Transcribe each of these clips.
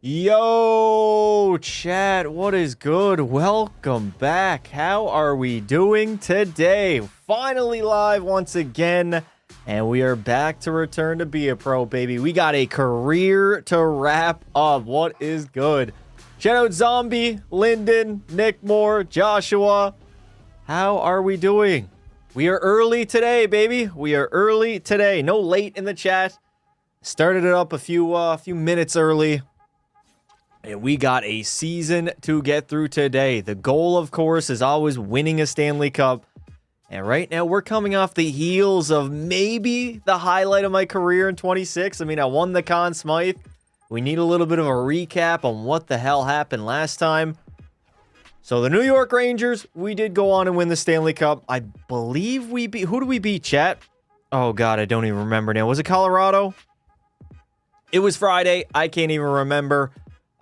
Yo, chat, what is good? Welcome back. How are we doing today? Finally live once again, and we are back to return to be a pro, baby. We got a career to wrap up. What is good? Shout out Zombie, Lyndon, Nick Moore, Joshua. How are we doing? We are early today, baby. We are early today. No late in the chat. Started it up a few minutes early. And we got a season to get through today. The goal, of course, is always winning a Stanley Cup. And right now, we're coming off the heels of maybe the highlight of my career in 26. I mean, I won the Conn Smythe. We need a little bit of a recap on what the hell happened last time. So the New York Rangers, we did go on and win the Stanley Cup. I believe we beat... Who did we beat, chat? Oh, God, I don't even remember now. Was it Colorado? It was Friday. I can't even remember.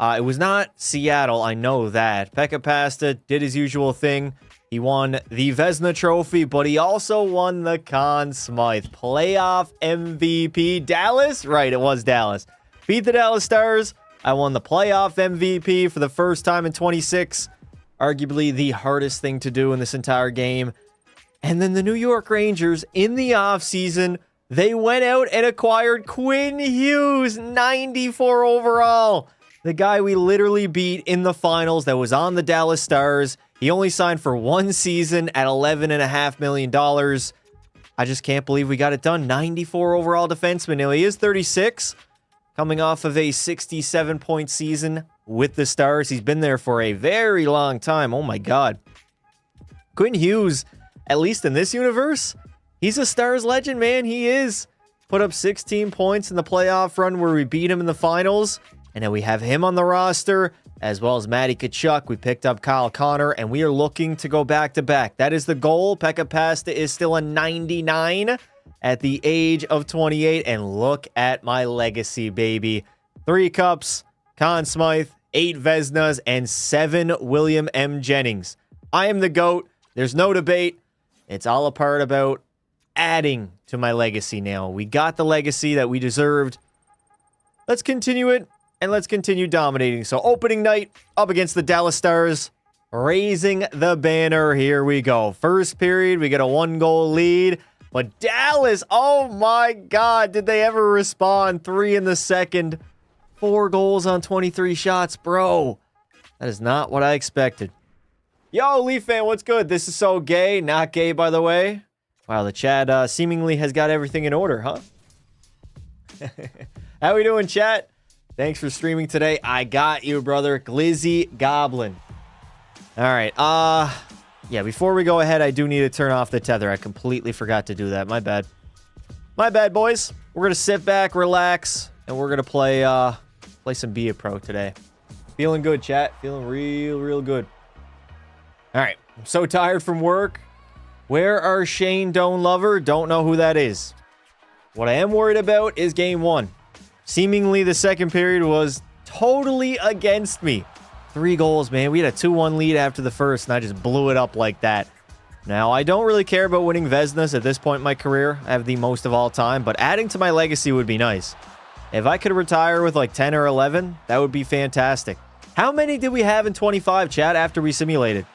It was not Seattle, I know that. Pekka Pasta did his usual thing. He won the Vezina Trophy, but he also won the Conn Smythe. Playoff MVP. Dallas? Right, it was Dallas. Beat the Dallas Stars. I won the playoff MVP for the first time in 26. Arguably the hardest thing to do in this entire game. And then the New York Rangers, in the offseason, they went out and acquired Quinn Hughes, 94 overall. The guy we literally beat in the finals that was on the Dallas Stars. He only signed for one season at $11.5 million. I just can't believe we got it done. 94 overall defenseman. Now, he is 36, coming off of a 67-point season with the Stars. He's been there for a very long time. Oh, my God. Quinn Hughes, at least in this universe, he's a Stars legend, man. He is. Put up 16 points in the playoff run where we beat him in the finals. And then we have him on the roster, as well as Matty Tkachuk. We picked up Kyle Connor, and we are looking to go back-to-back. That is the goal. Pekka Pasta is still a 99 at the age of 28. And look at my legacy, baby. 3 cups, Conn Smythe, 8 Vezinas, and 7 William M. Jennings. I am the GOAT. There's no debate. It's all a part about adding to my legacy now. We got the legacy that we deserved. Let's continue it. And let's continue dominating. So opening night up against the Dallas Stars. Raising the banner. Here we go. First period, we get a 1-goal lead. But Dallas, oh my God, did they ever respond? 3 in the second. 4 goals on 23 shots, bro. That is not what I expected. Yo, Leaf fan, what's good? This is so gay. Not gay, by the way. Wow, the chat seemingly has got everything in order, huh? How we doing, chat? Thanks for streaming today. I got you, brother. Glizzy Goblin. All right. Yeah, before we go ahead, I do need to turn off the tether. I completely forgot to do that. My bad. My bad, boys. We're going to sit back, relax, and we're going to play some Be a Pro today. Feeling good, chat. Feeling real good. All right. I'm so tired from work. Where are Shane Doan Lover? Don't know who that is. What I am worried about is game 1. Seemingly, the second period was totally against me. 3 goals, man. We had a 2-1 lead after the first, and I just blew it up like that. Now, I don't really care about winning Vezinas at this point in my career. I have the most of all time, but adding to my legacy would be nice. If I could retire with like 10 or 11, that would be fantastic. How many did we have in 25, chat, after we simulated?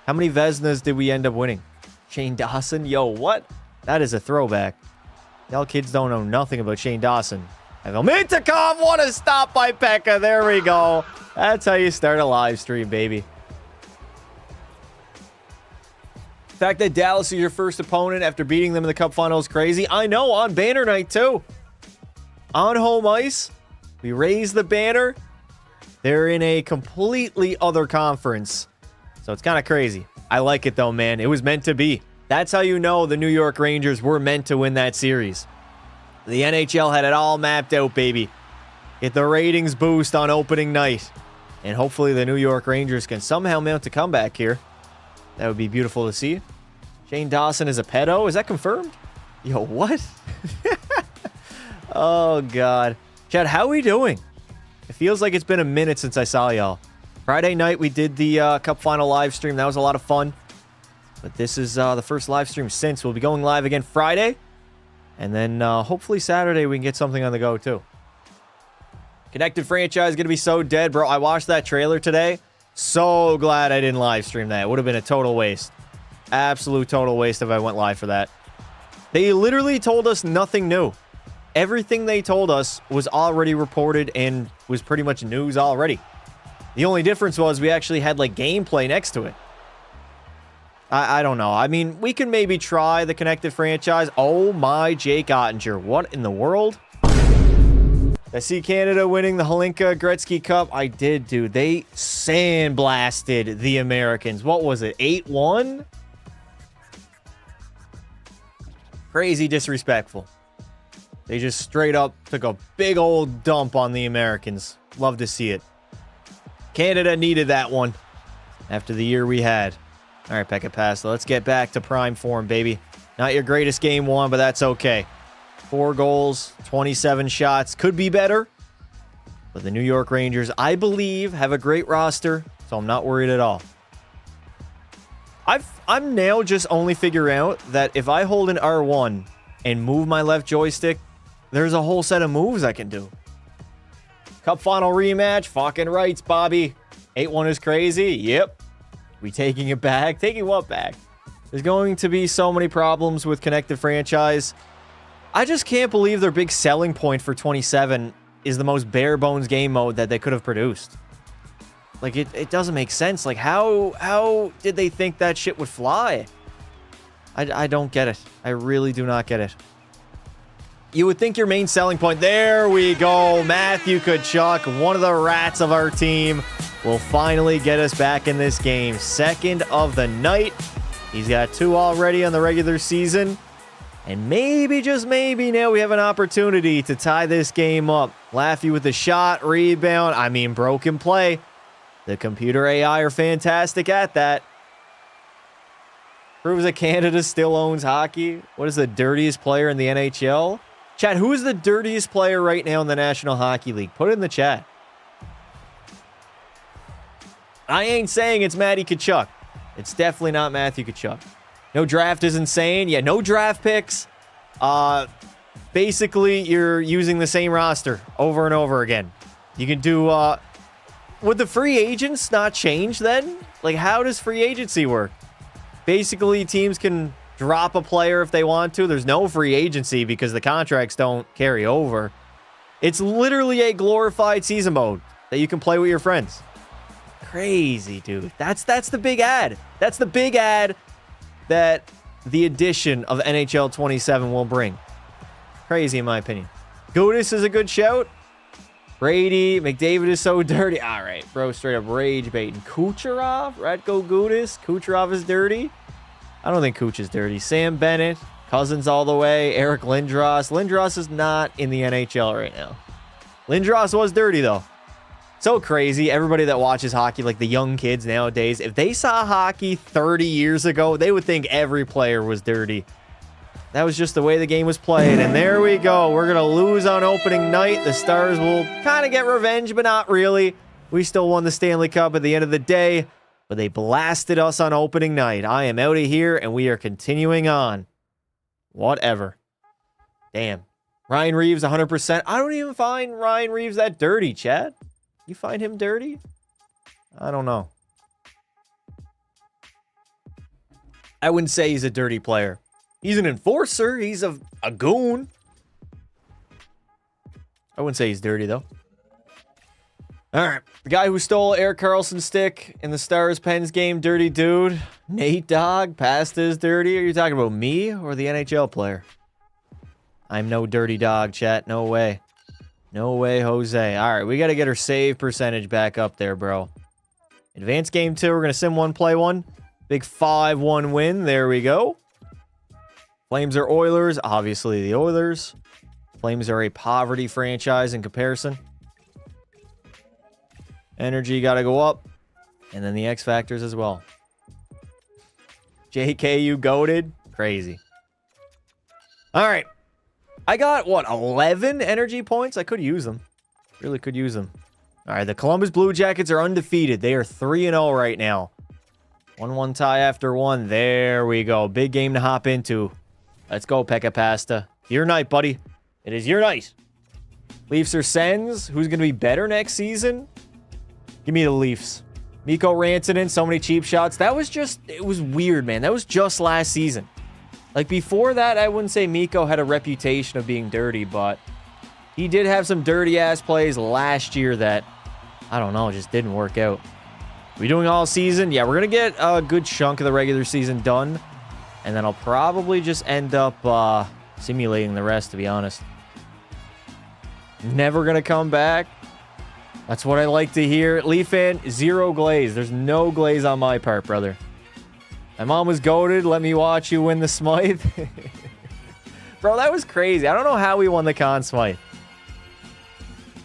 How many Vezinas did we end up winning? Shane Dawson? Yo, what? That is a throwback. Y'all kids don't know nothing about Shane Dawson. Mintakov, what a stop by Pekka. There we go. That's how you start a live stream, baby. The fact that Dallas is your first opponent after beating them in the Cup Final is crazy. I know, on banner night, too. On home ice, we raise the banner. They're in a completely other conference. So it's kind of crazy. I like it, though, man. It was meant to be. That's how you know the New York Rangers were meant to win that series. The NHL had it all mapped out, baby. Get the ratings boost on opening night. And hopefully the New York Rangers can somehow mount a comeback here. That would be beautiful to see. Shane Dawson is a pedo. Is that confirmed? Yo, what? Oh, God. Chad, how are we doing? It feels like it's been a minute since I saw y'all. Friday night, we did the Cup Final live stream. That was a lot of fun. But this is the first live stream since. We'll be going live again Friday. And then hopefully Saturday we can get something on the go too. Connected franchise is going to be so dead, bro. I watched that trailer today. So glad I didn't live stream that. It would have been a total waste. Absolute total waste if I went live for that. They literally told us nothing new. Everything they told us was already reported and was pretty much news already. The only difference was we actually had, like, gameplay next to it. I don't know. I mean, we can maybe try the connected franchise. Oh my, Jake Ottinger. What in the world? I see Canada winning the Holinka Gretzky Cup. I did, dude. They sandblasted the Americans. What was it? 8-1? Crazy disrespectful. They just straight up took a big old dump on the Americans. Love to see it. Canada needed that one after the year we had. All right, Pekka Pasta, let's get back to prime form, baby. Not your greatest game one, but that's okay. 4 goals, 27 shots. Could be better. But the New York Rangers, I believe, have a great roster, so I'm not worried at all. I'm now just only figuring out that if I hold an R1 and move my left joystick, there's a whole set of moves I can do. Cup final rematch. Fucking rights, Bobby. 8-1 is crazy. Yep. We taking it back? Taking what back? There's going to be so many problems with connected franchise. I just can't believe their big selling point for 27 is the most bare bones game mode that they could have produced. Like, it doesn't make sense. Like, how did they think that shit would fly? I don't get it. I really do not get it. You would think your main selling point... There we go. Matthew Tkachuk, one of the rats of our team, will finally get us back in this game. Second of the night. He's got 2 already on the regular season. And maybe, just maybe, now we have an opportunity to tie this game up. Laffy with the shot, rebound. I mean, broken play. The computer AI are fantastic at that. Proves that Canada still owns hockey. What is the dirtiest player in the NHL? Chat, who is the dirtiest player right now in the National Hockey League? Put it in the chat. I ain't saying it's Matty Tkachuk. It's definitely not Matthew Tkachuk. No draft is insane. Yeah, no draft picks. Basically, you're using the same roster over and over again. You can do... would the free agents not change then? Like, how does free agency work? Basically, teams can drop a player if they want to. There's no free agency because the contracts don't carry over. It's literally a glorified season mode that you can play with your friends. Crazy, dude. That's the big ad. That's the big ad that the addition of NHL 27 will bring. Crazy, in my opinion. Gudis is a good shout. Brady, McDavid is so dirty. All right, bro, straight up rage baiting. Kucherov, Radko Gudis. Kucherov is dirty. I don't think Kuch is dirty. Sam Bennett, Cousins all the way. Eric Lindros. Lindros is not in the NHL right now. Lindros was dirty, though. So crazy. Everybody that watches hockey, like the young kids nowadays, if they saw hockey 30 years ago, they would think every player was dirty. That was just the way the game was played. And there we go. We're going to lose on opening night. The Stars will kind of get revenge, but not really. We still won the Stanley Cup at the end of the day, but they blasted us on opening night. I am out of here, and we are continuing on. Whatever. Damn. Ryan Reeves, 100%. I don't even find Ryan Reeves that dirty, Chad. You find him dirty? I don't know. I wouldn't say he's a dirty player. He's an enforcer. He's a goon. I wouldn't say he's dirty, though. All right. The guy who stole Eric Carlson's stick in the Stars Pens game, dirty dude. Nate Dogg, Pasta is dirty. Are you talking about me or the NHL player? I'm no dirty dog, chat. No way. No way, Jose. All right. We got to get our save percentage back up there, bro. Advanced game 2. We're going to sim 1, play 1. Big 5-1 win. There we go. Flames are Oilers. Obviously, the Oilers. Flames are a poverty franchise in comparison. Energy got to go up. And then the X Factors as well. JKU goated. Crazy. All right. I got, what, 11 energy points? I could use them. Really could use them. All right, the Columbus Blue Jackets are undefeated. They are 3-0 right now. 1-1 tie after 1. There we go. Big game to hop into. Let's go, Pekka Pasta. Your night, buddy. It is your night. Leafs or Sens? Who's going to be better next season? Give me the Leafs. Mikko Rantanen, so many cheap shots. That was just, it was weird, man. That was just last season. Like, before that, I wouldn't say Mikko had a reputation of being dirty, but he did have some dirty-ass plays last year that, I don't know, just didn't work out. We doing all season? Yeah, we're going to get a good chunk of the regular season done, and then I'll probably just end up simulating the rest, to be honest. Never going to come back. That's what I like to hear. Leaf fan, zero glaze. There's no glaze on my part, brother. My mom was goated. Let me watch you win the Smythe. Bro, that was crazy. I don't know how we won the Conn Smythe.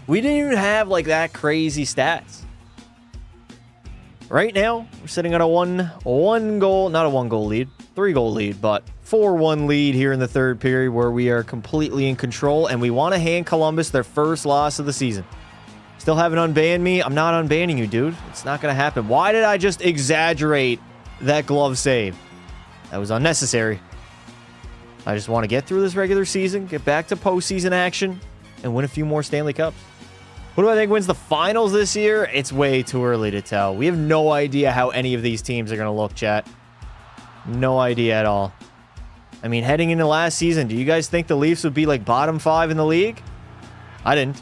We didn't even have, like, that crazy stats. Right now, we're sitting at a one goal, not a 1-goal lead, 3-goal lead, but 4-1 lead here in the third period where we are completely in control, and we want to hand Columbus their first loss of the season. Still haven't unbanned me. I'm not unbanning you, dude. It's not going to happen. Why did I just exaggerate that glove save? That was unnecessary. I just want to get through this regular season, get back to postseason action, and win a few more Stanley Cups. Who do I think wins the finals this year? It's way too early to tell. We have no idea how any of these teams are going to look, chat. No idea at all. I mean, heading into last season, do you guys think the Leafs would be like bottom 5 in the league? I didn't.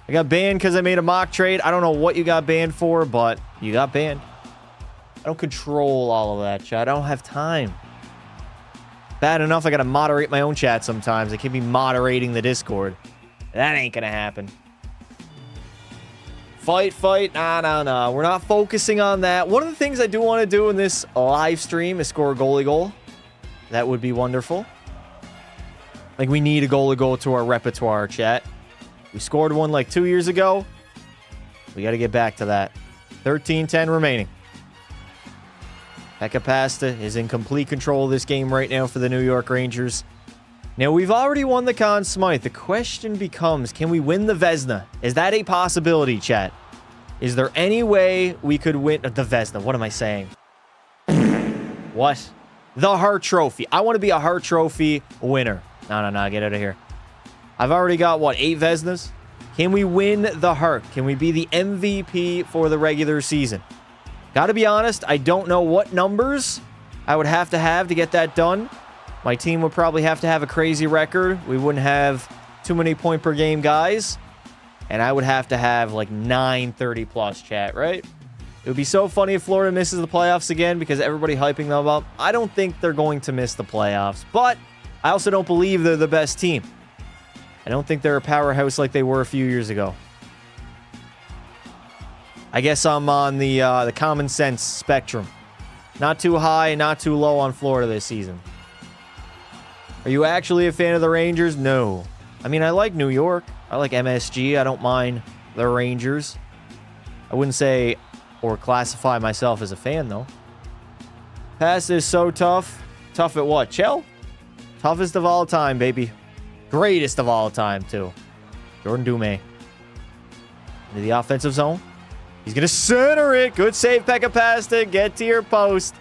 I got banned because I made a mock trade. I don't know what you got banned for, but you got banned. I don't control all of that, chat. I don't have time. Bad enough I got to moderate my own chat sometimes. I can't be moderating the Discord. That ain't going to happen. Fight. Nah. We're not focusing on that. One of the things I do want to do in this live stream is score a goalie goal. That would be wonderful. Like, we need a goalie goal to our repertoire, chat. We scored one like 2 years ago. We got to get back to that. 13-10 remaining. Pekka Pasta is in complete control of this game right now for the New York Rangers. Now, we've already won the Conn Smythe. The question becomes, can we win the Vezina? Is that a possibility, chat? Is there any way we could win the Vezina? What am I saying? What? The Hart Trophy. I want to be a Hart Trophy winner. No. Get out of here. I've already got, what, 8 Vezinas? Can we win the Hart? Can we be the MVP for the regular season? Gotta be honest, I don't know what numbers I would have to get that done. My team would probably have to have a crazy record. We wouldn't have too many point per game guys. And I would have to have like 930 plus, chat, right? It would be so funny if Florida misses the playoffs again because everybody hyping them up. I don't think they're going to miss the playoffs, but I also don't believe they're the best team. I don't think they're a powerhouse like they were a few years ago. I guess I'm on the common sense spectrum. Not too high, not too low on Florida this season. Are you actually a fan of the Rangers? No. I mean, I like New York. I like MSG. I don't mind the Rangers. I wouldn't say or classify myself as a fan, though. Pass is so tough. Tough at what? Chell? Toughest of all time, baby. Greatest of all time, too. Jordan Dumais. Into the offensive zone. He's going to center it. Good save, Pekka Pasta. Get to your post.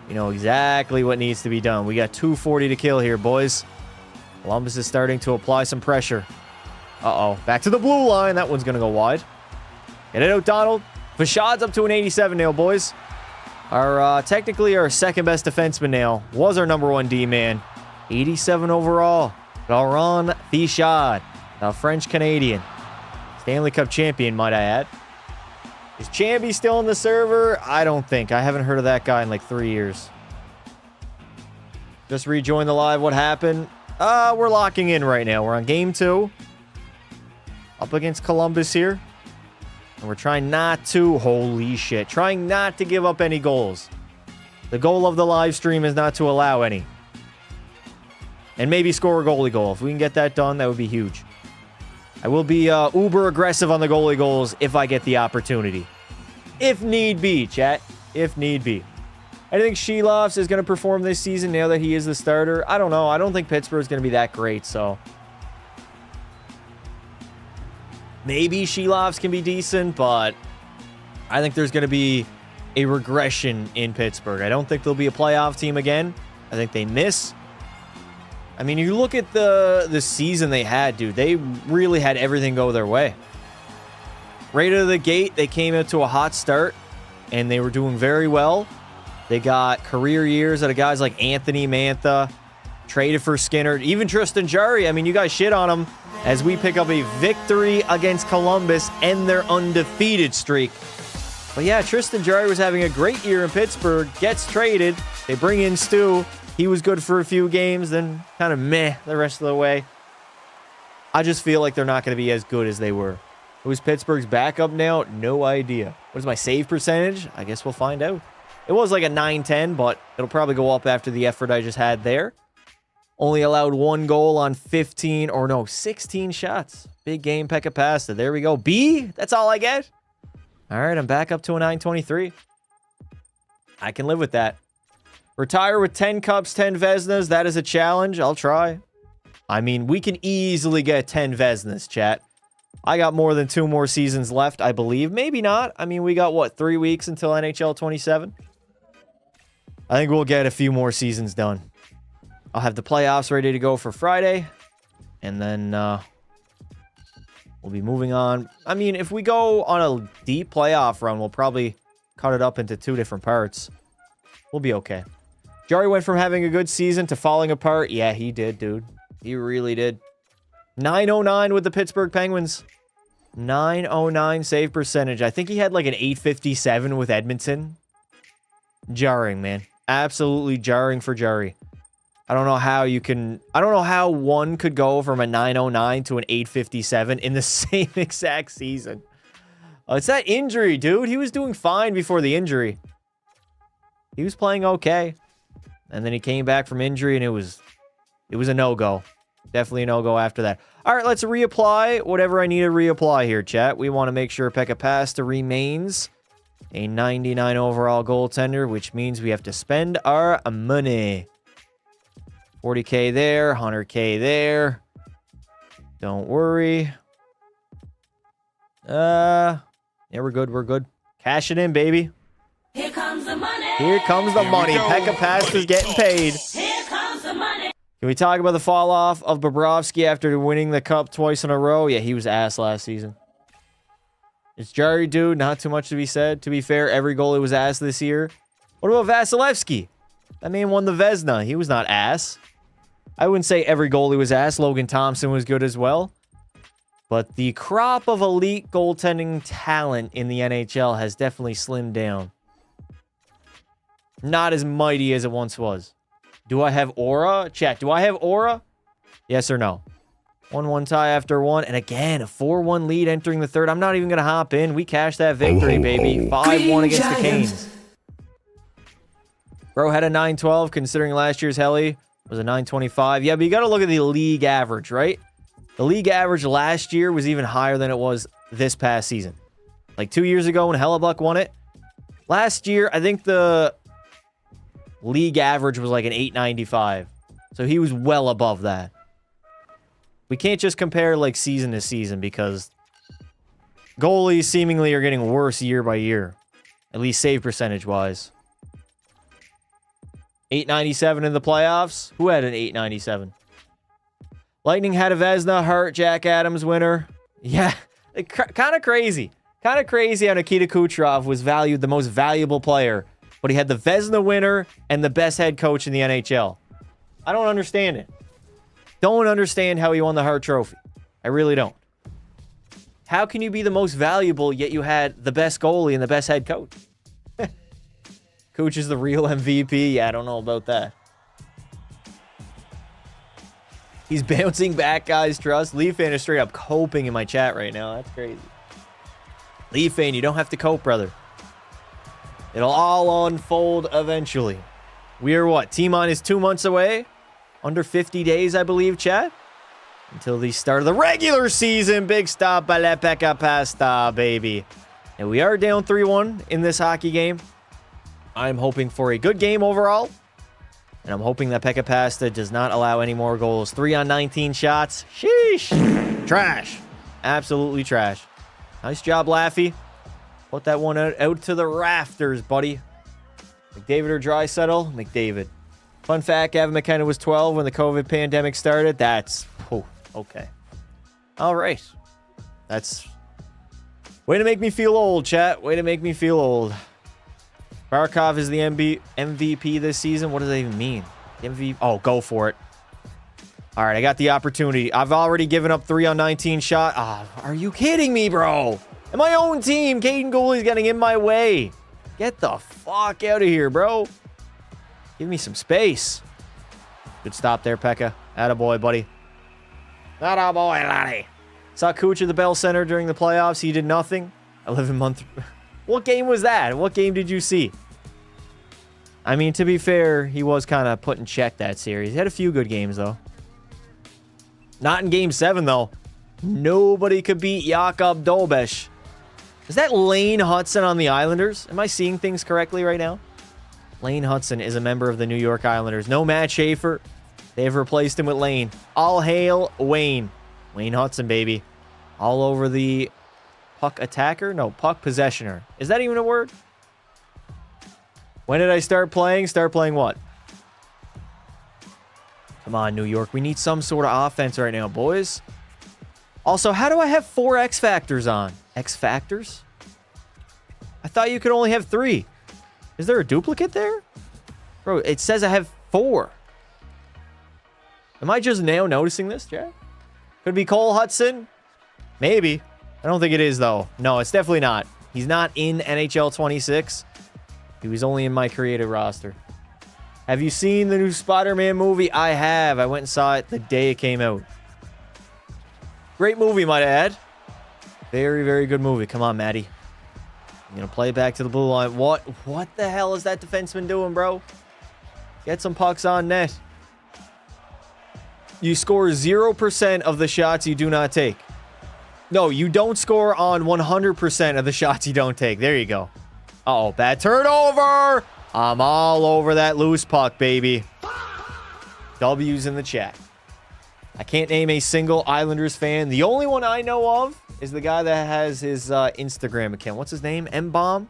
You know exactly what needs to be done. We got 2:40 to kill here, boys. Columbus is starting to apply some pressure. Uh-oh. Back to the blue line. That one's going to go wide. Get it out, Donald. Fashad's up to an 87 now, boys. Technically, our second best defenseman now was our number 1 D-man. 87 overall. Laurent Fashad, a French-Canadian. Stanley Cup champion, might I add. Is Chamby still in the server? I don't think. I haven't heard of that guy in like 3 years. Just rejoin the live. What happened? We're locking in right now. We're on game 2. Up against Columbus here. And we're trying not to, holy shit, trying not to give up any goals. The goal of the live stream is not to allow any. And maybe score a goalie goal. If we can get that done, that would be huge. I will be uber aggressive on the goalie goals if I get the opportunity. If need be, chat. If need be. I think Sheloffs is going to perform this season now that he is the starter. I don't know. I don't think Pittsburgh's going to be that great, so... Maybe Sheloffs can be decent, but I think there's going to be a regression in Pittsburgh. I don't think they'll be a playoff team again. I think they miss. I mean, you look at the season they had, dude. They really had everything go their way. Right out of the gate, they came into a hot start, and they were doing very well. They got career years out of guys like Anthony Mantha, traded for Skinner, even Tristan Jarry. I mean, you guys shit on him as we pick up a victory against Columbus and their undefeated streak. But yeah, Tristan Jarry was having a great year in Pittsburgh, gets traded. They bring in Stu. He was good for a few games, then kind of meh the rest of the way. I just feel like they're not going to be as good as they were. Who's Pittsburgh's backup now? No idea. What is my save percentage? I guess we'll find out. It was like a 9-10, but it'll probably go up after the effort I just had there. Only allowed 1 goal on 16 shots. Big game, Pekka Pasta. There we go. B, that's all I get. All right, I'm back up to a 923. I can live with that. Retire with 10 cups, 10 Vezinas. That is a challenge. I'll try. I mean, we can easily get 10 Vezinas, chat. I got more than 2 more seasons left, I believe. Maybe not. I mean, we got, what, 3 weeks until NHL 27? I think we'll get a few more seasons done. I'll have the playoffs ready to go for Friday. And then we'll be moving on. I mean, if we go on a deep playoff run, we'll probably cut it up into 2 different parts. We'll be okay. Jarry went from having a good season to falling apart. Yeah, he did, dude. He really did. 909 with the Pittsburgh Penguins. 909 save percentage. I think he had like an 857 with Edmonton. Jarring, man. Absolutely jarring for Jarry. I don't know how one could go from a 909 to an 857 in the same exact season. It's that injury, dude. He was doing fine before the injury. He was playing okay. And then he came back from injury, and it was a no-go. Definitely a no-go after that. All right, let's reapply whatever I need to reapply here, chat. We want to make sure Pekka Pasta remains a 99 overall goaltender, which means we have to spend our money. 40K there, 100K there. Don't worry. Yeah, we're good. We're good. Cash it in, baby. Here comes the money. Here comes the money. Pekka Pasta's getting paid. Here comes the money. Can we talk about the fall off of Bobrovsky after winning the cup twice in a row? Yeah, he was ass last season. It's Jarry, dude. Not too much to be said. To be fair, every goalie was ass this year. What about Vasilevsky? That man won the Vezina. He was not ass. I wouldn't say every goalie was ass. Logan Thompson was good as well. But the crop of elite goaltending talent in the NHL has definitely slimmed down. Not as mighty as it once was. Do I have aura? Chat, do I have aura? Yes or no? 1-1 tie after 1. And again, a 4-1 lead entering the third. I'm not even going to hop in. We cashed that victory, baby. 5-1 against the Canes. Bro had a 912, considering last year's Helly was a 925. Yeah, but you got to look at the league average, right? The league average last year was even higher than it was this past season. Like 2 years ago when Hellebuck won it. Last year, I think the league average was like an 895. So he was well above that. We can't just compare like season to season because goalies seemingly are getting worse year by year. At least save percentage wise. 897 in the playoffs. Who had an 897? Lightning had a Vezina, Hart, Jack Adams winner. Yeah, kind of crazy. Kind of crazy how Nikita Kucherov was valued the most valuable player, but he had the Vezina winner and the best head coach in the NHL. I don't understand it. Don't understand how he won the Hart Trophy. I really don't. How can you be the most valuable, yet you had the best goalie and the best head coach? Coach is the real MVP? Yeah, I don't know about that. He's bouncing back, guys. Trust. Lee Fan is straight up coping in my chat right now. That's crazy. Lee Fan, you don't have to cope, brother. It'll all unfold eventually. We are what? T-minus 2 months away? Under 50 days, I believe, chat? Until the start of the regular season. Big stop by La Pekka Pasta, baby. And we are down 3-1 in this hockey game. I'm hoping for a good game overall. And I'm hoping that Pekka Pasta does not allow any more goals. 3 on 19 shots. Sheesh. Trash. Absolutely trash. Nice job, Laffy. Put that one out to the rafters, buddy. McDavid or Draisaitl? McDavid. Fun fact, Gavin McKenna was 12 when the COVID pandemic started. That's... Oh, okay. All right. That's... Way to make me feel old, chat. Way to make me feel old. Barkov is the MVP this season. What does that even mean? MVP? Oh, go for it. All right, I got the opportunity. I've already given up 3 on 19 shot. Ah, are you kidding me, bro? In my own team, Caden Goalie's getting in my way. Get the fuck out of here, bro. Give me some space. Good stop there, Pekka. Attaboy, buddy. Attaboy, laddie. Saw Cooch at the Bell Center during the playoffs. He did nothing. 11-month... What game was that? What game did you see? I mean, to be fair, he was kind of put in check that series. He had a few good games, though. Not in Game 7, though. Nobody could beat Jakob Dolbesch. Is that Lane Hudson on the Islanders? Am I seeing things correctly right now? Lane Hudson is a member of the New York Islanders. No Matt Schaefer. They've replaced him with Lane. All hail Wayne. Wayne Hudson, baby. All over the puck attacker? No, puck possessioner. Is that even a word? When did I start playing? Start playing what? Come on, New York. We need some sort of offense right now, boys. Also, how do I have 4 X Factors on? X Factors? I thought you could only have 3. Is there a duplicate there? Bro, it says I have 4. Am I just now noticing this, Jack? Could be Cole Hudson? Maybe. I don't think it is, though. No, it's definitely not. He's not in NHL 26. He was only in my creative roster. Have you seen the new Spider-Man movie? I have. I went and saw it the day it came out. Great movie, might I add. Very, very good movie. Come on, Maddie. I'm going to play it back to the blue line. What the hell is that defenseman doing, bro? Get some pucks on net. You score 0% of the shots you do not take. No, you don't score on 100% of the shots you don't take. There you go. Uh-oh, bad turnover. I'm all over that loose puck, baby. W's in the chat. I can't name a single Islanders fan. The only one I know of is the guy that has his Instagram account. What's his name? M-Bomb?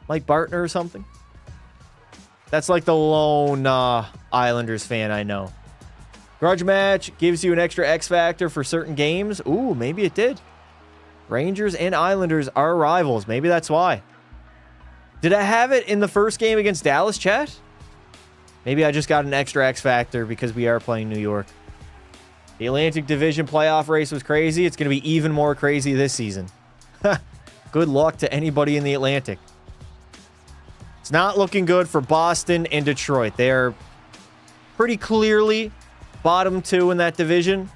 Mike Bartner or something? That's like the lone Islanders fan I know. Grudge match gives you an extra X factor for certain games. Ooh, maybe it did. Rangers and Islanders are rivals. Maybe that's why. Did I have it in the first game against Dallas, chat? Maybe I just got an extra X factor because we are playing New York. The Atlantic Division playoff race was crazy. It's going to be even more crazy this season. Good luck to anybody in the Atlantic. It's not looking good for Boston and Detroit. They are pretty clearly bottom 2 in that division.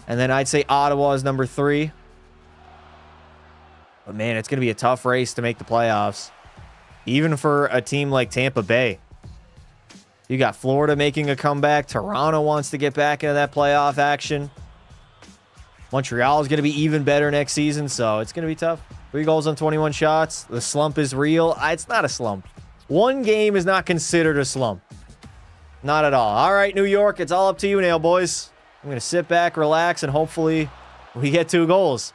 And then I'd say Ottawa is number 3. But man, it's going to be a tough race to make the playoffs. Even for a team like Tampa Bay. You got Florida making a comeback. Toronto wants to get back into that playoff action. Montreal is going to be even better next season, so it's going to be tough. 3 goals on 21 shots. The slump is real. It's not a slump. One game is not considered a slump. Not at all. All right, New York, it's all up to you now, boys. I'm going to sit back, relax, and hopefully we get 2 goals.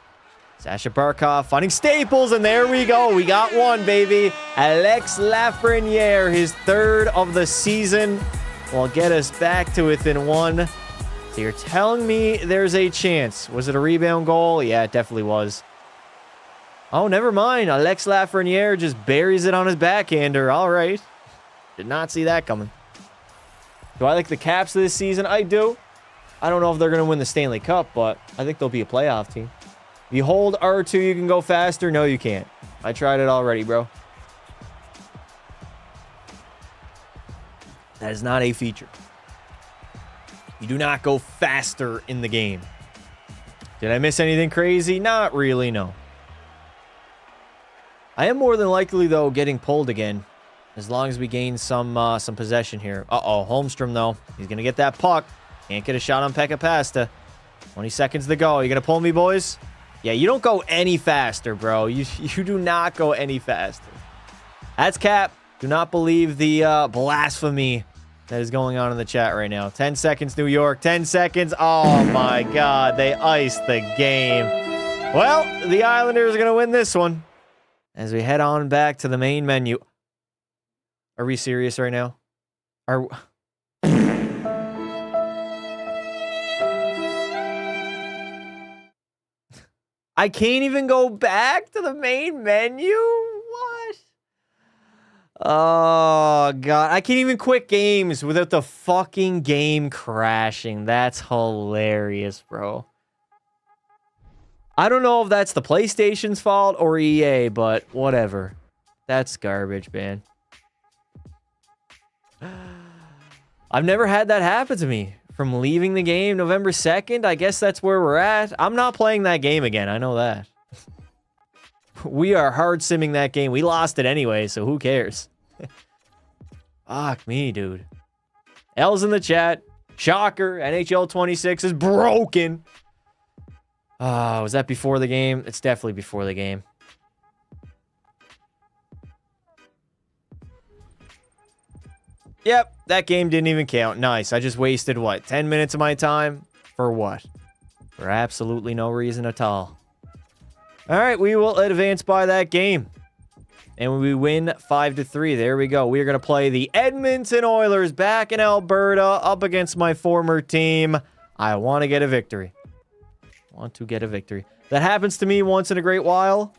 Sasha Barkov finding Staples, and there we go. We got one, baby. Alex Lafreniere, his 3rd of the season, will get us back to within 1. So you're telling me there's a chance. Was it a rebound goal? Yeah, it definitely was. Oh, never mind. Alex Lafreniere just buries it on his backhander. All right. Did not see that coming. Do I like the Caps this season? I do. I don't know if they're going to win the Stanley Cup, but I think they'll be a playoff team. If you hold R2, you can go faster. No, you can't. I tried it already, bro. That is not a feature. You do not go faster in the game. Did I miss anything crazy? Not really, no. I am more than likely, though, getting pulled again. As long as we gain some possession here. Uh-oh, Holmstrom, though. He's going to get that puck. Can't get a shot on Pekka Pasta. 20 seconds to go. You going to pull me, boys? Yeah, you don't go any faster, bro. You do not go any faster. That's cap. Do not believe the blasphemy that is going on in the chat right now. 10 seconds, New York. 10 seconds. Oh, my God. They iced the game. Well, the Islanders are going to win this one. As we head on back to the main menu. Are we serious right now? I can't even go back to the main menu? What? Oh, God. I can't even quit games without the fucking game crashing. That's hilarious, bro. I don't know if that's the PlayStation's fault or EA, but whatever. That's garbage, man. I've never had that happen to me. From leaving the game November 2nd, I guess that's where we're at. I'm not playing that game again. I know that. We are hard simming that game. We lost it anyway, so who cares? Fuck me, dude. L's in the chat. Shocker. NHL 26 is broken. Was that before the game? It's definitely before the game. Yep, that game didn't even count. Nice. I just wasted, what, 10 minutes of my time? For what? For absolutely no reason at all. All right, we will advance by that game. And we win 5-3. There we go. We're going to play the Edmonton Oilers back in Alberta up against my former team. I want to get a victory. That happens to me once in a great while.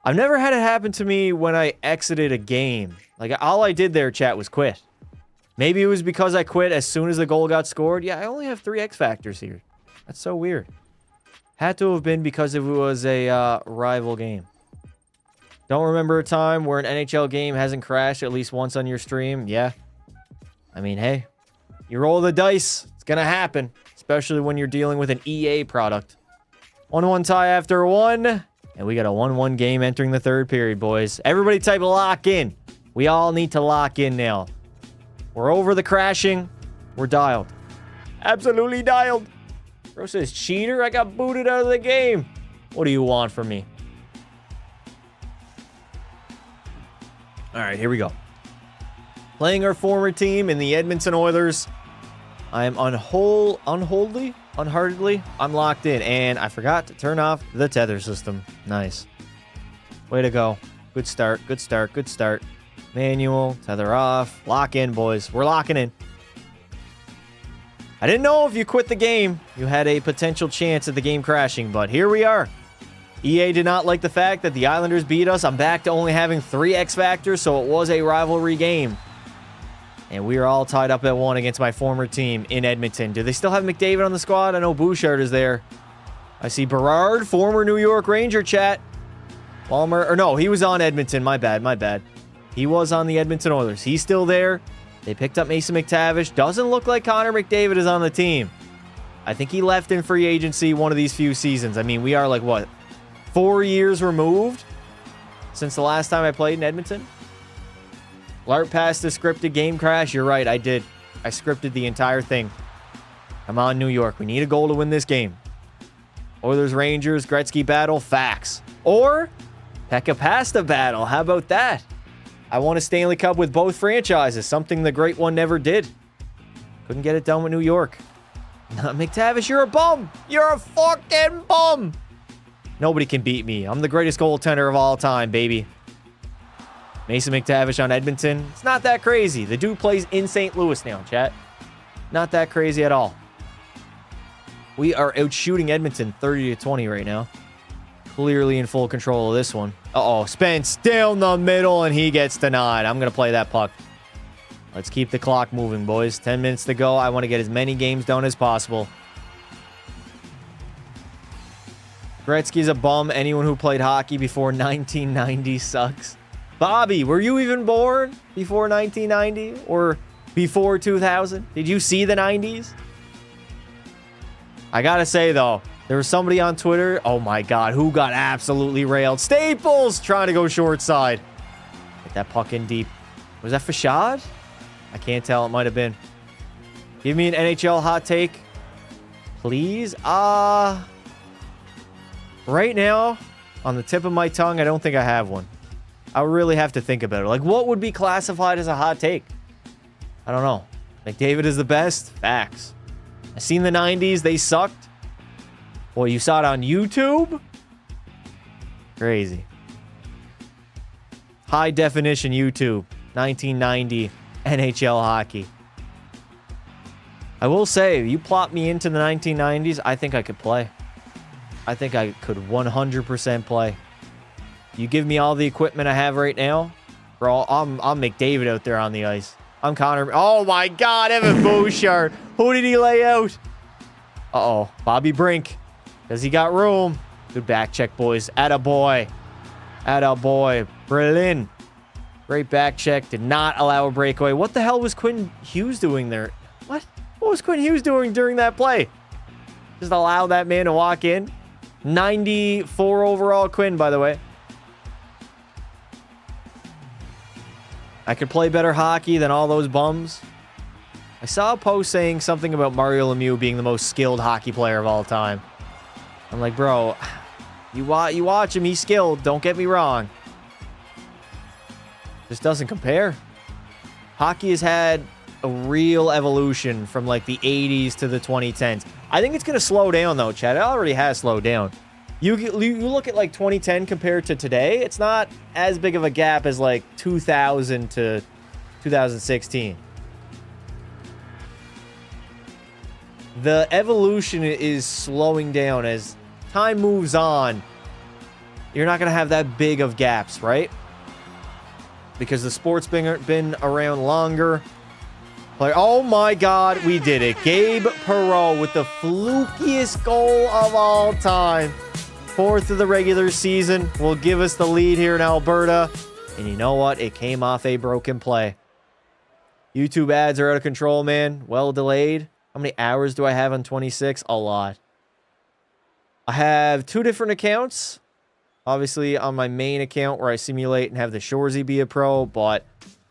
I've never had it happen to me when I exited a game. Like, all I did there, chat, was quit. Maybe it was because I quit as soon as the goal got scored. Yeah, I only have 3 X Factors here. That's so weird. Had to have been because it was a rival game. Don't remember a time where an NHL game hasn't crashed at least once on your stream? Yeah. I mean, hey, you roll the dice. It's going to happen, especially when you're dealing with an EA product. 1-1 tie after 1. And we got a 1-1 game entering the third period, boys. Everybody type lock in. We all need to lock in now. We're over the crashing. We're dialed. Absolutely dialed. Bro says, cheater, I got booted out of the game. What do you want from me? All right, here we go. Playing our former team in the Edmonton Oilers. I am unheartedly. I'm locked in, and I forgot to turn off the tether system. Nice. Way to go. Good start. Manual, tether off, lock in, boys. We're locking in. I didn't know if you quit the game, you had a potential chance at the game crashing, but here we are. EA did not like the fact that the Islanders beat us. I'm back to only having 3 X Factors, so it was a rivalry game. And we are all tied up at 1 against my former team in Edmonton. Do they still have McDavid on the squad? I know Bouchard is there. I see Berard, former New York Ranger, chat. Palmer, or no, he was on Edmonton. My bad. He was on the Edmonton Oilers. He's still there. They picked up Mason McTavish. Doesn't look like Connor McDavid is on the team. I think he left in free agency one of these few seasons. I mean, we are like, what, 4 years removed since the last time I played in Edmonton? Lart passed the scripted game crash. You're right, I did. I scripted the entire thing. I'm on New York. We need a goal to win this game. Oilers, Rangers, Gretzky battle, facts. Or Pekka Pasta battle. How about that? I won a Stanley Cup with both franchises, something the Great One never did. Couldn't get it done with New York. McTavish, you're a bum. You're a fucking bum. Nobody can beat me. I'm the greatest goaltender of all time, baby. Mason McTavish on Edmonton. It's not that crazy. The dude plays in St. Louis now, chat. Not that crazy at all. We are out shooting Edmonton 30-20 right now. Clearly in full control of this one. Uh-oh, Spence down the middle, and he gets denied. I'm going to play that puck. Let's keep the clock moving, boys. 10 minutes to go. I want to get as many games done as possible. Gretzky's a bum. Anyone who played hockey before 1990 sucks. Bobby, were you even born before 1990 or before 2000? Did you see the 90s? I gotta say, though, there was somebody on Twitter, oh my God, who got absolutely railed. Staples trying to go short side. Get that puck in deep. Was that Fashad? I can't tell. It might have been. Give me an NHL hot take, please. Right now, on the tip of my tongue, I don't think I have one. I would really have to think about it. Like, what would be classified as a hot take? I don't know. McDavid is the best? Facts. I seen the 90s. They sucked. Boy, you saw it on YouTube? Crazy. High definition YouTube. 1990 NHL hockey. I will say, you plop me into the 1990s, I think I could play. I think I could 100% play. You give me all the equipment I have right now, bro, I'm McDavid out there on the ice. I'm Connor. Oh, my God, Evan Bouchard. Who did he lay out? Uh-oh, Bobby Brink. Does he got room? Good back check, boys. Attaboy. Attaboy. Berlin. Great back check. Did not allow a breakaway. What the hell was Quinn Hughes doing there? What? What was Quinn Hughes doing during that play? Just allow that man to walk in. 94 overall Quinn, by the way. I could play better hockey than all those bums. I saw a post saying something about Mario Lemieux being the most skilled hockey player of all time. I'm like, bro, you watch him, he's skilled. Don't get me wrong. Just doesn't compare. Hockey has had a real evolution from like the 80s to the 2010s. I think it's going to slow down though, Chad. It already has slowed down. You look at like 2010 compared to today, it's not as big of a gap as like 2000 to 2016. The evolution is slowing down as time moves on. You're not going to have that big of gaps, right? Because the sport's been around longer. Like, oh my God, we did it. Gabe Perreault with the flukiest goal of all time. 4th of the regular season will give us the lead here in Alberta. And you know what? It came off a broken play. YouTube ads are out of control, man. Well delayed. How many hours do I have on 26? A lot. I have 2 different accounts. Obviously, on my main account where I simulate and have the Shorzy Be a Pro, but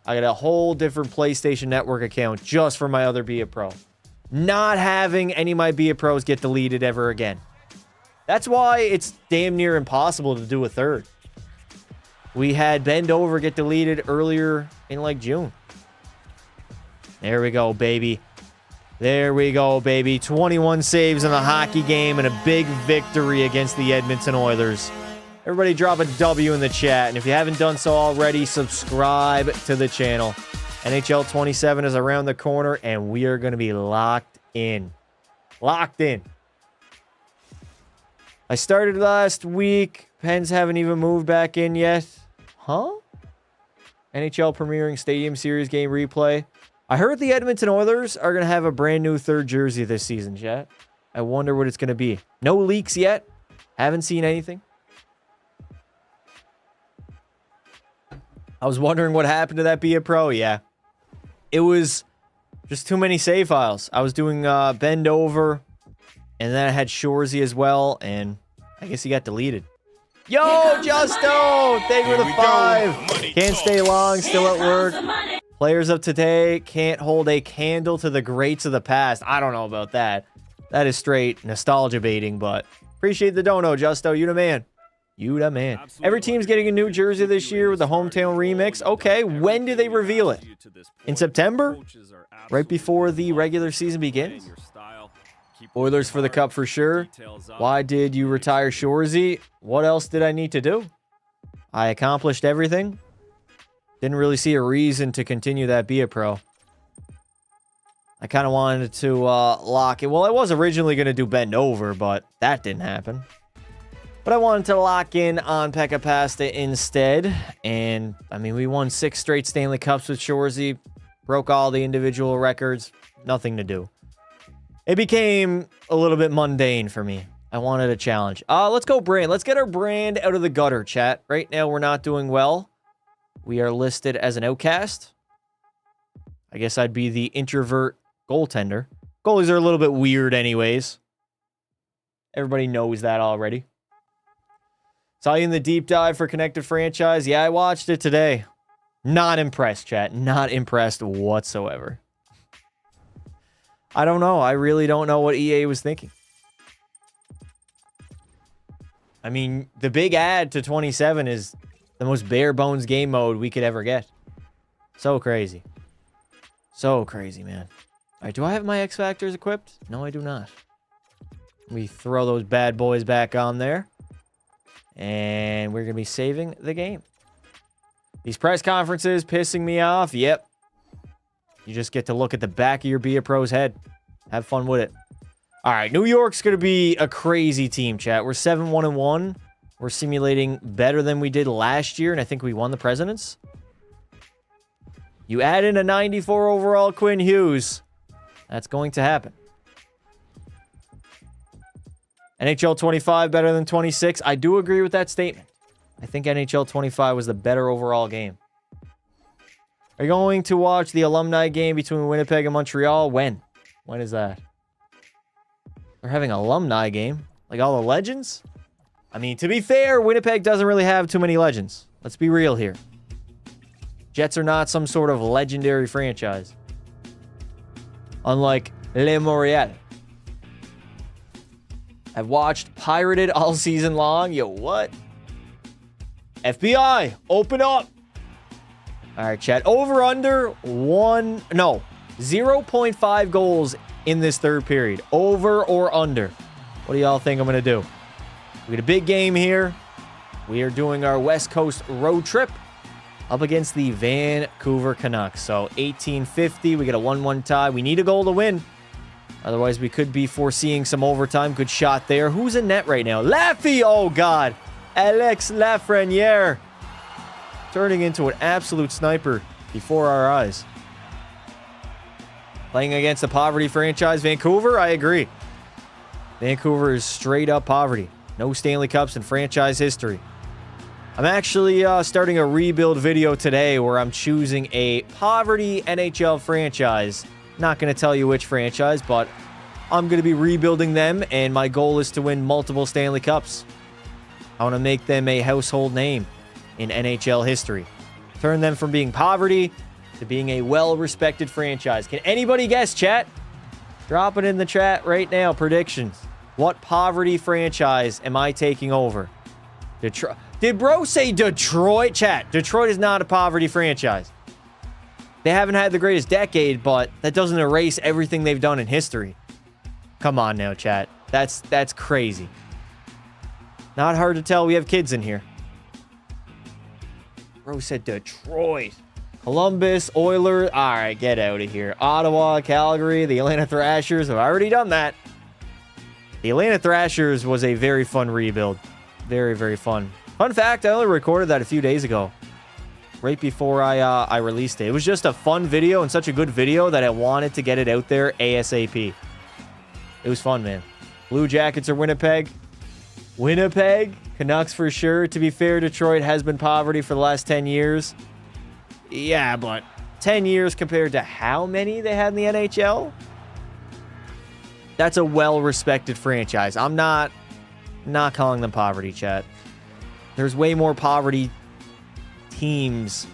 I got a whole different PlayStation Network account just for my other Be a Pro. Not having any of my Be a Pros get deleted ever again. That's why it's damn near impossible to do a third. We had Bend Over get deleted earlier in like June. There we go, baby. There we go, baby. 21 saves in the hockey game and a big victory against the Edmonton Oilers. Everybody drop a W in the chat. And if you haven't done so already, subscribe to the channel. NHL 27 is around the corner, and we are going to be locked in. Locked in. I started last week. Pens haven't even moved back in yet. Huh? NHL premiering Stadium Series game replay. I heard the Edmonton Oilers are going to have a brand new third jersey this season, chat. I wonder what it's going to be. No leaks yet. Haven't seen anything. I was wondering what happened to that Be a Pro. Yeah. It was just too many save files. I was doing Bend Over, and then I had Shorzy as well, and I guess he got deleted. Yo, Justo! Thank you for the 5. Can't stay long, still at work. Players of today can't hold a candle to the greats of the past. I don't know about that. That is straight nostalgia baiting, but appreciate the dono, Justo. You the man. You the man. Every team's getting a new jersey this year with the hometown remix. Okay, when do they reveal it? In September? Right before the regular season begins? Oilers for the cup for sure. Why did you retire Shorzy? What else did I need to do? I accomplished everything. Didn't really see a reason to continue that Be a Pro. I kind of wanted to lock it. Well, I was originally going to do Bend Over, but that didn't happen. But I wanted to lock in on Pekka Pasta instead. And, I mean, we won 6 straight Stanley Cups with Shorzy. Broke all the individual records. Nothing to do. It became a little bit mundane for me. I wanted a challenge. Let's go brand. Let's get our brand out of the gutter, chat. Right now, we're not doing well. We are listed as an outcast. I guess I'd be the introvert goaltender. Goalies are a little bit weird anyways. Everybody knows that already. Saw you in the deep dive for Connected Franchise. Yeah, I watched it today. Not impressed, chat. Not impressed whatsoever. I don't know. I really don't know what EA was thinking. I mean, the big add to 27 is the most bare bones game mode we could ever get. So crazy. So crazy, man. All right, do I have my X Factors equipped? No, I do not. Let me throw those bad boys back on there. And we're going to be saving the game. These press conferences pissing me off. Yep. You just get to look at the back of your Be a Pro's head. Have fun with it. All right, New York's going to be a crazy team, chat. We're 7-1-1. We're simulating better than we did last year, and I think we won the Presidents. You add in a 94 overall Quinn Hughes. That's going to happen. NHL 25 better than 26. I do agree with that statement. I think NHL 25 was the better overall game. Are you going to watch the alumni game between Winnipeg and Montreal? When? When is that? They're having an alumni game? Like all the legends? I mean, to be fair, Winnipeg doesn't really have too many legends. Let's be real here. Jets are not some sort of legendary franchise. Unlike Le Montreal. I've watched Pirated all season long. Yo, what? FBI, open up. All right, chat. Over under 0.5 goals in this third period. Over or under? What do y'all think I'm going to do? We got a big game here. We are doing our West Coast road trip up against the Vancouver Canucks. So 1850. We got a 1-1 tie. We need a goal to win. Otherwise, we could be foreseeing some overtime. Good shot there. Who's in net right now? Laffy! Oh, God. Alex Lafreniere. Turning into an absolute sniper before our eyes. Playing against a poverty franchise, Vancouver? I agree. Vancouver is straight up poverty. No Stanley Cups in franchise history. I'm actually starting a rebuild video today where I'm choosing a poverty NHL franchise. Not going to tell you which franchise, but I'm going to be rebuilding them, and my goal is to win multiple Stanley Cups. I want to make them a household name in NHL history. Turn them from being poverty to being a well-respected franchise. Can anybody guess, chat? Drop it in the chat right now. Predictions. What poverty franchise am I taking over? Detroit. Did bro say Detroit? Chat. Detroit is not a poverty franchise. They haven't had the greatest decade, but that doesn't erase everything they've done in history. Come on now, chat. That's crazy. Not hard to tell we have kids in here. Bro said Detroit. Columbus, Oilers. All right, get out of here. Ottawa, Calgary, the Atlanta Thrashers. I've already done that. The Atlanta Thrashers was a very fun rebuild. Very, very fun. Fun fact, I only recorded that a few days ago. Right before I released it. It was just a fun video and such a good video that I wanted to get it out there ASAP. It was fun, man. Blue Jackets or Winnipeg? Winnipeg? Canucks for sure. To be fair, Detroit has been poverty for the last 10 years. Yeah, but 10 years compared to how many they had in the NHL? That's a well-respected franchise. I'm not calling them poverty, chat. There's way more poverty teams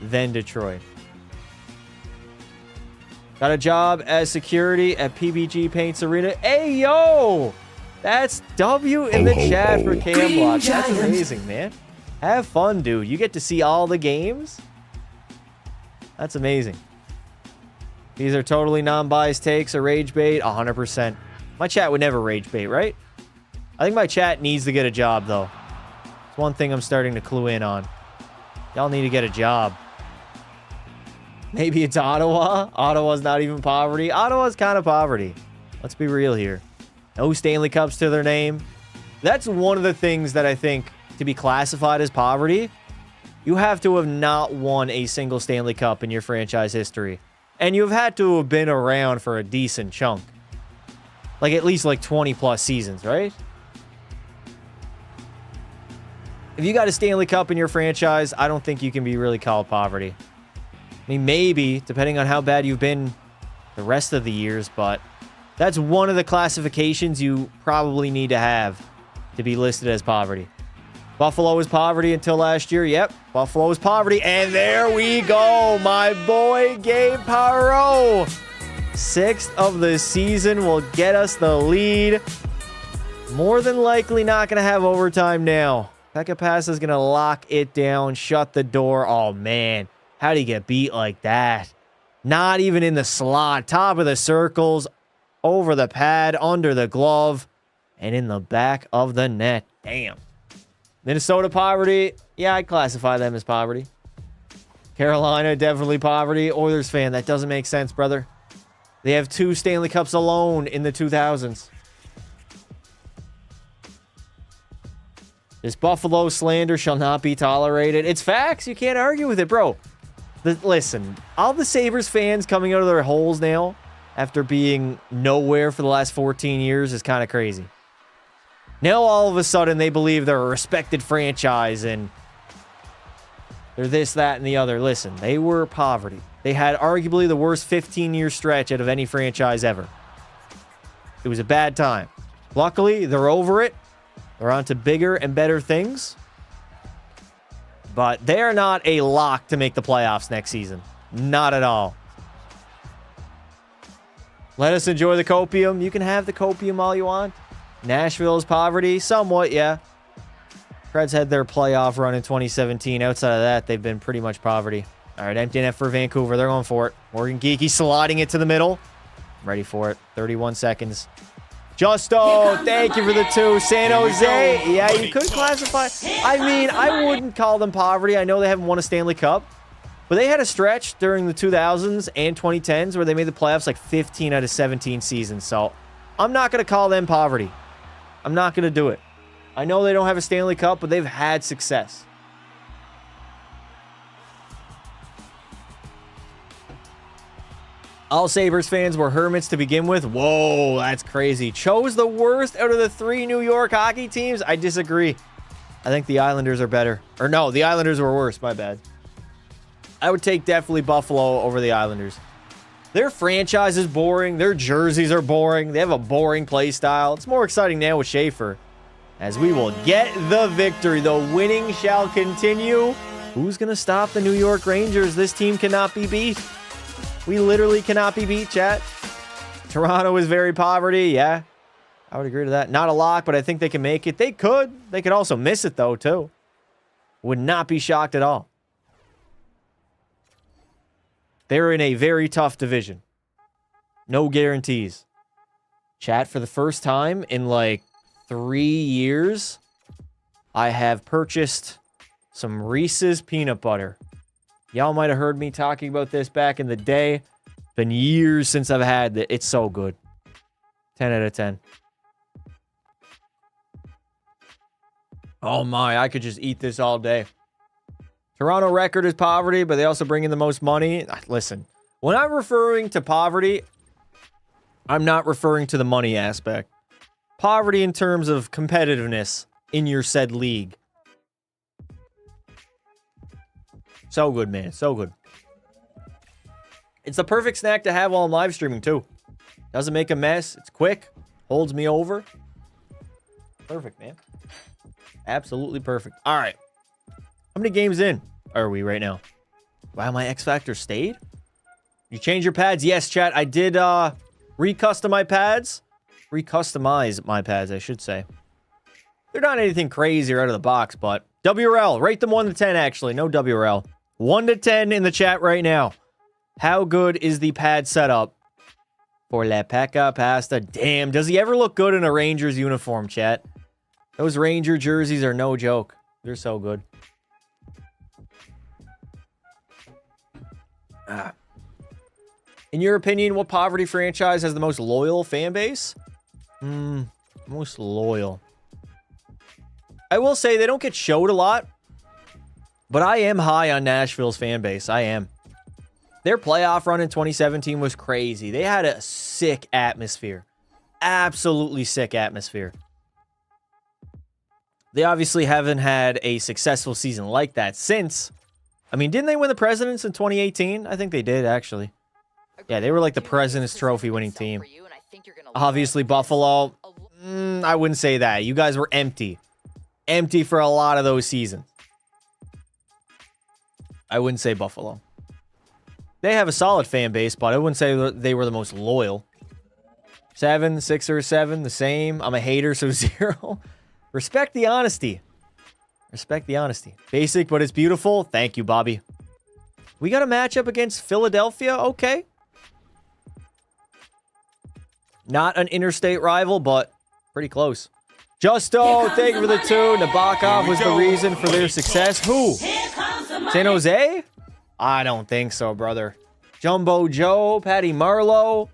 than Detroit. Got a job as security at PBG Paints Arena. Hey, yo! That's W in the chat for Cam Block. That's amazing, man. Have fun, dude. You get to see all the games. That's amazing. These are totally non-biased takes or rage bait. 100%. My chat would never rage bait, right? I think my chat needs to get a job, though. It's one thing I'm starting to clue in on. Y'all need to get a job. Maybe it's Ottawa. Ottawa's not even poverty. Ottawa's kind of poverty. Let's be real here. No Stanley Cups to their name. That's one of the things that I think to be classified as poverty, you have to have not won a single Stanley Cup in your franchise history. And you've had to have been around for a decent chunk. Like at least like 20 plus seasons, right? If you got a Stanley Cup in your franchise, I don't think you can be really called poverty. I mean, maybe, depending on how bad you've been the rest of the years, but that's one of the classifications you probably need to have to be listed as poverty. Buffalo was poverty until last year. Yep, Buffalo was poverty. And there we go, my boy Gabe Parot. 6th of the season will get us the lead. More than likely not going to have overtime now. Pekka Pass is going to lock it down, shut the door. Oh, man. How do you get beat like that? Not even in the slot. Top of the circles. Over the pad. Under the glove. And in the back of the net. Damn. Minnesota poverty. Yeah, I'd classify them as poverty. Carolina, definitely poverty. Oilers fan. That doesn't make sense, brother. They have 2 Stanley Cups alone in the 2000s. This Buffalo slander shall not be tolerated. It's facts. You can't argue with it, bro. Listen, all the Sabres fans coming out of their holes now after being nowhere for the last 14 years is kind of crazy. Now all of a sudden they believe they're a respected franchise and they're this, that, and the other. Listen, they were poverty. They had arguably the worst 15-year stretch out of any franchise ever. It was a bad time. Luckily, they're over it. They're on to bigger and better things. But they're not a lock to make the playoffs next season. Not at all. Let us enjoy the copium. You can have the copium all you want. Nashville's poverty, somewhat, yeah. Preds had their playoff run in 2017. Outside of that, they've been pretty much poverty. All right, empty net for Vancouver. They're going for it. Morgan Geekie sliding it to the middle. Ready for it. 31 seconds. Justo, thank you for the 2. San Jose. Yeah, you could classify. I mean, I wouldn't call them poverty. I know they haven't won a Stanley Cup. But they had a stretch during the 2000s and 2010s where they made the playoffs like 15 out of 17 seasons. So I'm not going to call them poverty. I'm not going to do it. I know they don't have a Stanley Cup, but they've had success. All Sabres fans were hermits to begin with. Whoa, that's crazy. Chose the worst out of the 3 New York hockey teams? I disagree. I think the Islanders are better. Or no, the Islanders were worse. My bad. I would take definitely Buffalo over the Islanders. Their franchise is boring. Their jerseys are boring. They have a boring play style. It's more exciting now with Schaefer. As we will get the victory. The winning shall continue. Who's going to stop the New York Rangers? This team cannot be beat. We literally cannot be beat, chat. Toronto is very poverty. Yeah, I would agree to that. Not a lock, but I think they can make it. They could. They could also miss it, though, too. Would not be shocked at all. They're in a very tough division. No guarantees. Chat, for the first time in like 3 years, I have purchased some Reese's peanut butter. Y'all might have heard me talking about this back in the day. Been years since I've had it. It's so good. 10 out of 10. Oh my, I could just eat this all day. Toronto record is poverty, but they also bring in the most money. Listen, when I'm referring to poverty, I'm not referring to the money aspect. Poverty in terms of competitiveness in your said league. So good, man. So good. It's the perfect snack to have while I'm live streaming, too. Doesn't make a mess. It's quick. Holds me over. Perfect, man. Absolutely perfect. All right. How many games in are we right now? Wow, my X Factor stayed? You change your pads? Yes, chat. I did recustom my pads. Recustomize my pads, I should say. They're not anything crazy or out of the box, but WRL. Rate them 1 to 10, actually. No WRL. 1 to 10 in the chat right now. How good is the pad setup for La Pecca Pasta? Damn, does he ever look good in a Rangers uniform, chat? Those Ranger jerseys are no joke. They're so good. In your opinion, what poverty franchise has the most loyal fan base? Most loyal. I will say they don't get showed a lot, but I am high on Nashville's fan base. I am. Their playoff run in 2017 was crazy. They had a sick atmosphere. Absolutely sick atmosphere. They obviously haven't had a successful season like that since. I mean, didn't they win the Presidents in 2018? I think they did, actually. Yeah, they were like the President's Trophy winning team. Obviously, Buffalo. I wouldn't say that. You guys were empty. Empty for a lot of those seasons. I wouldn't say Buffalo. They have a solid fan base, but I wouldn't say they were the most loyal. 7, 6 or 7, the same. I'm a hater, so 0. Respect the honesty. Respect the honesty. Basic, but it's beautiful. Thank you, Bobby. We got a matchup against Philadelphia. Okay. Not an interstate rival, but pretty close. Justo, thank you for the 2. Nabokov was the reason for their success. Who? San Jose? I don't think so, brother. Jumbo Joe, Patty Marlowe.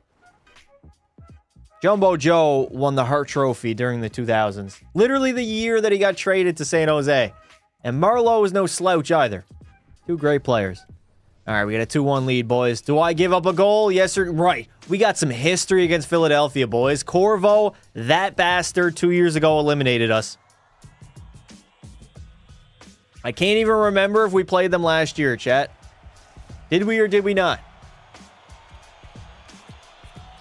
Jumbo Joe won the Hart Trophy during the 2000s. Literally the year that he got traded to San Jose. And Marleau is no slouch either. Two great players. All right, we got a 2-1 lead, boys. Do I give up a goal? Yes or right. We got some history against Philadelphia, boys. Corvo, that bastard 2 years ago eliminated us. I can't even remember if we played them last year, chat. Did we or did we not?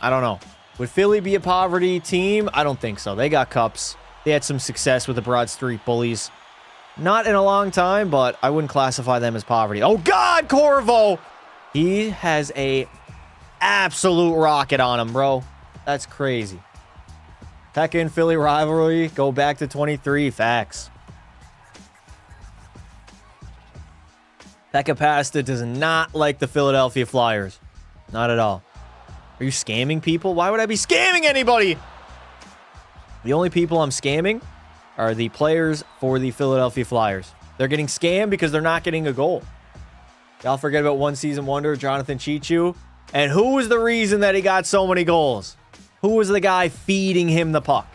I don't know. Would Philly be a poverty team? I don't think so. They got cups. They had some success with the Broad Street Bullies. Not in a long time, but I wouldn't classify them as poverty. Oh, God, Corvo! He has a absolute rocket on him, bro. That's crazy. Pekka and Philly rivalry. Go back to 23. Facts. Pekka Pasta does not like the Philadelphia Flyers. Not at all. Are you scamming people? Why would I be scamming anybody? The only people I'm scamming are the players for the Philadelphia Flyers. They're getting scammed because they're not getting a goal. Y'all forget about one season wonder, Jonathan Chichu. And who was the reason that he got so many goals? Who was the guy feeding him the puck?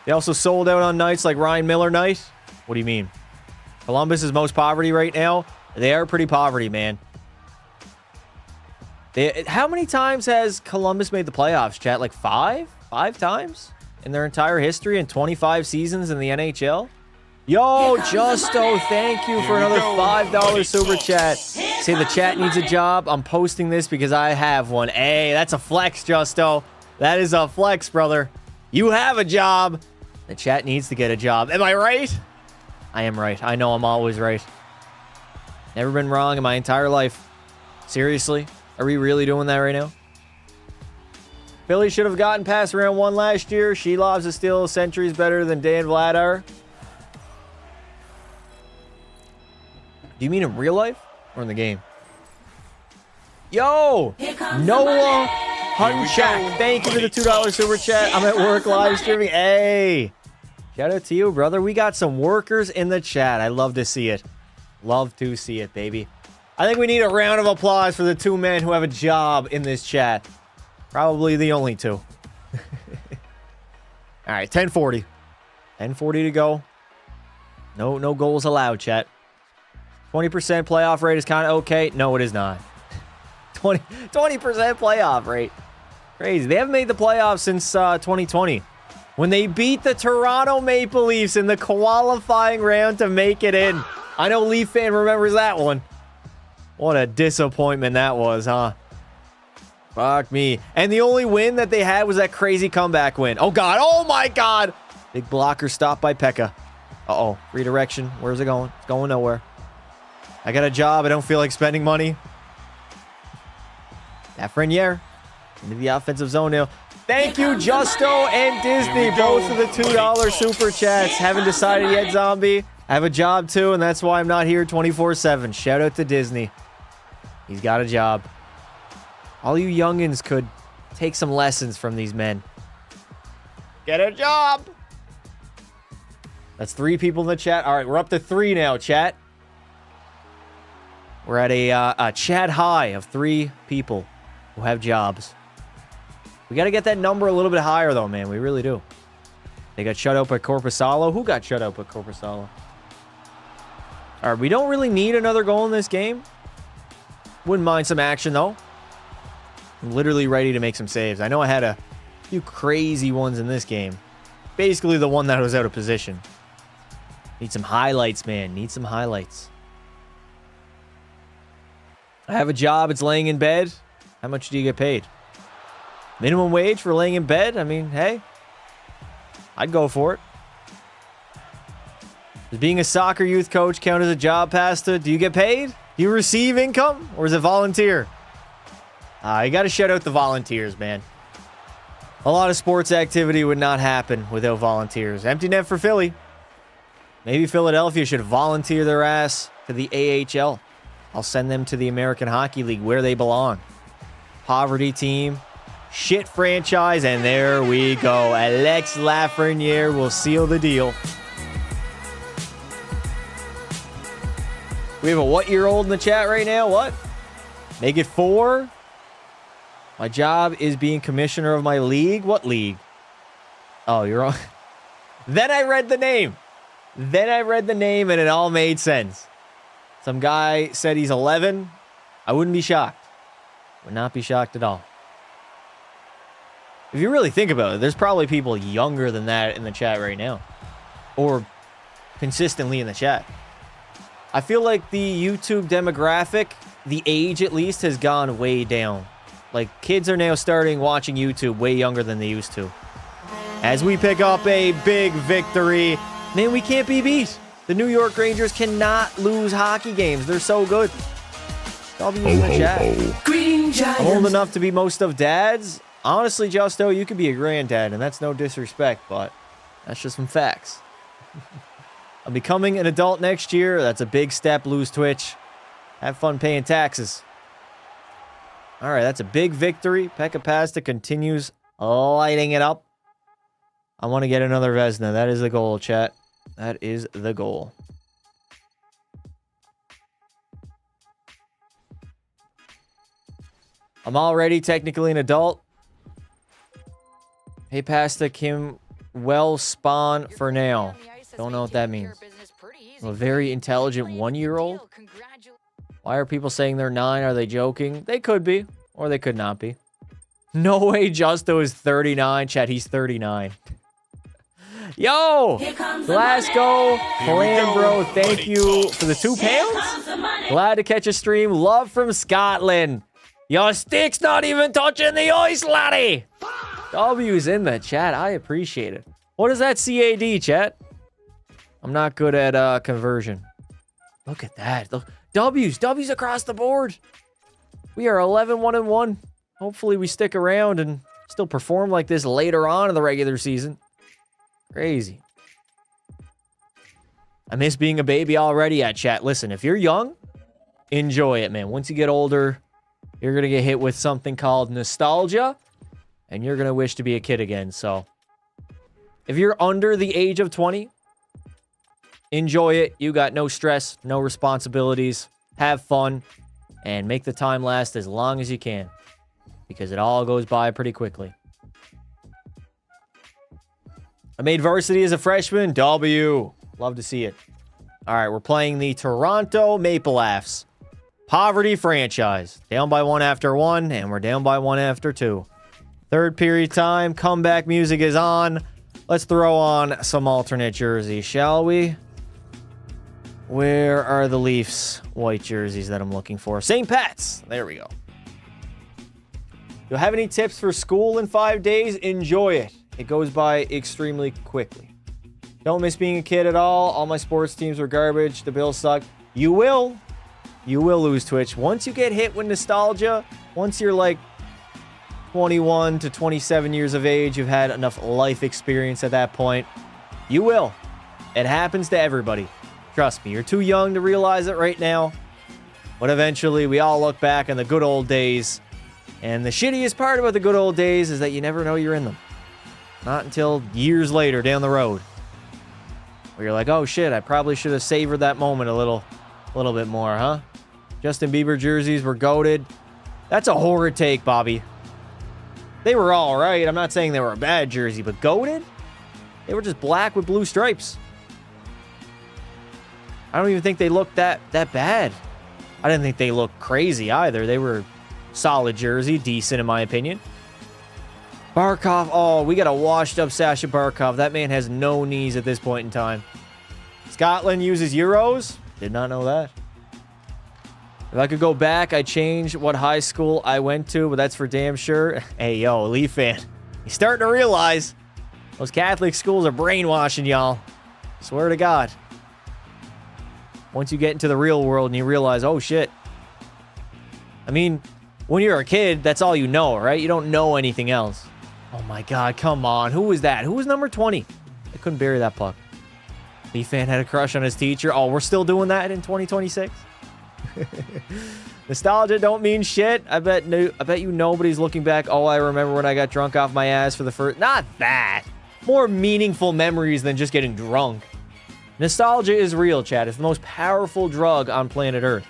They also sold out on nights like Ryan Miller night. What do you mean? Columbus is most poverty right now. They are pretty poverty, man. How many times has Columbus made the playoffs, chat? Like five? 5 times in their entire history and 25 seasons in the NHL? Yo, Justo, thank you for another $5 super chat. Say the chat needs a job. I'm posting this because I have one. Hey, that's a flex, Justo. That is a flex, brother. You have a job. The chat needs to get a job. Am I right? I am right. I know I'm always right. Never been wrong in my entire life. Seriously? Are we really doing that right now? Philly should have gotten past round 1 last year. Shelovs is still centuries better than Dan Vladar. Do you mean in real life or in the game? Yo! Noah Hunchak. Thank you for the $2 super chat. I'm at work live streaming. Hey! Shout out to you, brother. We got some workers in the chat. I love to see it. Love to see it, baby. I think we need a round of applause for the 2 men who have a job in this chat. Probably the only 2. All right, 10:40. 10:40 to go. No goals allowed, chat. 20% playoff rate is kind of okay. No, it is not. 20% playoff rate. Crazy. They haven't made the playoffs since 2020. When they beat the Toronto Maple Leafs in the qualifying round to make it in. I know Leaf fan remembers that one. What a disappointment that was, huh? Fuck me. And the only win that they had was that crazy comeback win. Oh, God. Oh, my God. Big blocker stopped by Pekka. Uh-oh. Redirection. Where's it going? It's going nowhere. I got a job. I don't feel like spending money. Lafreniere into the offensive zone now. Thank you, Justo and Disney, both of the $2 super chats. Haven't decided yet, Zombie. I have a job, too, and that's why I'm not here 24/7. Shout out to Disney. He's got a job. All you youngins could take some lessons from these men. Get a job. That's 3 people in the chat. All right, we're up to 3 now, chat. We're at a chat high of 3 people who have jobs. We got to get that number a little bit higher, though, man. We really do. They got shut out by Corpusalo. Who got shut out by Corpusalo? All right, we don't really need another goal in this game. Wouldn't mind some action, though. I'm literally ready to make some saves. I know I had a few crazy ones in this game. Basically, the one that was out of position. Need some highlights, man. Need some highlights. I have a job. It's laying in bed. How much do you get paid? Minimum wage for laying in bed? I mean, hey. I'd go for it. Does being a soccer youth coach count as a job, Pasta? Do you get paid? Do you receive income? Or is it volunteer? You got to shout out the volunteers, man. A lot of sports activity would not happen without volunteers. Empty net for Philly. Maybe Philadelphia should volunteer their ass to the AHL. I'll send them to the American Hockey League where they belong. Poverty team. Shit franchise. And there we go. Alex Lafreniere will seal the deal. We have a what-year-old in the chat right now? What? Make it 4? My job is being commissioner of my league. What league? Oh, you're wrong. Then I read the name. And it all made sense. Some guy said he's 11. I wouldn't be shocked. Would not be shocked at all. If you really think about it, there's probably people younger than that in the chat right now. Or consistently in the chat. I feel like the YouTube demographic, the age at least, has gone way down. Like, kids are now starting watching YouTube way younger than they used to. As we pick up a big victory. Man, we can't be beat. The New York Rangers cannot lose hockey games. They're so good. W in the chat. Green Giants. I'm old enough to be most of dads. Honestly, Justo, you could be a granddad, and that's no disrespect, but that's just some facts. I'm becoming an adult next year. That's a big step. Lose Twitch. Have fun paying taxes. All right, that's a big victory. Pekka Pasta continues lighting it up. I want to get another Vezina. That is the goal, chat. That is the goal. I'm already technically an adult. Hey, Pasta Kim, well spawn for now. Don't know what that means. I'm a very intelligent 1-year-old. Why are people saying they're 9? Are they joking? They could be, or they could not be. No way Justo is 39. Chat, he's 39. Yo! Glasgow, Plan Bro, thank you for the £2. Glad to catch a stream. Love from Scotland. Your stick's not even touching the ice, laddie. W's in the chat. I appreciate it. What is that CAD, chat? I'm not good at conversion. Look at that. Look. W's across the board. We are 11-1-1. Hopefully we stick around and still perform like this later on in the regular season. Crazy. I miss being a baby already at chat. Listen, if you're young, enjoy it, man. Once you get older, you're going to get hit with something called nostalgia, and you're going to wish to be a kid again. So if you're under the age of 20, enjoy it. You got no stress, no responsibilities. Have fun, and make the time last as long as you can, because it all goes by pretty quickly. I made varsity as a freshman. W. Love to see it. All right, we're playing the Toronto Maple Leafs. Poverty franchise. Down by 1 after 1, and we're down by 1 after 2. Third period time. Comeback music is on. Let's throw on some alternate jerseys, shall we? Where are the Leafs white jerseys that I'm looking for? St. Pat's. There we go. Do you have any tips for school in 5 days? Enjoy it. It goes by extremely quickly. Don't miss being a kid at all. All my sports teams were garbage. The Bills suck. You will. You will lose Twitch. Once you get hit with nostalgia, once you're like 21 to 27 years of age, you've had enough life experience at that point, you will. It happens to everybody. Trust me, you're too young to realize it right now. But eventually, we all look back on the good old days. And the shittiest part about the good old days is that you never know you're in them. Not until years later down the road. Where you're like, oh shit, I probably should have savored that moment a little bit more, huh? Justin Bieber jerseys were goated. That's a horrid take, Bobby. They were all right. I'm not saying they were a bad jersey, but goated? They were just black with blue stripes. I don't even think they looked that bad. I didn't think they looked crazy either. They were solid jersey, decent in my opinion. Barkov, oh, we got a washed up Sasha Barkov. That man has no knees at this point in time. Scotland uses Euros. Did not know that. If I could go back, I'd change what high school I went to, but that's for damn sure. Hey, yo, Leaf fan. You're starting to realize those Catholic schools are brainwashing y'all. Swear to God. Once you get into the real world and you realize, oh, shit. I mean, when you're a kid, that's all you know, right? You don't know anything else. Oh, my God. Come on. Who was that? Who was number 20? I couldn't bury that puck. Leaf fan had a crush on his teacher. Oh, we're still doing that in 2026? Nostalgia don't mean shit. I bet you nobody's looking back. Oh, I remember when I got drunk off my ass for the first... Not that. More meaningful memories than just getting drunk. Nostalgia is real, chat. It's the most powerful drug on planet Earth.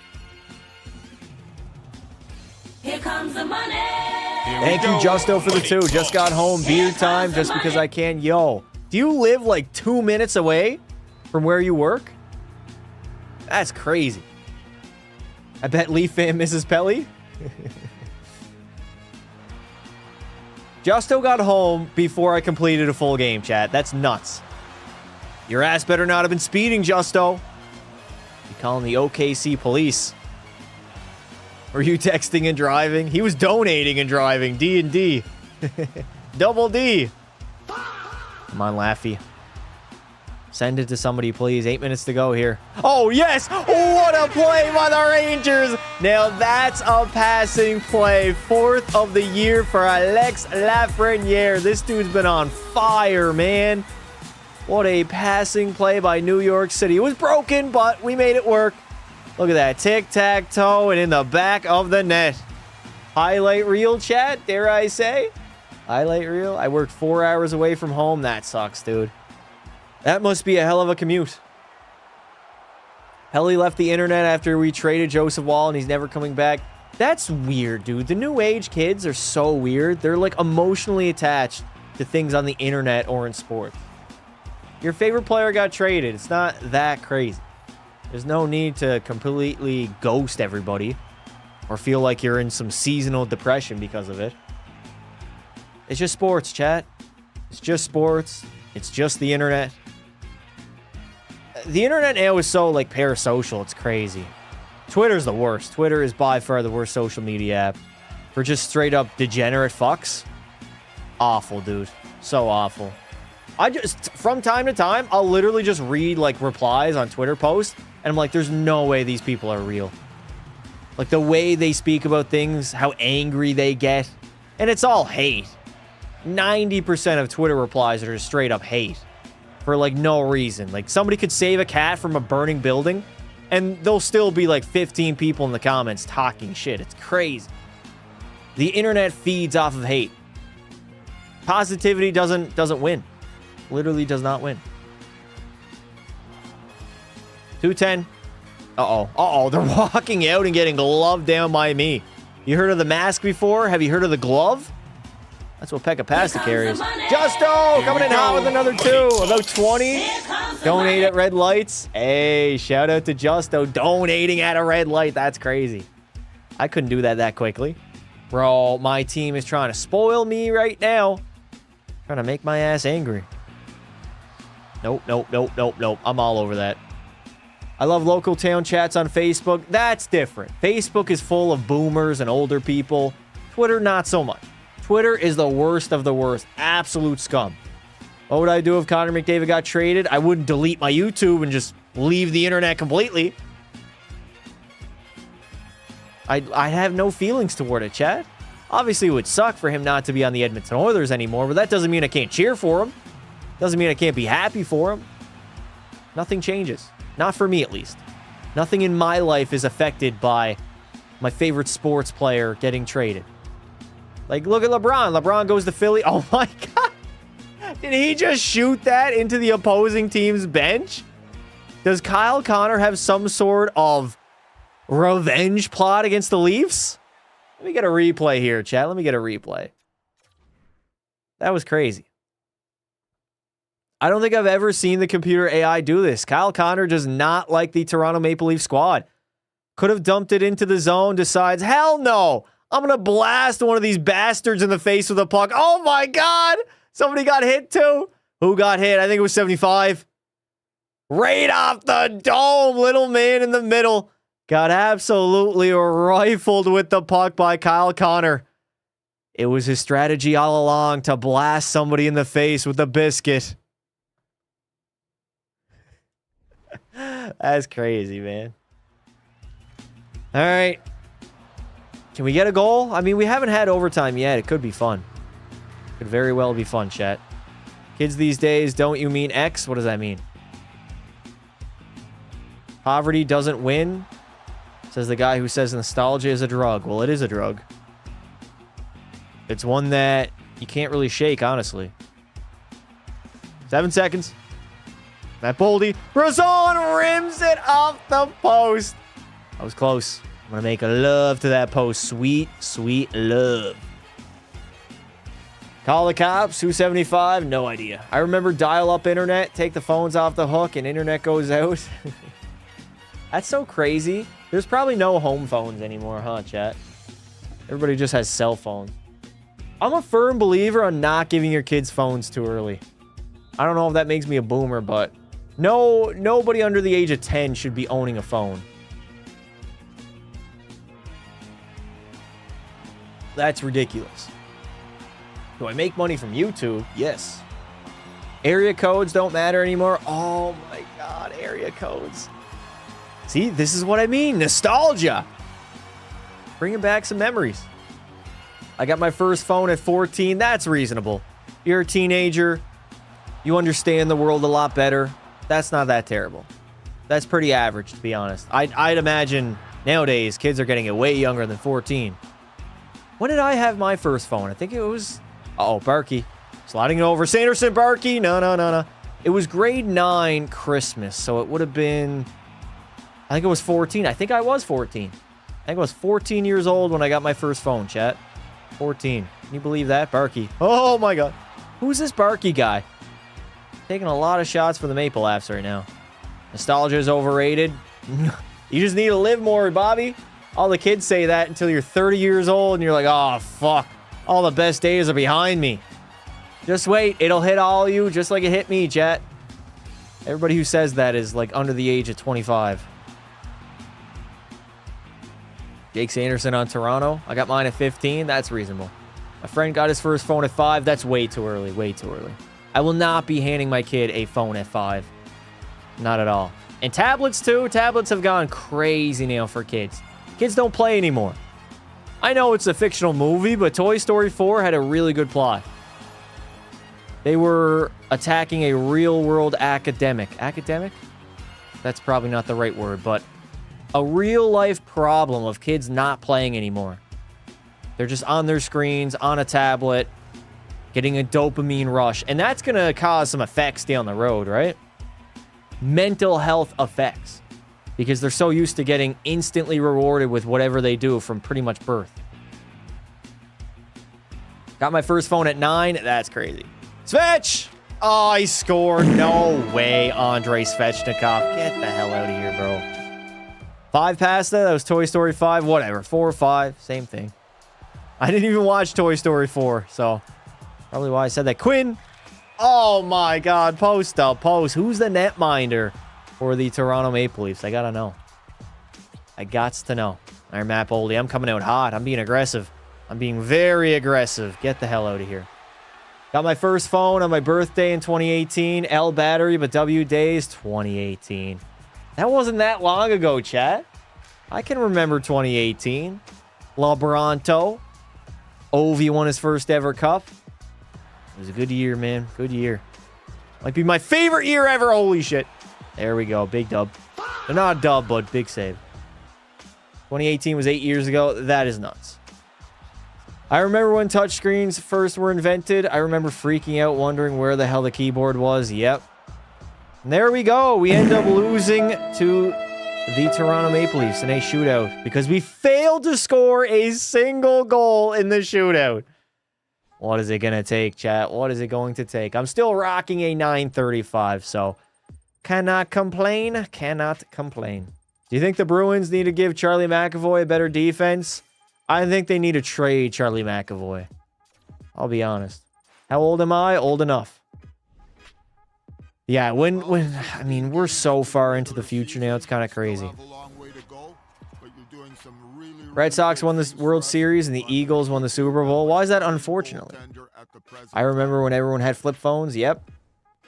Here comes the money. Thank you, Justo, for the 2. Just got home. Beer time just because I can. Yo, do you live like 2 minutes away from where you work? That's crazy. I bet Leaf fan Mrs. Pelly. Justo got home before I completed a full game, chat. That's nuts. Your ass better not have been speeding, Justo. You calling the OKC police. Were you texting and driving? He was donating and driving. D&D. Double D. Come on, Laffy. Send it to somebody, please. 8 minutes to go here. Oh, yes! What a play by the Rangers! Now, that's a passing play. 4th of the year for Alex Lafreniere. This dude's been on fire, man. What a passing play by New York City. It was broken, but we made it work. Look at that. Tic-tac-toe and in the back of the net. Highlight reel, chat, dare I say? Highlight reel? I worked 4 hours away from home. That sucks, dude. That must be a hell of a commute. Pelly left the internet after we traded Joseph Wall, and he's never coming back. That's weird, dude. The new age kids are so weird. They're, like, emotionally attached to things on the internet or in sports. Your favorite player got traded. It's not that crazy. There's no need to completely ghost everybody or feel like you're in some seasonal depression because of it. It's just sports, chat. It's just sports. It's just the internet. The internet now is so, like, parasocial. It's crazy. Twitter's the worst. Twitter is by far the worst social media app for just straight up degenerate fucks. Awful, dude. So awful. I just, from time to time, I'll literally just read, like, replies on Twitter posts, and I'm like, there's no way these people are real. Like, the way they speak about things, how angry they get, and it's all hate. 90% of Twitter replies are just straight up hate. For, like, no reason. Like, somebody could save a cat from a burning building, and there'll still be, like, 15 people in the comments talking shit. It's crazy. The internet feeds off of hate. Positivity doesn't win. Literally does not win. 210. Uh-oh. Uh-oh. They're walking out and getting gloved down by me. You heard of the mask before? Have you heard of the glove? That's what Pekka Pasta carries. Justo coming in hot with another 2. About 20. Donate at red lights. Hey, shout out to Justo donating at a red light. That's crazy. I couldn't do that quickly. Bro, my team is trying to spoil me right now. Trying to make my ass angry. Nope. I'm all over that. I love local town chats on Facebook. That's different. Facebook is full of boomers and older people. Twitter, not so much. Twitter is the worst of the worst. Absolute scum. What would I do if Connor McDavid got traded? I wouldn't delete my YouTube and just leave the internet completely. I'd have no feelings toward it, chat. Obviously, it would suck for him not to be on the Edmonton Oilers anymore, but that doesn't mean I can't cheer for him. Doesn't mean I can't be happy for him. Nothing changes. Not for me, at least. Nothing in my life is affected by my favorite sports player getting traded. Like, look at LeBron. LeBron goes to Philly. Oh, my God. Did he just shoot that into the opposing team's bench? Does Kyle Connor have some sort of revenge plot against the Leafs? Let me get a replay here, chat. Let me get a replay. That was crazy. I don't think I've ever seen the computer AI do this. Kyle Connor does not like the Toronto Maple Leaf squad. Could have dumped it into the zone, decides, hell no. I'm going to blast one of these bastards in the face with a puck. Oh, my God. Somebody got hit, too. Who got hit? I think it was 75. Right off the dome. Little man in the middle. Got absolutely rifled with the puck by Kyle Connor. It was his strategy all along to blast somebody in the face with a biscuit. That's crazy, man. All right. Can we get a goal? I mean, we haven't had overtime yet. It could be fun. Could very well be fun, chat. Kids these days, don't you mean X? What does that mean? Poverty doesn't win, says the guy who says nostalgia is a drug. Well, it is a drug. It's one that you can't really shake, honestly. 7 seconds. Matt Boldy. Brazon rims it off the post. I was close. I'm going to make a love to that post. Sweet, sweet love. Call the cops. 275. No idea. I remember dial-up internet. Take the phones off the hook and internet goes out. That's so crazy. There's probably no home phones anymore, huh, chat? Everybody just has cell phones. I'm a firm believer on not giving your kids phones too early. I don't know if that makes me a boomer, but nobody under the age of 10 should be owning a phone. That's ridiculous. Do I make money from YouTube? Yes. Area codes don't matter anymore. Oh my God, area codes. See, this is what I mean. Nostalgia. Bringing back some memories. I got my first phone at 14. That's reasonable. You're a teenager. You understand the world a lot better. That's not that terrible. That's pretty average, to be honest. I'd imagine nowadays kids are getting it way younger than 14. When did I have my first phone? I think it was... Uh-oh, Barkey. Sliding it over. Sanderson, Barkey. No. It was grade 9 Christmas, so it would have been... I think it was 14. I think I was 14. I think I was 14 years old when I got my first phone, chat. 14. Can you believe that? Barkey. Oh, my God. Who's this Barkey guy? Taking a lot of shots for the Maple Laughs right now. Nostalgia is overrated. You just need to live more, Bobby. All the kids say that until you're 30 years old and you're like, oh, fuck. All the best days are behind me. Just wait. It'll hit all of you just like it hit me, chat. Everybody who says that is like under the age of 25. Jake Sanderson on Toronto. I got mine at 15. That's reasonable. My friend got his first phone at 5. That's way too early. Way too early. I will not be handing my kid a phone at 5. Not at all. And tablets, too. Tablets have gone crazy now for kids. Kids don't play anymore. I know it's a fictional movie, but Toy Story 4 had a really good plot. They were attacking a real-world academic. Academic? That's probably not the right word, but a real-life problem of kids not playing anymore. They're just on their screens, on a tablet, getting a dopamine rush. And that's going to cause some effects down the road, right? Mental health effects. Because they're so used to getting instantly rewarded with whatever they do from pretty much birth. Got my first phone at 9. That's crazy. Svech! Oh, he scored. No way, Andrei Svechnikov. Get the hell out of here, bro. 5 pasta. That was Toy Story 5. Whatever. 4 or 5. Same thing. I didn't even watch Toy Story 4, so probably why I said that. Quinn! Oh, my God. Post up. Post. Who's the netminder for the Toronto Maple Leafs? I gotta know. I gots to know. All right, Matt Boldy. I'm coming out hot. I'm being aggressive. I'm being very aggressive. Get the hell out of here. Got my first phone on my birthday in 2018. L battery, but W days 2018. That wasn't that long ago, chat. I can remember 2018. LeBronto. Ovi won his first ever cup. It was a good year, man. Good year. Might be my favorite year ever. Holy shit. There we go. Big dub. Not a dub, but big save. 2018 was 8 years ago. That is nuts. I remember when touchscreens first were invented. I remember freaking out, wondering where the hell the keyboard was. Yep. And there we go. We end up losing to the Toronto Maple Leafs in a shootout because we failed to score a single goal in the shootout. What is it going to take, chat? What is it going to take? I'm still rocking a 935, so cannot complain. Cannot complain. Do you think the Bruins need to give Charlie McAvoy a better defense? I think they need to trade Charlie McAvoy. I'll be honest. How old am I? Old enough. Yeah, I mean, we're so far into the future now, it's kind of crazy. Red Sox won the World Series and the Eagles won the Super Bowl. Why is that unfortunately? I remember when everyone had flip phones. Yep.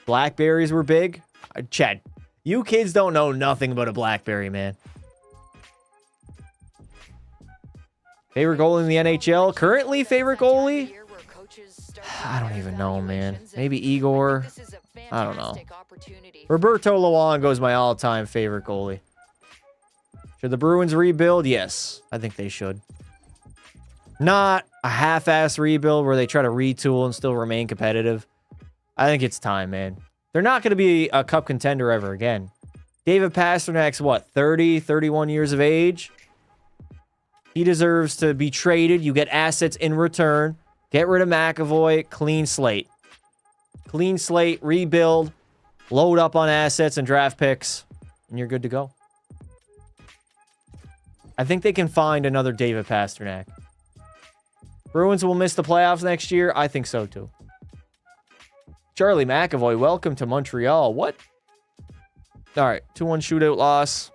Blackberries were big. Chad, you kids don't know nothing about a Blackberry, man. Favorite goalie in the NHL? Currently favorite goalie? I don't even know, man. Maybe Igor. I don't know. Roberto Luongo is my all-time favorite goalie. Should the Bruins rebuild? Yes, I think they should. Not a half-ass rebuild where they try to retool and still remain competitive. I think it's time, man. They're not going to be a cup contender ever again. David Pasternak's, what, 30, 31 years of age? He deserves to be traded. You get assets in return. Get rid of McAvoy. Clean slate. Clean slate. Rebuild. Load up on assets and draft picks. And you're good to go. I think they can find another David Pastrnak. Bruins will miss the playoffs next year. I think so, too. Charlie McAvoy, welcome to Montreal. What? All right, 2-1 shootout loss.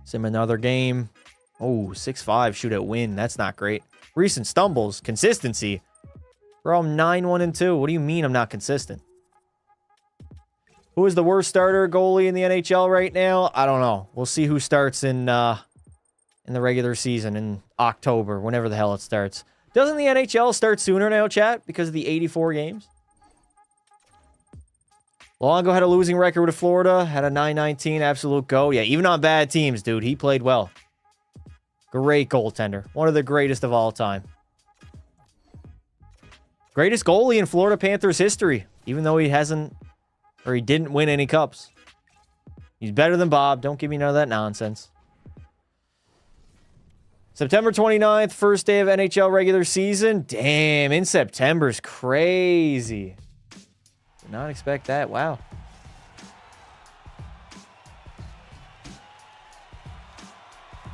Sim another game. Oh, 6-5 shootout win. That's not great. Recent stumbles. Consistency. Bro, I'm 9-1-2. What do you mean I'm not consistent? Who is the worst starter goalie in the NHL right now? I don't know. We'll see who starts in the regular season in October, whenever the hell it starts. Doesn't the NHL start sooner now, chat, because of the 84 games? Longo had a losing record with Florida, had a 9-19 absolute go. Yeah, even on bad teams, dude, he played well. Great goaltender. One of the greatest of all time. Greatest goalie in Florida Panthers history, even though he hasn't, or he didn't win any cups. He's better than Bob. Don't give me none of that nonsense. September 29th, first day of NHL regular season. Damn, in September's crazy. Did not expect that. Wow.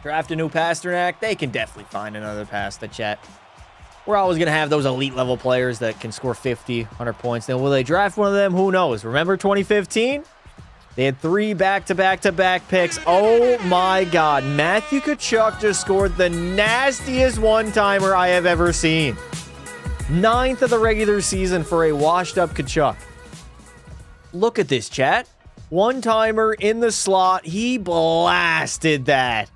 Draft a new Pastrnak. They can definitely find another Pasta, chat. We're always going to have those elite level players that can score 50, 100 points. Now, will they draft one of them? Who knows? Remember 2015? They had 3 back-to-back-to-back picks. Oh, my God. Matthew Tkachuk just scored the nastiest one-timer I have ever seen. 9th of the regular season for a washed-up Tkachuk. Look at this, chat. One-timer in the slot. He blasted that.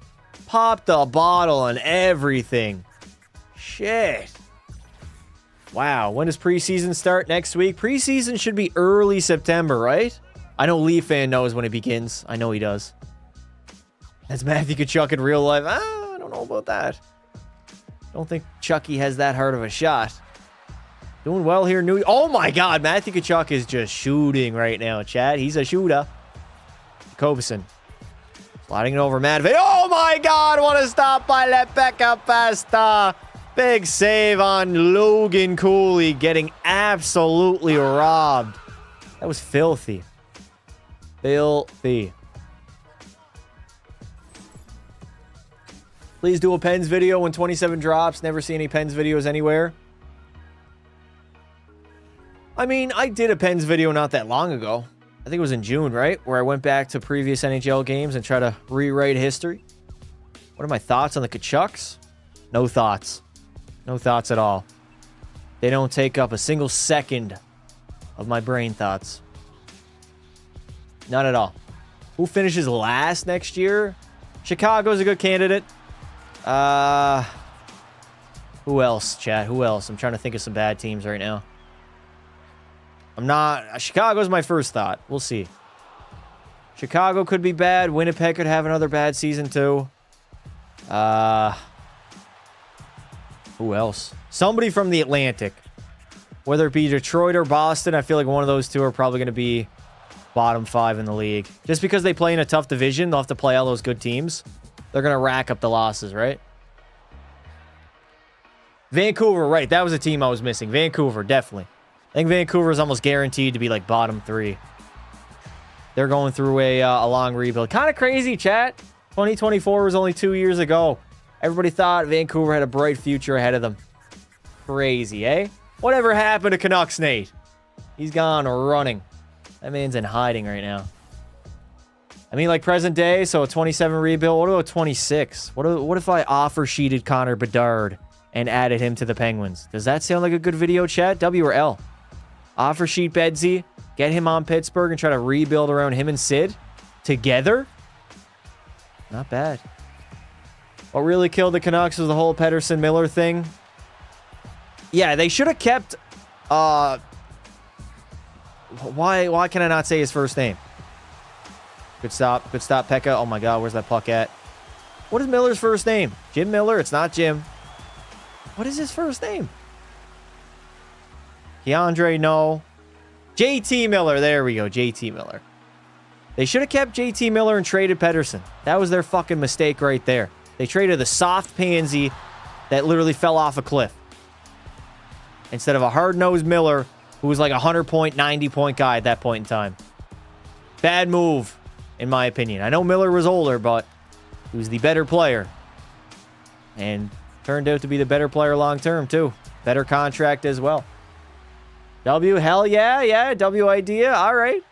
Popped the bottle and everything. Shit. Wow. When does preseason start? Next week? Preseason should be early September, right? I know Lee fan knows when it begins. I know he does. That's Matthew Tkachuk in real life. I don't know about that. Don't think Chucky has that hard of a shot. Doing well here. Oh my God. Matthew Tkachuk is just shooting right now, Chad. He's a shooter. Jacobson. Sliding it over Matvey. Oh my God. What a stop by Lepeka Pasta. Big save on Logan Cooley. Getting absolutely robbed. That was filthy. Filthy. Please do a Pens video when 27 drops. Never see any Pens videos anywhere. I mean, I did a Pens video not that long ago. I think it was in June, right? Where I went back to previous NHL games and try to rewrite history. What are my thoughts on the Tkachuks? No thoughts. No thoughts at all. They don't take up a single second of my brain thoughts. Not at all. Who finishes last next year? Chicago's a good candidate. Who else, chat? Who else? I'm trying to think of some bad teams right now. Chicago's my first thought. We'll see. Chicago could be bad. Winnipeg could have another bad season too. Who else? Somebody from the Atlantic. Whether it be Detroit or Boston, I feel like one of those two are probably going to be bottom 5 in the league. Just because they play in a tough division, they'll have to play all those good teams. They're going to rack up the losses, right? Vancouver, right. That was a team I was missing. Vancouver, definitely. I think Vancouver is almost guaranteed to be like bottom 3. They're going through a long rebuild. Kind of crazy, chat. 2024 was only 2 years ago. Everybody thought Vancouver had a bright future ahead of them. Crazy, eh? Whatever happened to Canucks Nate? He's gone running. That man's in hiding right now. I mean, like present day, so a 27 rebuild. What about 26? What if I offer sheeted Connor Bedard and added him to the Penguins? Does that sound like a good video, chat? W or L? Offer sheet Bedsy, get him on Pittsburgh and try to rebuild around him and Sid together? Not bad. What really killed the Canucks was the whole Pedersen-Miller thing. Yeah, they should have kept... Why can I not say his first name? Good stop. Good stop, Pekka. Oh my God, where's that puck at? What is Miller's first name? Jim Miller? It's not Jim. What is his first name? Keandre, no. JT Miller. There we go. JT Miller. They should have kept JT Miller and traded Pedersen. That was their fucking mistake right there. They traded the soft pansy that literally fell off a cliff. instead of a hard-nosed Miller who was like a 100-point, 90-point guy at that point in time. Bad move, in my opinion. I know Miller was older, but he was the better player. And turned out to be the better player long-term, too. Better contract as well. W, hell yeah, W idea, all right.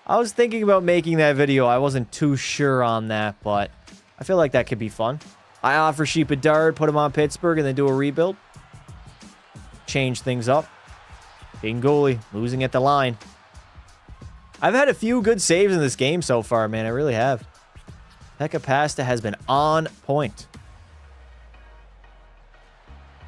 I was thinking about making that video. I wasn't too sure on that, but I feel like that could be fun. I offer Sheep a dart, put him on Pittsburgh, and then do a rebuild. Change things up. King goalie, losing at the line. I've had a few good saves in this game so far, man. I really have. Pekka Pasta has been on point.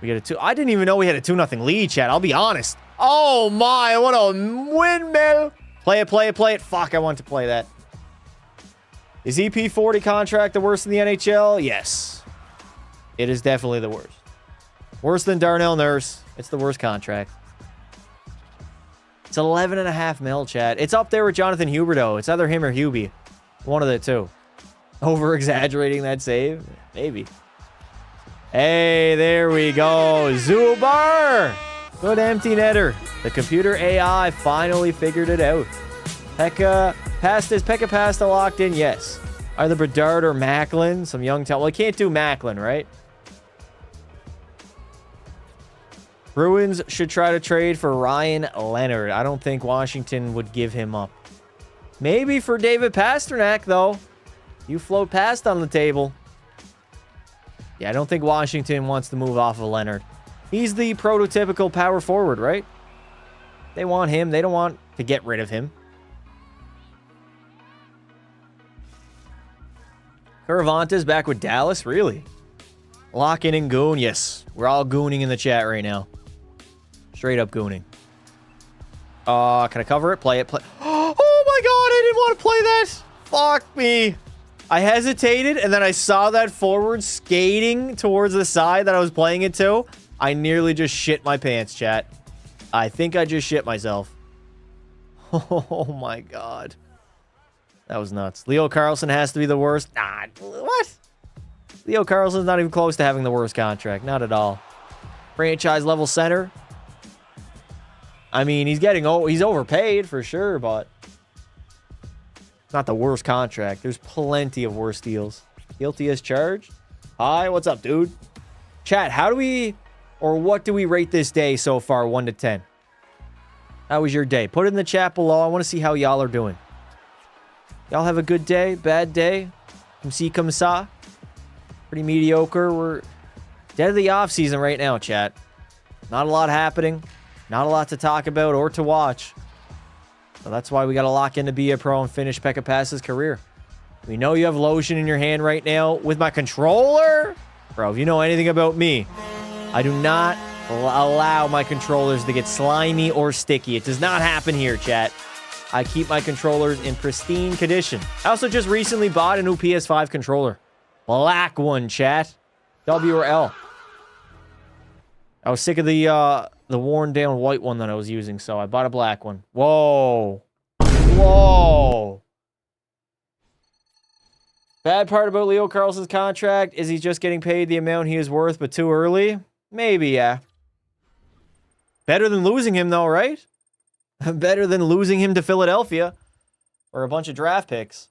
We get a 2. I didn't even know we had a 2-0 lead, chat. I'll be honest. Oh, my. What a windmill. Play it. Fuck, I want to play that. Is EP40 contract the worst in the NHL? Yes. It is definitely the worst. Worse than Darnell Nurse. It's the worst contract. It's 11.5 mil, chat. It's up there with Jonathan Huberdeau. It's either him or Hubie. One of the two. Over-exaggerating that save? Maybe. Hey, there we go. Zubar! Good empty netter. The computer AI finally figured it out. Pekka Pasta locked in? Yes. Either Bedard or Macklin. Some young talent. Well, I can't do Macklin, right? Bruins should try to trade for Ryan Leonard. I don't think Washington would give him up. Maybe for David Pastrnak, though. You float past on the table. Yeah, I don't think Washington wants to move off of Leonard. He's the prototypical power forward, right? They want him. They don't want to get rid of him. Caravanta's back with Dallas? Really? Lock in and goon? Yes. We're all gooning in the chat right now. Straight up gooning. Can I cover it? Play it. Oh my god, I didn't want to play that. Fuck me. I hesitated, and then I saw that forward skating towards the side that I was playing it to. I nearly just shit my pants, chat. I think I just shit myself. Oh my god. That was nuts. Leo Carlson has to be the worst. Nah, what? Leo Carlson's not even close to having the worst contract. Not at all. Franchise level center. I mean, he's overpaid for sure, but it's not the worst contract. There's plenty of worse deals. Guilty as charged. Hi, what's up, dude? Chat, what do we rate this day so far, 1 to 10? How was your day? Put it in the chat below. I want to see how y'all are doing. Y'all have a good day? Bad day? Come see, come saw? Pretty mediocre. We're dead of the off season right now, chat. Not a lot happening. Not a lot to talk about or to watch. So that's why we got to lock in to be a pro and finish Pekka Passa's career. We know you have lotion in your hand right now with my controller. Bro, if you know anything about me, I do not allow my controllers to get slimy or sticky. It does not happen here, chat. I keep my controllers in pristine condition. I also just recently bought a new PS5 controller. Black one, chat. W or L. I was sick of the worn down white one that I was using, so I bought a black one. Whoa. Whoa. Bad part about Leo Carlson's contract is he's just getting paid the amount he is worth, but too early? Maybe, yeah. Better than losing him, though, right? Better than losing him to Philadelphia or a bunch of draft picks.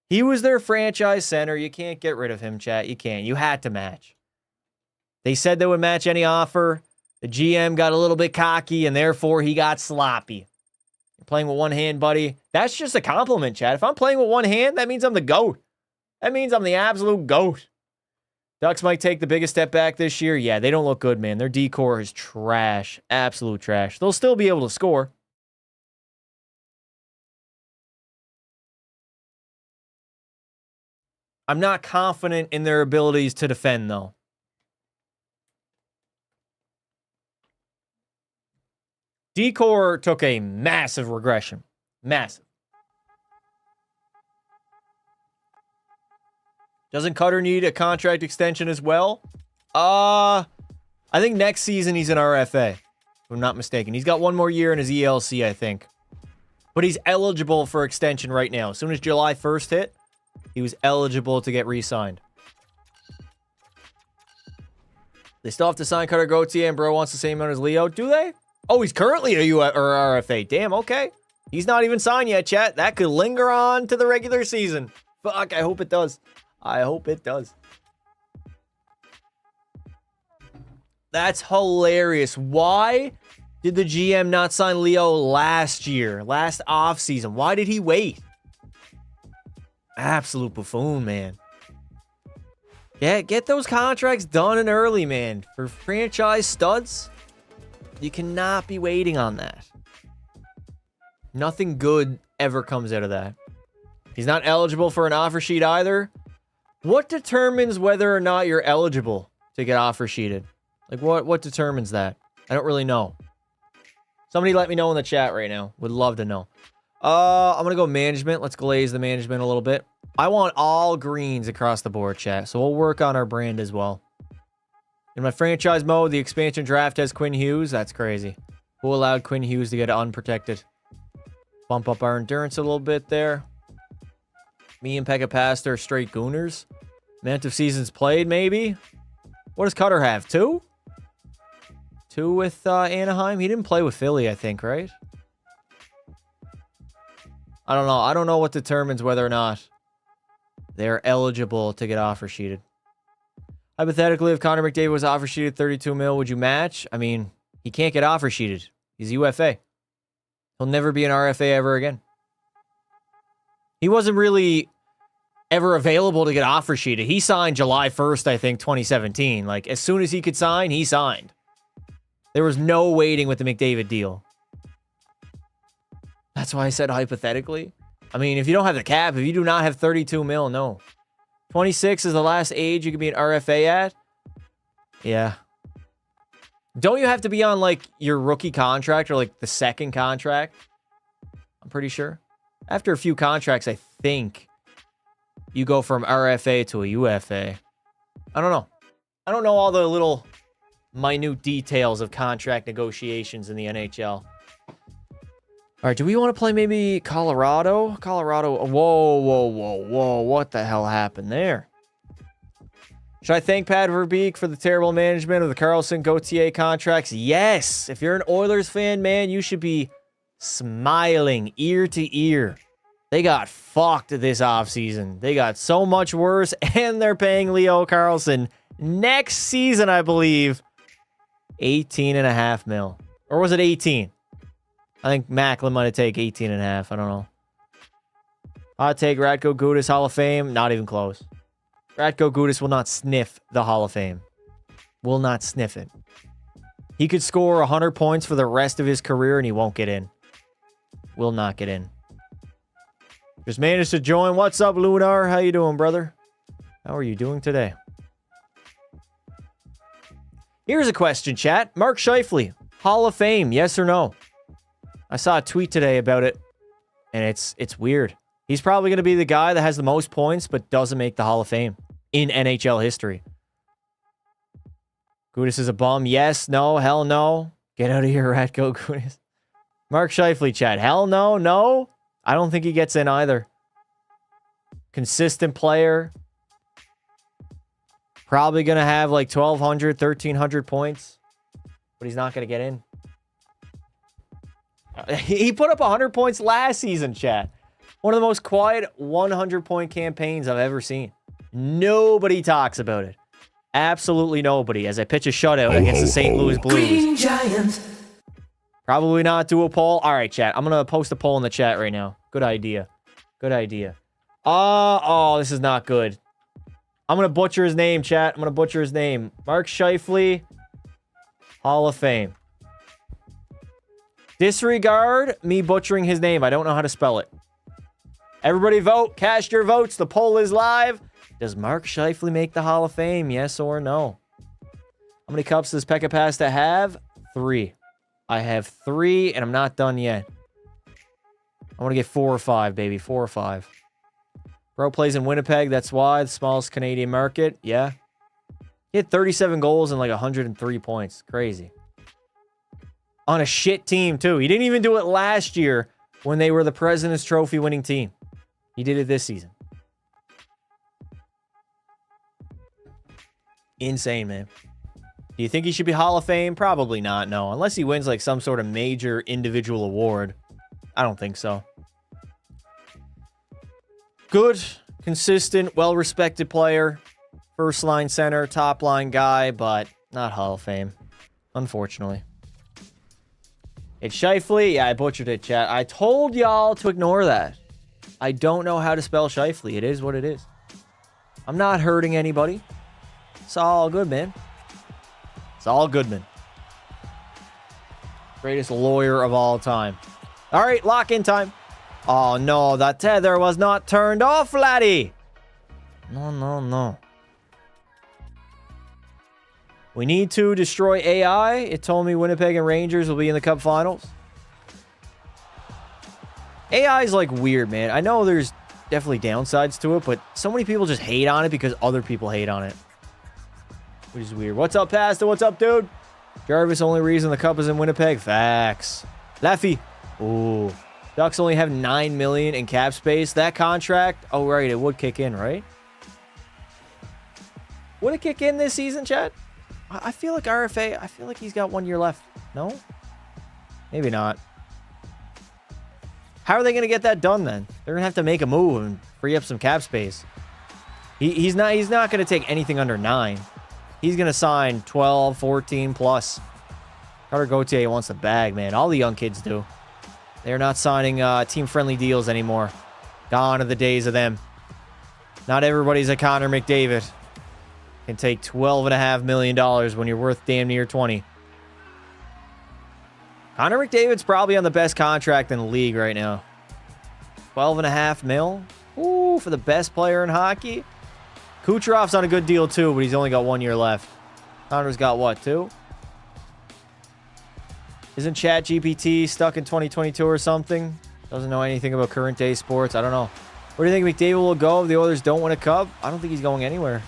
He was their franchise center. You can't get rid of him, chat. You can't. You had to match. They said they would match any offer. The GM got a little bit cocky, and therefore he got sloppy. You're playing with one hand, buddy. That's just a compliment, chat. If I'm playing with one hand, that means I'm the GOAT. That means I'm the absolute GOAT. Ducks might take the biggest step back this year. Yeah, they don't look good, man. Their decor is trash. Absolute trash. They'll still be able to score. I'm not confident in their abilities to defend, though. Decor took a massive regression. Massive. Doesn't Cutter need a contract extension as well? I think next season he's an RFA, if I'm not mistaken. He's got one more year in his ELC, I think. But he's eligible for extension right now. As soon as July 1st hit, he was eligible to get re-signed. They still have to sign Cutter Gauthier, and bro wants the same amount as Leo. Do they? Oh, he's currently a RFA. Damn, okay. He's not even signed yet, chat. That could linger on to the regular season. Fuck, I hope it does. I hope it does. That's hilarious. Why did the GM not sign Leo last year, last offseason? Why did he wait? Absolute buffoon, man. Yeah, get those contracts done and early, man. For franchise studs, you cannot be waiting on that. Nothing good ever comes out of that. He's not eligible for an offer sheet either. What determines whether or not you're eligible to get offer sheeted? Like, what determines that? I don't really know. Somebody let me know in the chat right now. Would love to know. I'm going to go management. Let's glaze the management a little bit. I want all greens across the board, chat. So we'll work on our brand as well. In my franchise mode, the expansion draft has Quinn Hughes. That's crazy. Who allowed Quinn Hughes to get unprotected? Bump up our endurance a little bit there. Me and Pekka Pasta are straight gooners. Amount of seasons played, maybe. What does Cutter have? 2? 2 with Anaheim? He didn't play with Philly, I think, right? I don't know. I don't know what determines whether or not they're eligible to get offer sheeted. Hypothetically, if Connor McDavid was offer sheeted 32 mil, would you match? I mean, he can't get offer sheeted. He's UFA. He'll never be an RFA ever again. He wasn't really ever available to get offer sheeted. He signed July 1st, I think, 2017. Like, as soon as he could sign, he signed. There was no waiting with the McDavid deal. That's why I said hypothetically. I mean, if you don't have the cap, if you do not have 32 mil, no. 26 is the last age you can be an RFA at. Yeah. Don't you have to be on, like, your rookie contract or, like, the second contract? I'm pretty sure. After a few contracts, I think you go from RFA to a UFA. I don't know. I don't know all the little minute details of contract negotiations in the NHL. All right, do we want to play maybe Colorado? Colorado. Whoa. What the hell happened there? Should I thank Pat Verbeek for the terrible management of the Carlson Gauthier contracts? Yes. If you're an Oilers fan, man, you should be smiling ear to ear. They got fucked this offseason. They got so much worse, and they're paying Leo Carlson next season, I believe, 18.5 mil. Or was it 18? I think Macklin might have taken 18.5. I don't know. Hot take, Radko Gudas, Hall of Fame. Not even close. Radko Gudas will not sniff the Hall of Fame. Will not sniff it. He could score 100 points for the rest of his career, and he won't get in. Will not get in. Just managed to join. What's up, Lunar? How you doing, brother? How are you doing today? Here's a question, chat. Mark Scheifele, Hall of Fame, yes or no? I saw a tweet today about it, and it's weird. He's probably going to be the guy that has the most points, but doesn't make the Hall of Fame in NHL history. Gudas is a bum. Yes, no, hell no. Get out of here, Radko Gudas. Mark Scheifele, chat. Hell no, no. I don't think he gets in either. Consistent player. Probably going to have like 1,200, 1,300 points. But he's not going to get in. He put up 100 points last season, chat. One of the most quiet 100-point campaigns I've ever seen. Nobody talks about it. Absolutely nobody. As I pitch a shutout against the St. Louis Blues. Green Giant. Probably not do a poll. All right, chat. I'm going to post a poll in the chat right now. Good idea. Good idea. Oh, this is not good. I'm going to butcher his name, chat. I'm going to butcher his name. Mark Scheifele, Hall of Fame. Disregard me butchering his name. I don't know how to spell it. Everybody vote. Cast your votes. The poll is live. Does Mark Scheifele make the Hall of Fame? Yes or no? How many cups does Pekka Pasta have? 3. I have 3, and I'm not done yet. I want to get 4 or 5, baby. 4 or 5. Bro plays in Winnipeg. That's why. The smallest Canadian market. Yeah. He had 37 goals and like 103 points. Crazy. On a shit team, too. He didn't even do it last year when they were the President's Trophy winning team. He did it this season. Insane, man. Do you think he should be Hall of Fame? Probably not, no. Unless he wins like some sort of major individual award. I don't think so. Good, consistent, well-respected player. First-line center, top-line guy, but not Hall of Fame. Unfortunately. It's Scheifele. Yeah, I butchered it, chat. I told y'all to ignore that. I don't know how to spell Scheifele. It is what it is. I'm not hurting anybody. It's all good, man. It's all good, man. Greatest lawyer of all time. All right, lock-in time. Oh, no, the tether was not turned off, laddie. No, no, no. We need to destroy AI. It told me Winnipeg and Rangers will be in the Cup Finals. AI is like weird, man. I know there's definitely downsides to it, but so many people just hate on it because other people hate on it. Which is weird. What's up, Pasta? What's up, dude? Jarvis, only reason the Cup is in Winnipeg. Facts. Laffy. Ooh. Ducks only have $9 million in cap space. That contract, oh, right, it would kick in, right? Would it kick in this season, chat? I feel like RFA, I feel like he's got 1 year left. No? Maybe not. How are they going to get that done then? They're going to have to make a move and free up some cap space. He's not going to take anything under 9. He's going to sign 12, 14 plus. Carter Gauthier wants the bag, man. All the young kids do. They're not signing team-friendly deals anymore. Gone are the days of them. Not everybody's a Connor McDavid. Can take $12.5 million when you're worth damn near 20. Connor McDavid's probably on the best contract in the league right now. $12.5 mil. Ooh, for the best player in hockey. Kucherov's on a good deal too, but he's only got 1 year left. Connor's got what, 2? Isn't ChatGPT stuck in 2022 or something? Doesn't know anything about current day sports. I don't know. Where do you think McDavid will go if the Oilers don't win a cup? I don't think he's going anywhere.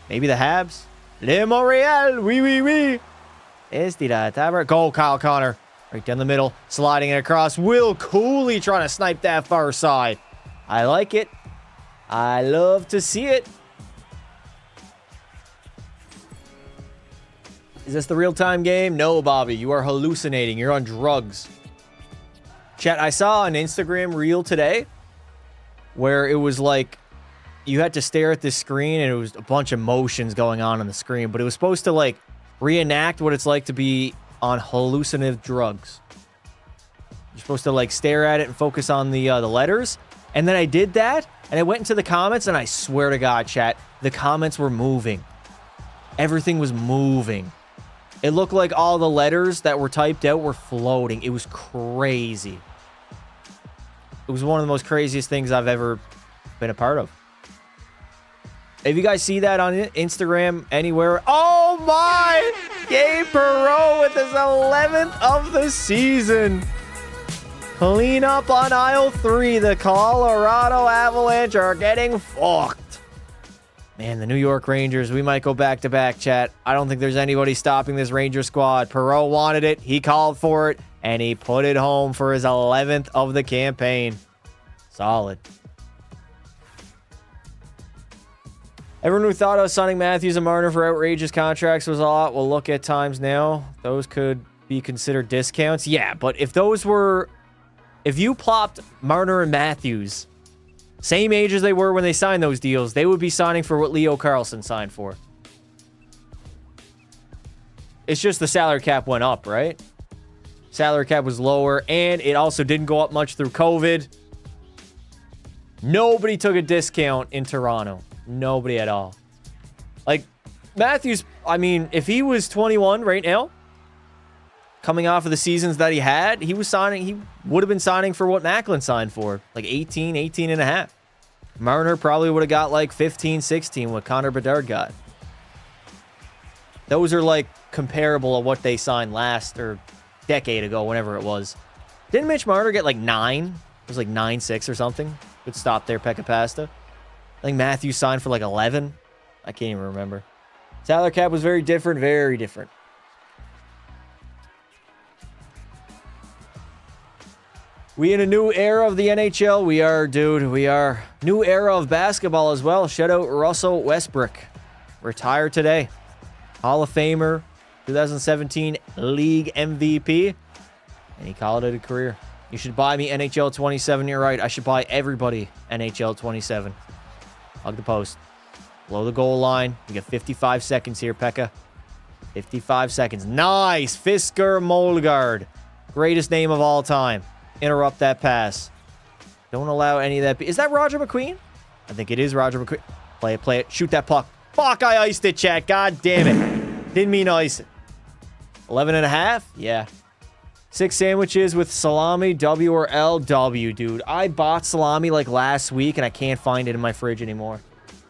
Maybe the Habs. Le Montreal. Oui, oui, oui. Estira Taber. Go, Kyle Connor. Right down the middle. Sliding it across. Will Cooley trying to snipe that far side. I like it. I love to see it. Is this the real-time game? No, Bobby. You are hallucinating. You're on drugs. Chat, I saw an Instagram reel today where it was like you had to stare at this screen and it was a bunch of motions going on the screen, but it was supposed to like reenact what it's like to be on hallucinative drugs. You're supposed to like stare at it and focus on the letters. And then I did that and I went into the comments and I swear to God, chat, the comments were moving. Everything was moving. It looked like all the letters that were typed out were floating. It was crazy. It was one of the most craziest things I've ever been a part of. If you guys see that on Instagram anywhere, oh my! Gabe Perreault with his 11th of the season. Clean up on aisle 3. The Colorado Avalanche are getting fucked. Man, the New York Rangers, we might go back-to-back, chat. I don't think there's anybody stopping this Ranger squad. Perreault wanted it, he called for it, and he put it home for his 11th of the campaign. Solid. Everyone who thought I was signing Matthews and Marner for outrageous contracts was a lot. We'll look at times now. Those could be considered discounts. Yeah, but if those were... If you plopped Marner and Matthews... Same age as they were when they signed those deals, they would be signing for what Leo Carlson signed for. It's just the salary cap went up, right? Salary cap was lower, and it also didn't go up much through COVID. Nobody took a discount in Toronto. Nobody at all. Like, Matthews, I mean, if he was 21 right now, coming off of the seasons that he had, he would have been signing for what Macklin signed for, like 18 and a half. Marner probably would have got like 15, 16, what Connor Bedard got. Those are like comparable to what they signed last or decade ago, whenever it was. Didn't Mitch Marner get like 9? It was like 9-6 or something. Good stop there, Pekka Pasta. I think Matthews signed for like 11. I can't even remember. Salary cap was very different, very different. We in a new era of the NHL. We are, dude. We are. New era of basketball as well. Shout out Russell Westbrook. retired today. Hall of Famer, 2017 League MVP, and he called it a career. You should buy me NHL 27. You're right. I should buy everybody NHL 27. Hug the post. Below the goal line. You get 55 seconds here, Pekka. 55 seconds. Nice. Fisker Molgaard. Greatest name of all time. Interrupt that pass. Don't allow any of that. Is that Roger McQueen? I think it is Roger McQueen. Play it, play it. Shoot that puck. Fuck, I iced it, chat. God damn it. Didn't mean to ice it. 11 and a half? Yeah. 6 sandwiches with salami, W or L? W, dude. I bought salami like last week, and I can't find it in my fridge anymore.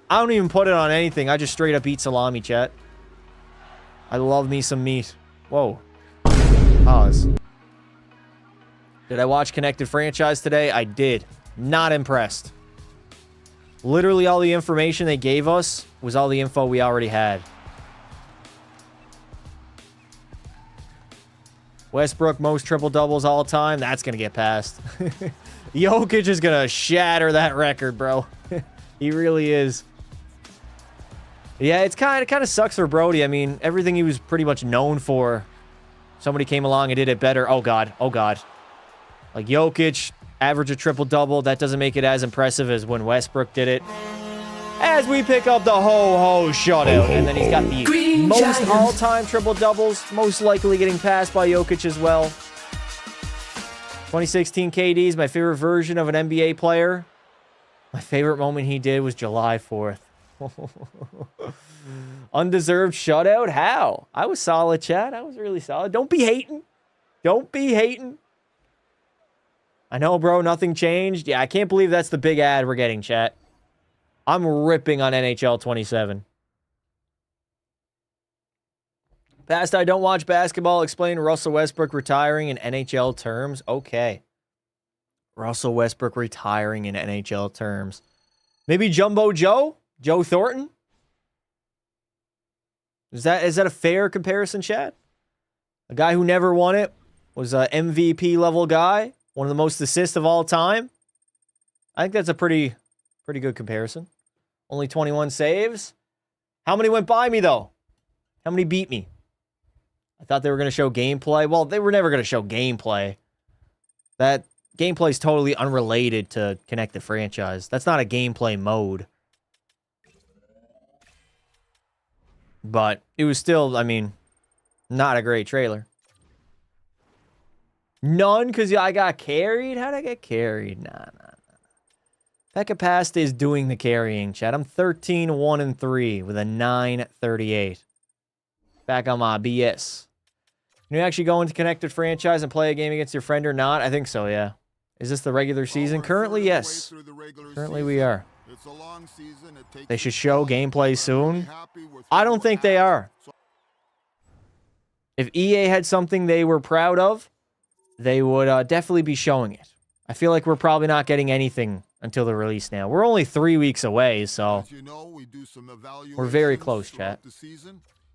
I don't even put it on anything. I just straight up eat salami, chat. I love me some meat. Whoa. Pause. Did I watch Connected Franchise today? I did. Not impressed. Literally all the information they gave us was all the info we already had. Westbrook, most triple-doubles all time. That's going to get passed. Jokic is going to shatter that record, bro. He really is. Yeah, it's kind of sucks for Brody. I mean, everything he was pretty much known for, somebody came along and did it better. Oh, God. Oh, God. Like, Jokic, average a triple-double. That doesn't make it as impressive as when Westbrook did it. As we pick up the ho-ho shutout. And then he's got the most all-time triple-doubles. Most likely getting passed by Jokic as well. 2016 KD is my favorite version of an NBA player. My favorite moment he did was July 4th. Undeserved shutout? How? I was solid, chat. I was really solid. Don't be hating. Don't be hating. I know, bro. Nothing changed. Yeah, I can't believe that's the big ad we're getting, chat. I'm ripping on NHL 27. Past I don't watch basketball. Explain Russell Westbrook retiring in NHL terms. Okay. Russell Westbrook retiring in NHL terms. Maybe Jumbo Joe? Joe Thornton? Is that a fair comparison, chat? A guy who never won it, was a MVP level guy, one of the most assists of all time. I think that's a pretty good comparison. Only 21 saves. How many went by me, though? How many beat me? I thought they were going to show gameplay. Well, they were never going to show gameplay. That gameplay is totally unrelated to Connected Franchise. That's not a gameplay mode. But it was still, I mean, not a great trailer. None because I got carried? How'd I get carried? Nah. Pekka Pasta is doing the carrying, chat. I'm 13-1-3 with a 938. Back on my BS. Can you actually go into Connected Franchise and play a game against your friend or not? I think so, yeah. Is this the regular season? Currently, yes. Currently, we are. They should show gameplay soon. I don't think they are. If EA had something they were proud of, they would definitely be showing it. I feel like we're probably not getting anything until the release now. We're only 3 weeks away, so we're very close, chat.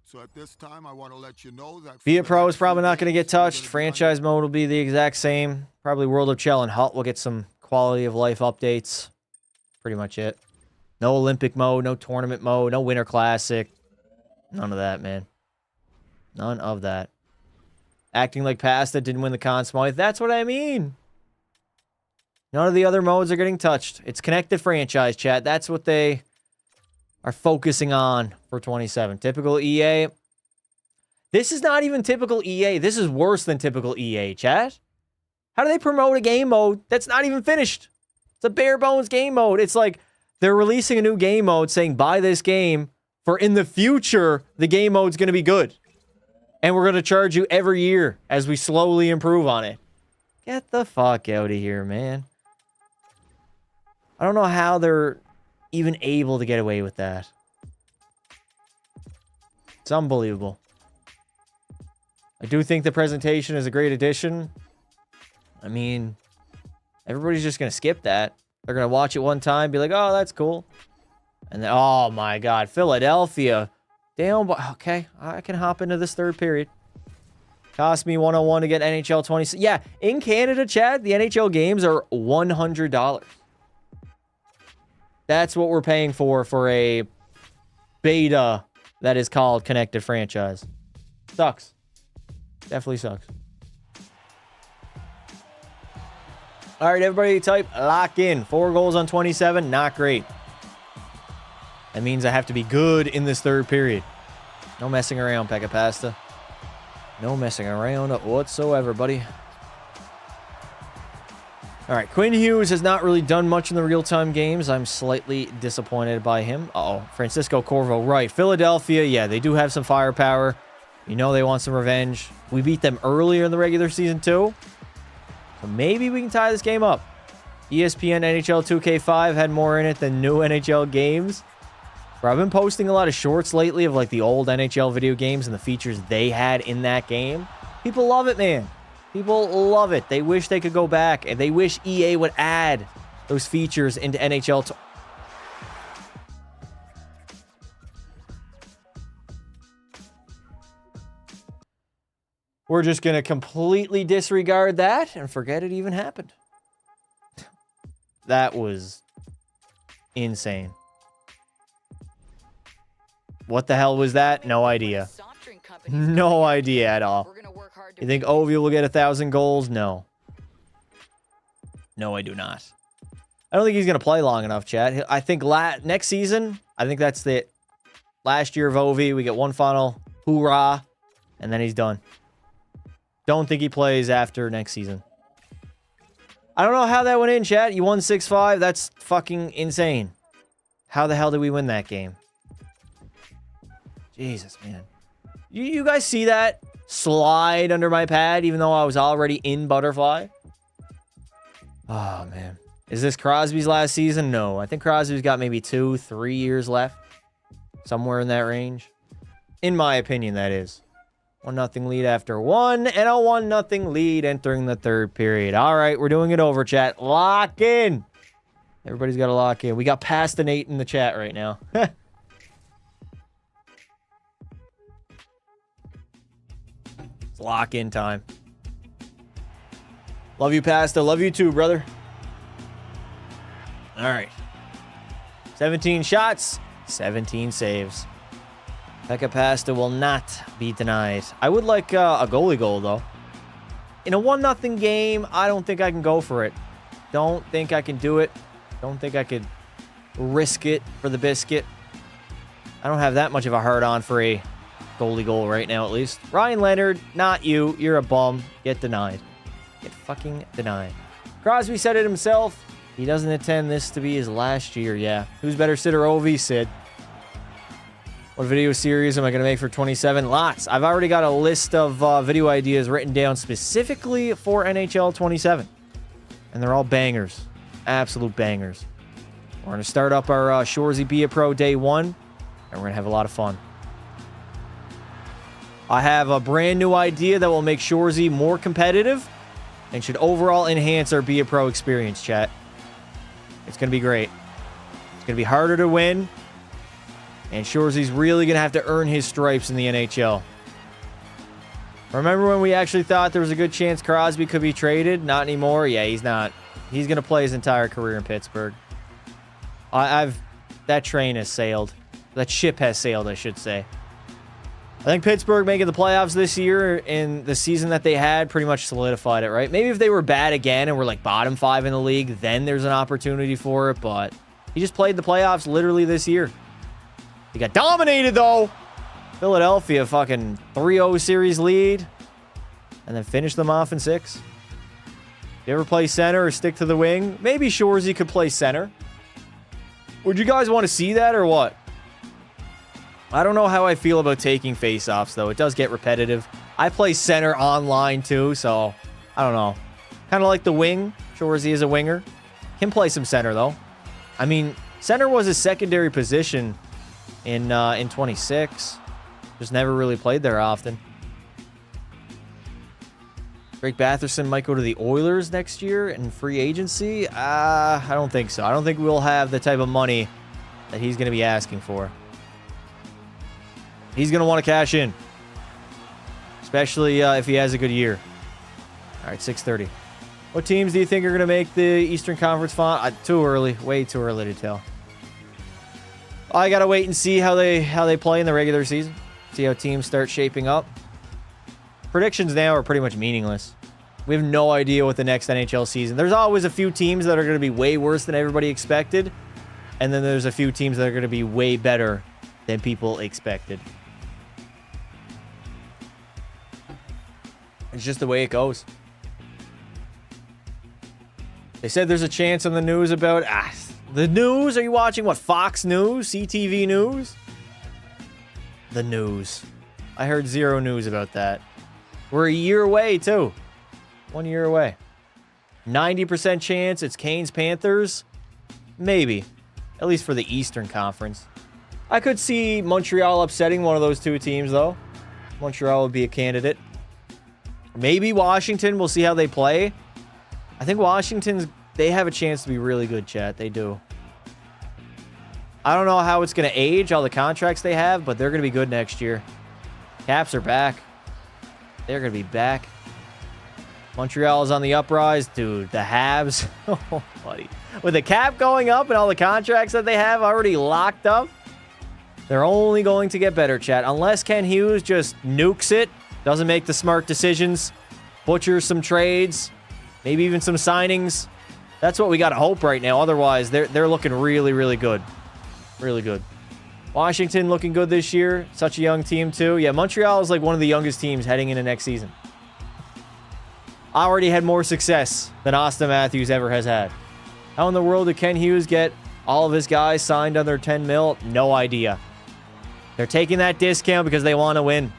So at this time, I want to let you know that Via Pro is probably not going to get touched. Franchise mode will be the exact same. Probably World of Chell and Hut will get some quality of life updates. Pretty much it. No Olympic mode, no tournament mode, no Winter Classic. None of that, man. None of that. Acting like Pasta didn't win the Conn Smythe. That's what I mean. None of the other modes are getting touched. It's Connected Franchise, chat. That's what they are focusing on for 27. Typical EA. This is not even typical EA. This is worse than typical EA, chat. How do they promote a game mode that's not even finished? It's a bare bones game mode. It's like they're releasing a new game mode saying, buy this game for in the future, the game mode's going to be good. And we're going to charge you every year as we slowly improve on it. Get the fuck out of here, man. I don't know how they're even able to get away with that. It's unbelievable. I do think the presentation is a great addition. I mean, everybody's just going to skip that. They're going to watch it one time, be like, oh, that's cool. And then, oh my God, Philadelphia. Damn, okay, I can hop into this third period. Cost me 101 to get NHL 20. Yeah, in Canada, Chad, the NHL games are $100. That's what we're paying for a beta that is called Connected Franchise. Sucks. Definitely sucks. All right, everybody type lock in. 4 goals on 27. Not great. That means I have to be good in this third period. No messing around, Pekka Pasta. No messing around whatsoever, buddy. All right, Quinn Hughes has not really done much in the real-time games. I'm slightly disappointed by him. Uh-oh, Francisco Corvo, right. Philadelphia, yeah, they do have some firepower. You know they want some revenge. We beat them earlier in the regular season, too. So maybe we can tie this game up. ESPN NHL 2K5 had more in it than new NHL games. Bro, I've been posting a lot of shorts lately of, like, the old NHL video games and the features they had in that game. People love it, man. People love it. They wish they could go back, and they wish EA would add those features into NHL. We're just going to completely disregard that and forget it even happened. That was insane. What the hell was that? No idea. No idea at all. You think Ovi will get 1,000 goals? No. No, I do not. I don't think he's going to play long enough, chat. I think next season, I think that's the last year of Ovi. We get one final hoorah, and then he's done. Don't think he plays after next season. I don't know how that went in, chat. You won 6-5. That's fucking insane. How the hell did we win that game? Jesus, man. You guys see that slide under my pad, even though I was already in Butterfly? Oh, man. Is this Crosby's last season? No. I think Crosby's got maybe 2-3 years left. Somewhere in that range. In my opinion, that is. 1-0 lead after 1, and a 1-0 lead entering the third period. All right, we're doing it over, chat. Lock in. Everybody's got to lock in. We got past an 8 in the chat right now. It's lock-in time. Love you, Pasta. Love you too, brother. All right. 17 shots, 17 saves. Pekka Pasta will not be denied. I would like a goalie goal, though. In a 1-0 game, I don't think I can go for it. Don't think I can do it. Don't think I could risk it for the biscuit. I don't have that much of a hard-on for a goalie goal right now, at least. Ryan Leonard, not you. You're a bum. Get denied. Get fucking denied. Crosby said it himself. He doesn't intend this to be his last year. Yeah. Who's better, Sid or Ovi? Sid. What video series am I going to make for 27? Lots. I've already got a list of video ideas written down specifically for NHL 27. And they're all bangers. Absolute bangers. We're going to start up our Shoresy Be a Pro Day 1. And we're going to have a lot of fun. I have a brand new idea that will make Shoresy more competitive. And should overall enhance our Be a Pro experience, chat. It's going to be great. It's going to be harder to win. And Shoresy's really going to have to earn his stripes in the NHL. Remember when we actually thought there was a good chance Crosby could be traded? Not anymore. Yeah, he's not. He's going to play his entire career in Pittsburgh. That train has sailed. That ship has sailed, I should say. I think Pittsburgh making the playoffs this year in the season that they had pretty much solidified it, right? Maybe if they were bad again and were like bottom 5 in the league, then there's an opportunity for it. But he just played the playoffs literally this year. He got dominated, though. Philadelphia fucking 3-0 series lead. And then finished them off in 6. You ever play center or stick to the wing? Maybe Shoresy could play center. Would you guys want to see that or what? I don't know how I feel about taking faceoffs, though. It does get repetitive. I play center online, too, so I don't know. Kind of like the wing. Shoresy is a winger. Can play some center, though. I mean, center was his secondary position in 26. Just never really played there often. Drake Batherson might go to the Oilers next year in free agency. I don't think so. I don't think we'll have the type of money that he's going to be asking for. He's going to want to cash in. Especially if he has a good year. All right, 6:30. What teams do you think are going to make the Eastern Conference final? Too early. Way too early to tell. I gotta wait and see how they play in the regular season. See how teams start shaping up. Predictions now are pretty much meaningless. We have no idea what the next NHL season. There's always a few teams that are going to be way worse than everybody expected. And then there's a few teams that are going to be way better than people expected. It's just the way it goes. They said there's a chance on the news about... the news? Are you watching what? Fox News? CTV News? The news. I heard zero news about that. We're a year away, too. 1 year away. 90% chance it's Canes Panthers. Maybe. At least for the Eastern Conference. I could see Montreal upsetting one of those two teams, though. Montreal would be a candidate. Maybe Washington. We'll see how they play. I think they have a chance to be really good, chat. They do. I don't know how it's going to age, all the contracts they have, but they're going to be good next year. Caps are back. They're going to be back. Montreal is on the uprise. Dude, the Habs. Oh, buddy. With the cap going up and all the contracts that they have already locked up, they're only going to get better, chat. Unless Ken Hughes just nukes it, doesn't make the smart decisions, butchers some trades, maybe even some signings. That's what we got to hope right now. Otherwise, they're looking really, really good. Really good. Washington looking good this year. Such a young team, too. Yeah, Montreal is like one of the youngest teams heading into next season. Already had more success than Austin Matthews ever has had. How in the world did Ken Hughes get all of his guys signed under 10 mil? No idea. They're taking that discount because they want to win.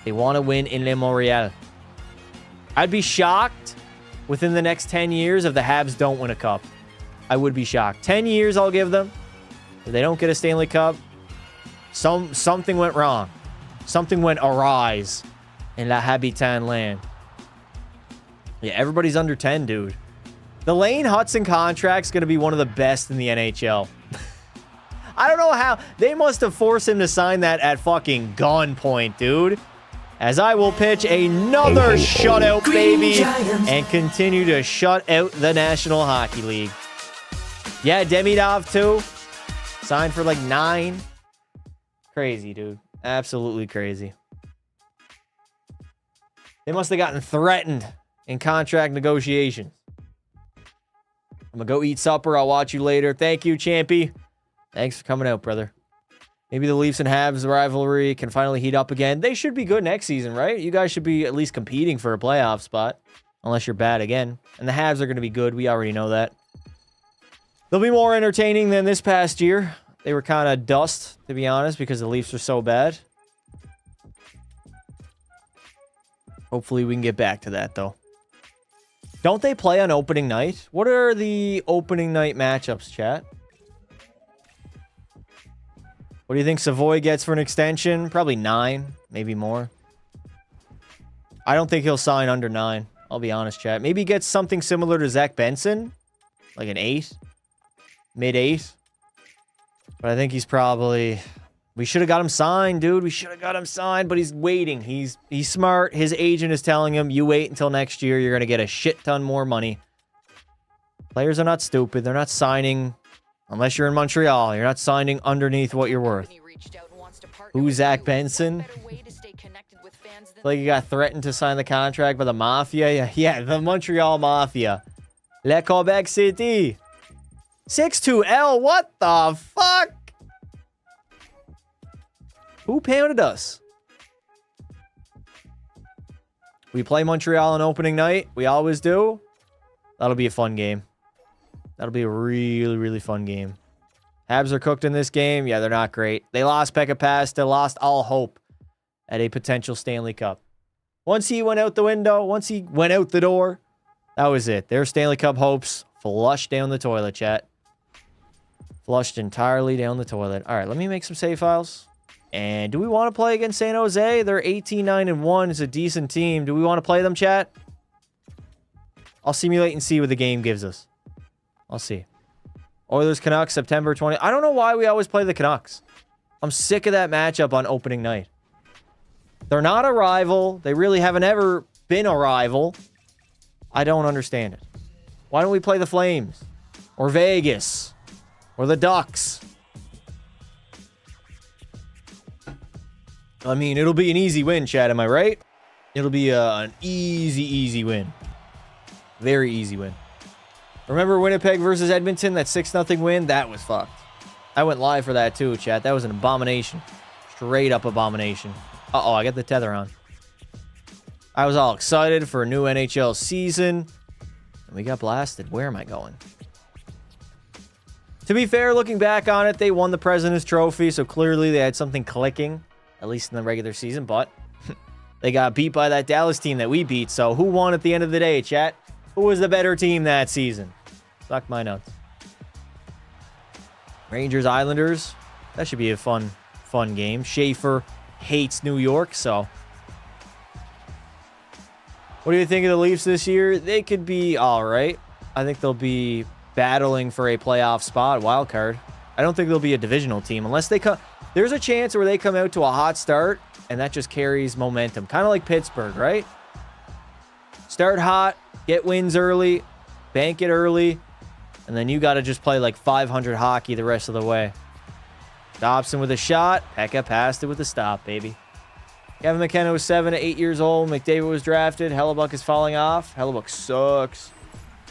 They want to win in Le Montreal. I'd be shocked within the next 10 years if the Habs don't win a cup. I would be shocked. 10 years I'll give them. If they don't get a Stanley Cup, something went wrong. Something went awry in La Habitant land. Yeah, everybody's under 10, dude. The Lane Hudson contract's going to be one of the best in the NHL. I don't know how. They must have forced him to sign that at fucking gunpoint, dude. As I will pitch another shutout, baby, and continue to shut out the National Hockey League. Yeah, Demidov, too. Signed for like 9. Crazy, dude. Absolutely crazy. They must have gotten threatened in contract negotiations. I'm going to go eat supper. I'll watch you later. Thank you, Champy. Thanks for coming out, brother. Maybe the Leafs and Habs rivalry can finally heat up again. They should be good next season, right? You guys should be at least competing for a playoff spot. Unless you're bad again. And the Habs are going to be good. We already know that. They'll be more entertaining than this past year. They were kind of dust, to be honest, because the Leafs are so bad. Hopefully we can get back to that, though. Don't they play on opening night? What are the opening night matchups, chat? What do you think Savoy gets for an extension? Probably 9, maybe more. I don't think he'll sign under 9. I'll be honest, chat. Maybe he gets something similar to Zach Benson. Like an 8. Mid-8. But I think he's probably... We should have got him signed, dude. We should have got him signed, but he's waiting. He's smart. His agent is telling him, you wait until next year. You're going to get a shit ton more money. Players are not stupid. They're not signing, unless you're in Montreal. You're not signing underneath what you're worth. Who's Zach Benson? Like you got threatened to sign the contract by the Mafia. Yeah, the Montreal Mafia. Le Quebec City. 6-2L. What the fuck? Who pounded us? We play Montreal on opening night. We always do. That'll be a fun game. That'll be a really, really fun game. Habs are cooked in this game. Yeah, they're not great. They lost Pekka Pasta, lost all hope at a potential Stanley Cup. Once he went out the window, once he went out the door, that was it. Their Stanley Cup hopes flushed down the toilet, chat. Flushed entirely down the toilet. All right, let me make some save files. And do we want to play against San Jose? They're 18-9-1. It's a decent team. Do we want to play them, chat? I'll simulate and see what the game gives us. I'll see. Oilers Canucks, September 20. I don't know why we always play the Canucks. I'm sick of that matchup on opening night. They're not a rival. They really haven't ever been a rival. I don't understand it. Why don't we play the Flames? Or Vegas? Or the Ducks? I mean, it'll be an easy win, Chad. Am I right? It'll be an easy win. Very easy win. Remember Winnipeg versus Edmonton? That 6-0 win? That was fucked. I went live for that too, chat. That was an abomination. Straight up abomination. Uh-oh, I got the tether on. I was all excited for a new NHL season. And we got blasted. Where am I going? To be fair, looking back on it, they won the President's Trophy, so clearly they had something clicking, at least in the regular season, but they got beat by that Dallas team that we beat, so who won at the end of the day, chat? Who was the better team that season? Suck my nuts. Rangers, Islanders. That should be a fun game. Schaefer hates New York, so. What do you think of the Leafs this year? They could be all right. I think they'll be battling for a playoff spot, wild card. I don't think they'll be a divisional team unless they come. There's a chance where they come out to a hot start, and that just carries momentum. Kind of like Pittsburgh, right? Start hot, get wins early, bank it early, and then you got to just play like 500 hockey the rest of the way. Dobson with a shot. Pekka passed it with a stop, baby. Kevin McKenna was 7 to 8 years old. McDavid was drafted. Hellebuck is falling off. Hellebuck sucks.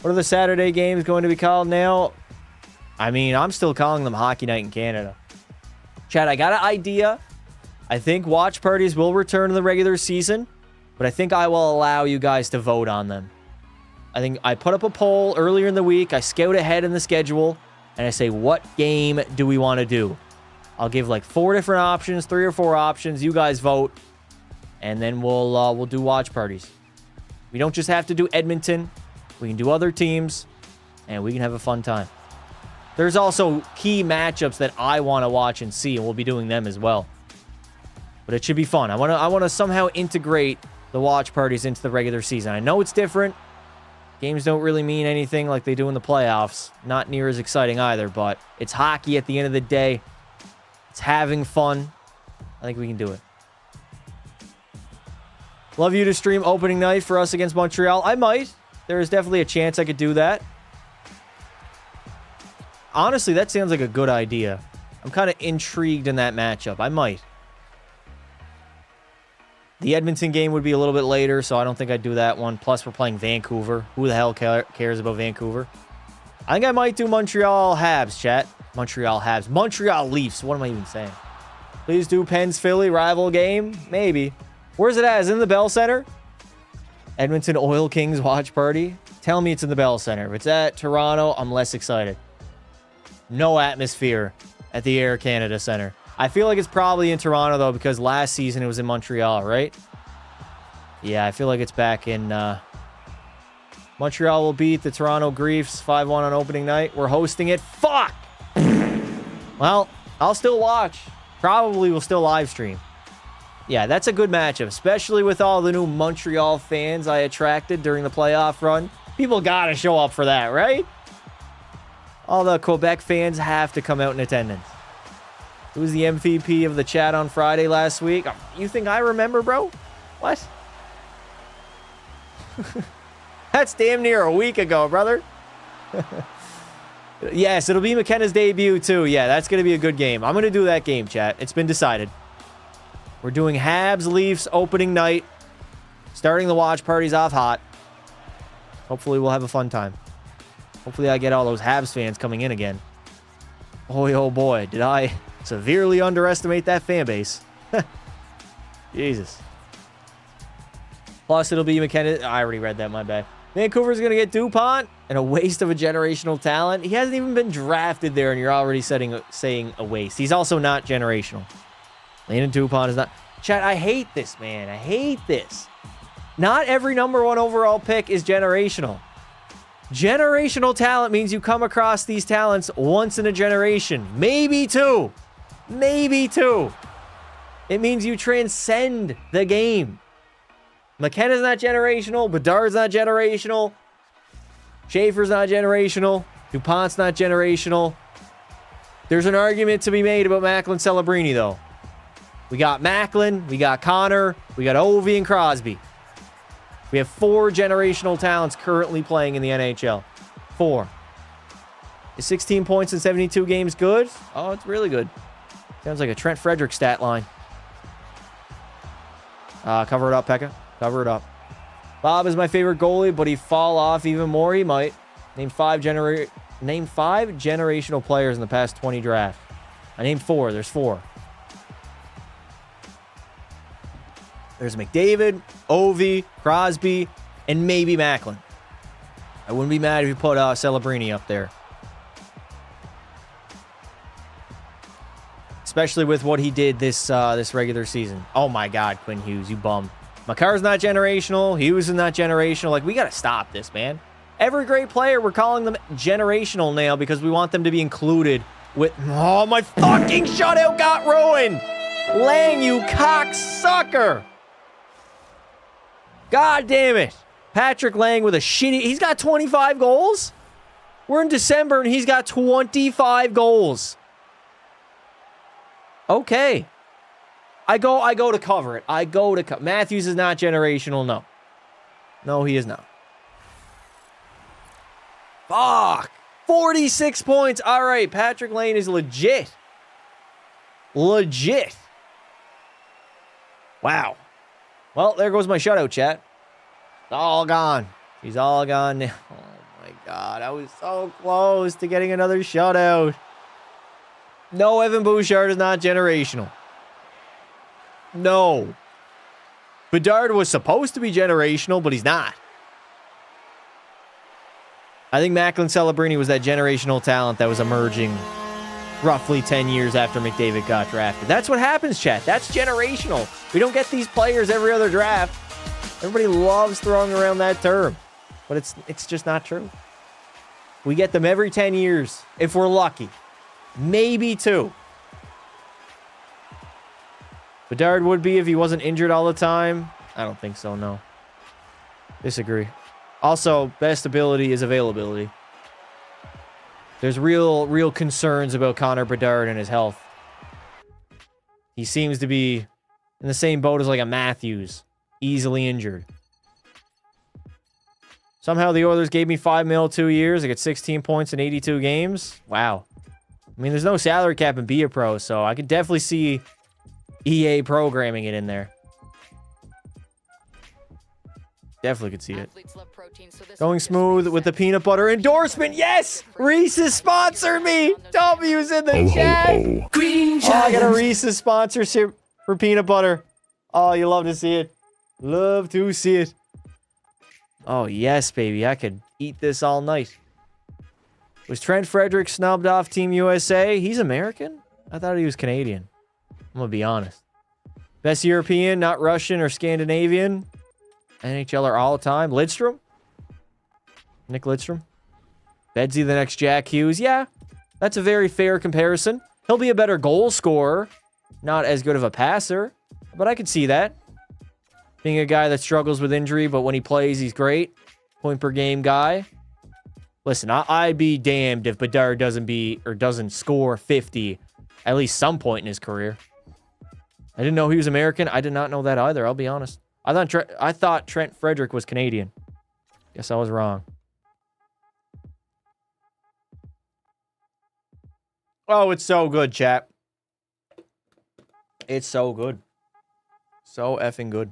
What are the Saturday games going to be called now? I mean, I'm still calling them Hockey Night in Canada. Chad, I got an idea. I think watch parties will return to the regular season, but I think I will allow you guys to vote on them. I think I put up a poll earlier in the week. I scout ahead in the schedule, and I say, what game do we want to do? I'll give like 4 different options, 3 or 4 options. You guys vote, and then we'll do watch parties. We don't just have to do Edmonton. We can do other teams, and we can have a fun time. There's also key matchups that I want to watch and see, and we'll be doing them as well. But it should be fun. I want to somehow integrate the watch parties into the regular season. I know it's different. Games don't really mean anything like they do in the playoffs. Not near as exciting either, but it's hockey at the end of the day. It's having fun. I think we can do it. Love you to stream opening night for us against Montreal. I might. There is definitely a chance I could do that. Honestly, that sounds like a good idea. I'm kind of intrigued in that matchup. I might. The Edmonton game would be a little bit later, so I don't think I'd do that one. Plus, we're playing Vancouver. Who the hell cares about Vancouver? I think I might do Montreal Habs, chat. Montreal Habs. Montreal Leafs. What am I even saying? Please do Pens Philly rival game. Maybe. Where's it at? Is it in the Bell Center? Edmonton Oil Kings watch party. Tell me it's in the Bell Center. If it's at Toronto, I'm less excited. No atmosphere at the Air Canada Center. I feel like it's probably in Toronto, though, because last season it was in Montreal, right? Yeah, I feel like it's back in... Montreal will beat the Toronto Griefs 5-1 on opening night. We're hosting it. Fuck! Well, I'll still watch. Probably will still live stream. Yeah, that's a good matchup, especially with all the new Montreal fans I attracted during the playoff run. People gotta show up for that, right? All the Quebec fans have to come out in attendance. Who was the MVP of the chat on Friday last week? You think I remember, bro? What? That's damn near a week ago, brother. Yes, it'll be McKenna's debut, too. Yeah, that's going to be a good game. I'm going to do that game, chat. It's been decided. We're doing Habs Leafs opening night. Starting the watch parties off hot. Hopefully we'll have a fun time. Hopefully I get all those Habs fans coming in again. Boy, oh boy, did I severely underestimate that fan base. Jesus. Plus, it'll be McKenna. I already read that, my bad. Vancouver's going to get DuPont, and a waste of a generational talent. He hasn't even been drafted there, and you're already saying a waste. He's also not generational. Landon DuPont is not. Chat, I hate this, man. I hate this. Not every #1 overall pick is generational. Generational talent means you come across these talents once in a generation. Maybe two. Maybe two. It means you transcend the game. McKenna's not generational. Bedard's not generational. Schaefer's not generational. DuPont's not generational. There's an argument to be made about Macklin Celebrini, though. We got Macklin, we got Connor, we got Ovi and Crosby. We have 4 generational talents currently playing in the NHL. 4. Is 16 points in 72 games good? Oh, it's really good. Sounds like a Trent Frederick stat line. Cover it up, Pekka. Cover it up. Bob is my favorite goalie, but he fall off even more. He might. Name five generational players in the past 20 drafts. I named 4. There's 4. There's McDavid, Ovi, Crosby, and maybe Macklin. I wouldn't be mad if you put Celebrini up there. Especially with what he did this regular season. Oh my God, Quinn Hughes, you bum. Makar's not generational. Hughes is not generational. Like, we got to stop this, man. Every great player, we're calling them generational now because we want them to be included with... Oh, my fucking shutout got ruined! Lang, you cocksucker! God damn it. Patrick Lang with a shitty... He's got 25 goals? We're in December and he's got 25 goals. Okay. I go to cover it. Matthews is not generational, no. No, he is not. Fuck. 46 points. All right, Patrick Lane is legit. Legit. Wow. Well, there goes my shutout, chat. It's all gone. He's all gone now. Oh, my God. I was so close to getting another shutout. No, Evan Bouchard is not generational. No. Bedard was supposed to be generational, but he's not. I think Macklin Celebrini was that generational talent that was emerging roughly 10 years after McDavid got drafted. That's what happens, chat. That's generational. We don't get these players every other draft. Everybody loves throwing around that term, but it's just not true. We get them every 10 years if we're lucky. Maybe 2. Bedard would be if he wasn't injured all the time. I don't think so, no. Disagree. Also, best ability is availability. There's real concerns about Connor Bedard and his health. He seems to be in the same boat as like a Matthews. Easily injured. Somehow the Oilers gave me $5 million 2 years. I get 16 points in 82 games. Wow. I mean, there's no salary cap and be a pro, so I could definitely see EA programming it in there. Definitely could see it. Going smooth with the peanut butter endorsement. Yes! Reese's sponsored me! W's in the chat! Green Oh, I got a Reese's sponsorship for peanut butter. Oh, you love to see it. Love to see it. Oh, yes, baby. I could eat this all night. Was Trent Frederick snubbed off Team USA? He's American? I thought he was Canadian. I'm going to be honest. Best European, not Russian or Scandinavian. NHLer all the time. Lidstrom? Nick Lidstrom? Bedsy the next Jack Hughes? Yeah, that's a very fair comparison. He'll be a better goal scorer. Not as good of a passer. But I could see that. Being a guy that struggles with injury, but when he plays, he's great. Point per game guy. Listen, I'd be damned if Bedard doesn't score 50 at least some point in his career. I didn't know he was American. I did not know that either, I'll be honest. I thought Trent Frederick was Canadian. Guess I was wrong. Oh, it's so good, chat. It's so good. So effing good.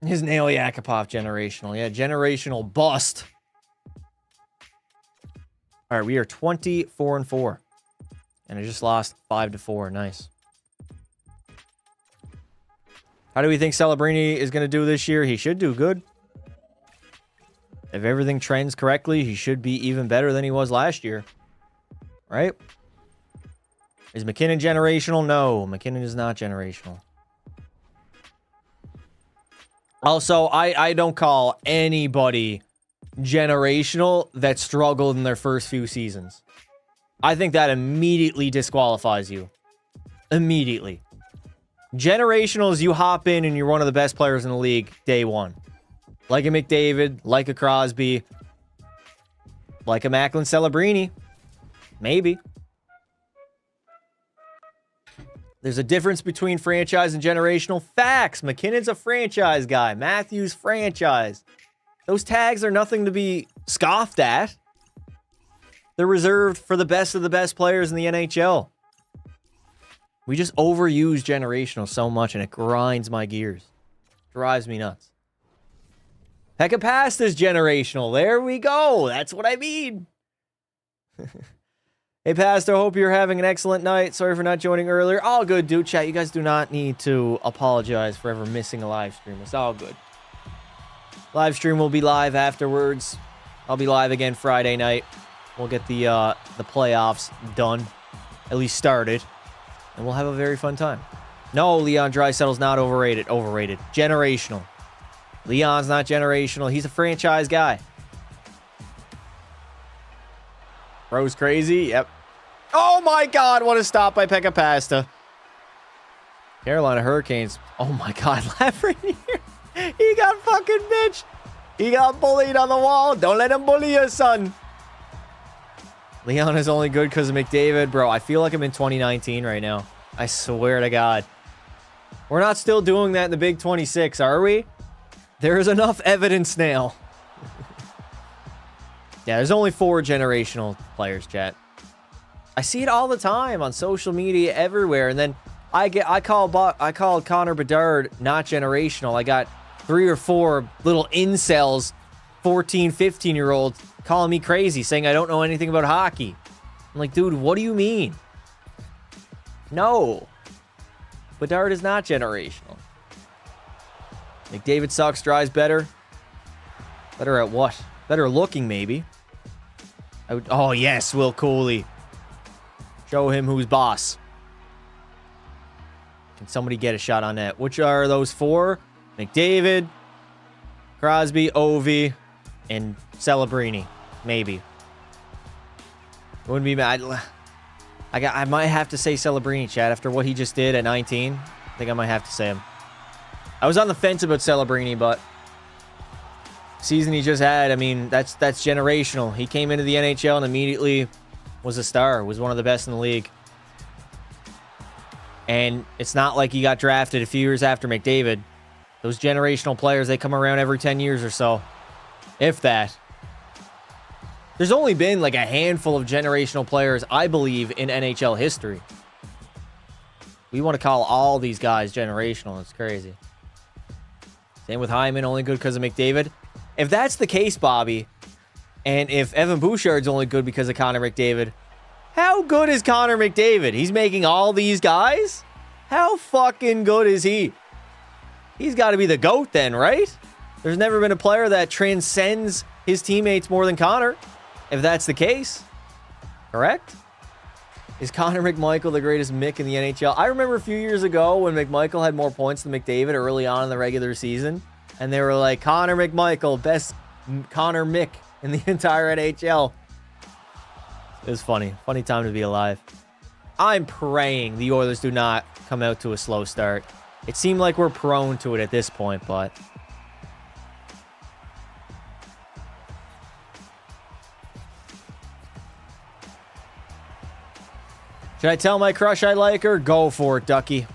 His Nail Yakupov generational. Yeah, generational bust. All right, we are 24-4. And I just lost 5-4. Nice. How do we think Celebrini is going to do this year? He should do good. If everything trends correctly, he should be even better than he was last year. Right? Is McKinnon generational? No, McKinnon is not generational. Also, I don't call anybody generational that struggled in their first few seasons. I think that immediately disqualifies you. Immediately. Generational is you hop in and you're one of the best players in the league day one. Like a McDavid, like a Crosby, like a Macklin Celebrini. Maybe. There's a difference between franchise and generational. Facts. McKinnon's a franchise guy. Matthews, franchise. Those tags are nothing to be scoffed at. They're reserved for the best of the best players in the NHL. We just overuse generational so much, and it grinds my gears. Drives me nuts. Pekka Pasta's generational. There we go. That's what I mean. Hey, Pastor, hope you're having an excellent night. Sorry for not joining earlier. All good, dude. Chat, you guys do not need to apologize for ever missing a live stream. It's all good. Live stream will be live afterwards. I'll be live again Friday night. We'll get the playoffs done, at least started, and we'll have a very fun time. No, Leon Draisaitl's not overrated. Overrated. Generational. Leon's not generational. He's a franchise guy. Bro's crazy. Yep. Oh my God! What a stop by Pekka Pasta. Carolina Hurricanes. Oh my God, Lafreniere. He got fucking bitched. He got bullied on the wall. Don't let him bully you, son. Leon is only good because of McDavid. Bro, I feel like I'm in 2019 right now. I swear to God. We're not still doing that in the Big 26, are we? There is enough evidence now. Yeah, there's only 4 generational players, chat. I see it all the time on social media everywhere, and then I called Connor Bedard not generational. I got 3 or 4 little incels, 14, 15-year-olds calling me crazy, saying I don't know anything about hockey. I'm like, dude, what do you mean? No. Bedard is not generational. McDavid sucks, Dries better. Better at what? Better looking, maybe. Oh, yes, Will Cooley. Show him who's boss. Can somebody get a shot on that? Which are those 4? McDavid, Crosby, Ovi, and Celebrini. Maybe. Wouldn't be mad. I might have to say Celebrini, Chad, after what he just did at 19. I think I might have to say him. I was on the fence about Celebrini, but season he just had, I mean, that's generational. He came into the NHL and immediately was a star, was one of the best in the league. And it's not like he got drafted a few years after McDavid. Those generational players, they come around every 10 years or so. If that. There's only been like a handful of generational players, I believe, in NHL history. We want to call all these guys generational. It's crazy. Same with Hyman, only good because of McDavid. If that's the case, Bobby, and if Evan Bouchard's only good because of Connor McDavid, how good is Connor McDavid? He's making all these guys? How fucking good is he? He's got to be the GOAT then, right? There's never been a player that transcends his teammates more than Connor, if that's the case. Correct? Is Connor McMichael the greatest Mick in the NHL? I remember a few years ago when McMichael had more points than McDavid early on in the regular season, and they were like, Connor McMichael, best Connor Mick in the entire NHL. It was funny. Funny time to be alive. I'm praying the Oilers do not come out to a slow start. It seemed like we're prone to it at this point, but should I tell my crush I like her? Go for it, Ducky.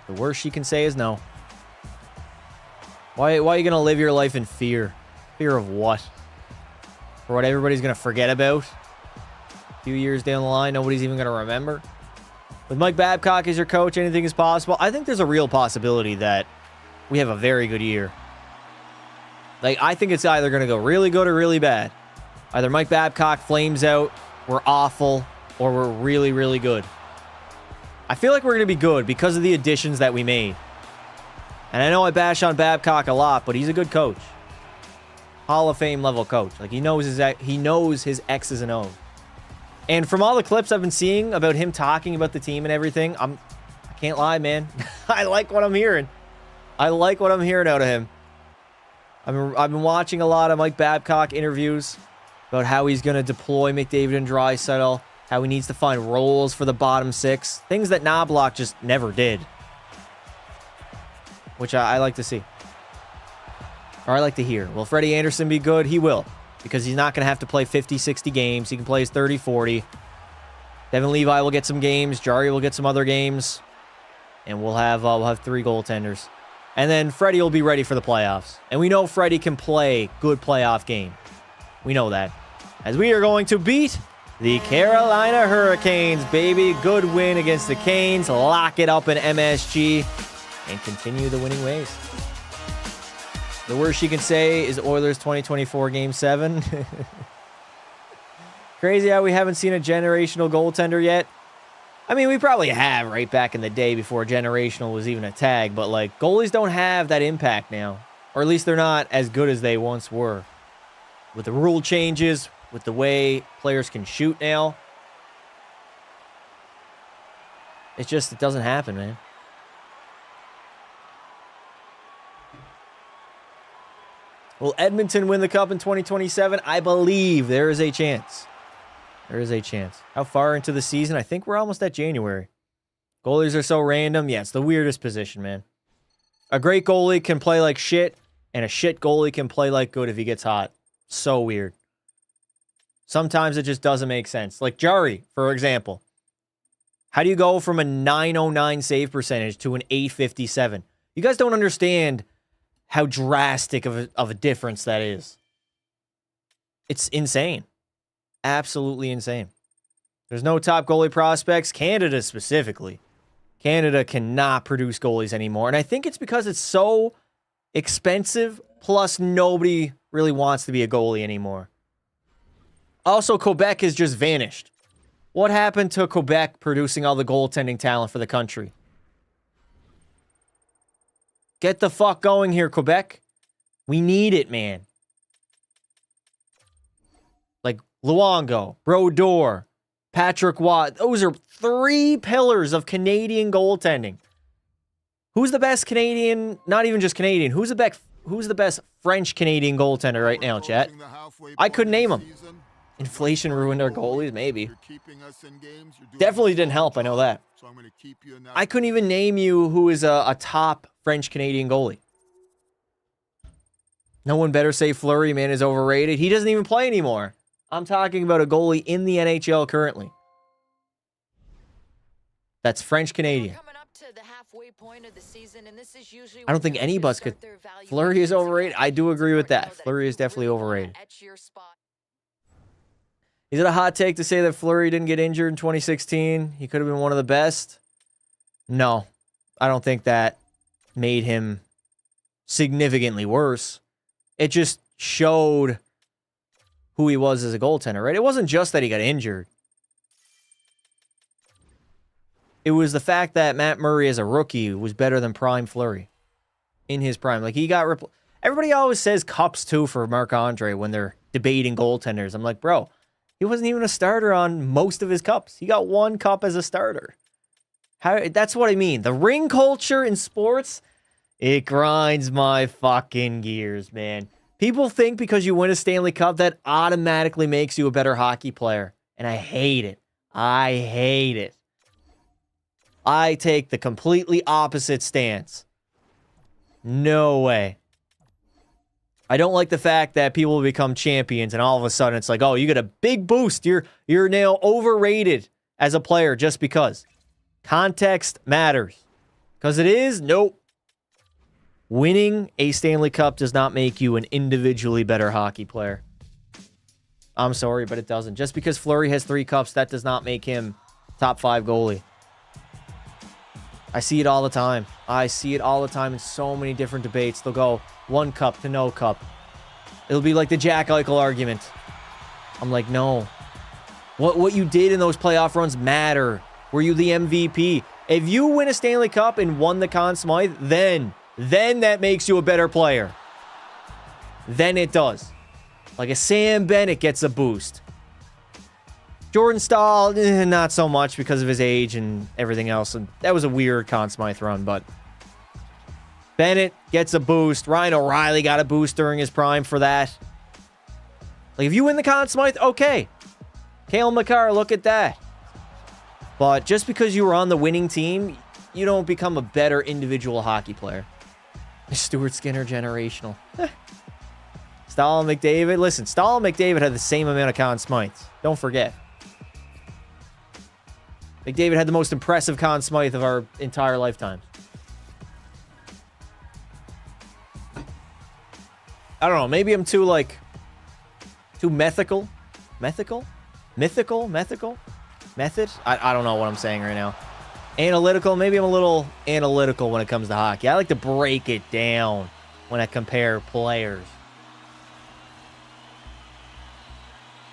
The worst she can say is no. Why are you going to live your life in fear? Fear of what? For what everybody's going to forget about? A few years down the line, nobody's even going to remember? With Mike Babcock as your coach, anything is possible. I think there's a real possibility that we have a very good year. Like, I think it's either going to go really good or really bad. Either Mike Babcock flames out, we're awful, or we're really, really good. I feel like we're going to be good because of the additions that we made. And I know I bash on Babcock a lot, but he's a good coach. Hall of Fame level coach. Like, he knows his X's and O's. And from all the clips I've been seeing about him talking about the team and everything, I can't lie, man. I like what I'm hearing. I like what I'm hearing out of him. I've been watching a lot of Mike Babcock interviews about how he's going to deploy McDavid and Draisaitl, how he needs to find roles for the bottom 6, things that Knobloch just never did, which I like to see. Or I like to hear. Will Freddie Anderson be good? He will. Because he's not going to have to play 50, 60 games. He can play his 30, 40. Devin Levi will get some games. Jari will get some other games. And we'll have 3 goaltenders. And then Freddie will be ready for the playoffs. And we know Freddie can play good playoff game. We know that. As we are going to beat the Carolina Hurricanes, baby. Good win against the Canes. Lock it up in MSG and continue the winning ways. The worst you can say is Oilers 2024 Game 7. Crazy how we haven't seen a generational goaltender yet. I mean, we probably have right back in the day before generational was even a tag, but like goalies don't have that impact now. Or at least they're not as good as they once were. With the rule changes, with the way players can shoot now, it doesn't happen, man. Will Edmonton win the Cup in 2027? I believe there is a chance. There is a chance. How far into the season? I think we're almost at January. Goalies are so random. Yeah, it's the weirdest position, man. A great goalie can play like shit, and a shit goalie can play like good if he gets hot. So weird. Sometimes it just doesn't make sense. Like Jari, for example. How do you go from a 909 save percentage to an 857? You guys don't understand how drastic of a difference that is. It's insane. Absolutely insane. There's no top goalie prospects. Canada specifically. Canada cannot produce goalies anymore. And I think it's because it's so expensive, plus nobody really wants to be a goalie anymore. Also, Quebec has just vanished. What happened to Quebec producing all the goaltending talent for the country? Get the fuck going here, Quebec. We need it, man. Like Luongo, Brodeur, Patrick Watt. Those are three pillars of Canadian goaltending. Who's the best Canadian, not even just Canadian, who's the best French Canadian goaltender right now, chat? I couldn't name him. Inflation ruined our goalies, maybe. Definitely didn't help, I know that. I couldn't even name you who is a top French Canadian goalie. No one better say Fleury, man, is overrated. He doesn't even play anymore. I'm talking about a goalie in the NHL currently. That's French Canadian. I don't think any of us could. Fleury is overrated. I do agree with that. Fleury is definitely overrated. Is it a hot take to say that Fleury didn't get injured in 2016? He could have been one of the best. No, I don't think that made him significantly worse. It just showed who he was as a goaltender, right? It wasn't just that he got injured. It was the fact that Matt Murray as a rookie was better than prime Fleury in his prime. Like he got everybody always says cups too for Marc-Andre when they're debating goaltenders. I'm like, bro, he wasn't even a starter on most of his cups. He got one cup as a starter. That's what I mean. The ring culture in sports, it grinds my fucking gears, man. People think because you win a Stanley Cup, that automatically makes you a better hockey player. And I hate it. I hate it. I take the completely opposite stance. No way. I don't like the fact that people become champions and all of a sudden it's like, oh, you get a big boost. You're now overrated as a player just because. Context matters. Because it is? Nope. Winning a Stanley Cup does not make you an individually better hockey player. I'm sorry, but it doesn't. Just because Fleury has 3 cups, that does not make him top 5 goalie. I see it all the time. I see it all the time in so many different debates. They'll go 1 cup to no cup. It'll be like the Jack Eichel argument. I'm like, no. What you did in those playoff runs matter. Were you the MVP? If you win a Stanley Cup and won the Conn Smythe, then that makes you a better player. Then it does. Like a Sam Bennett gets a boost. Jordan Stahl, not so much because of his age and everything else. And that was a weird Conn Smythe run, but Bennett gets a boost. Ryan O'Reilly got a boost during his prime for that. Like, if you win the Conn Smythe, okay. Cale Makar, look at that. But just because you were on the winning team, you don't become a better individual hockey player. Stuart Skinner generational. Stahl and McDavid. Listen, Stahl and McDavid had the same amount of Conn Smythes. Don't forget. McDavid had the most impressive Conn Smythe of our entire lifetime. I don't know. Maybe I'm too mythical. Methical? Mythical? Methical? Method? I don't know what I'm saying right now. Analytical? Maybe I'm a little analytical when it comes to hockey. I like to break it down when I compare players.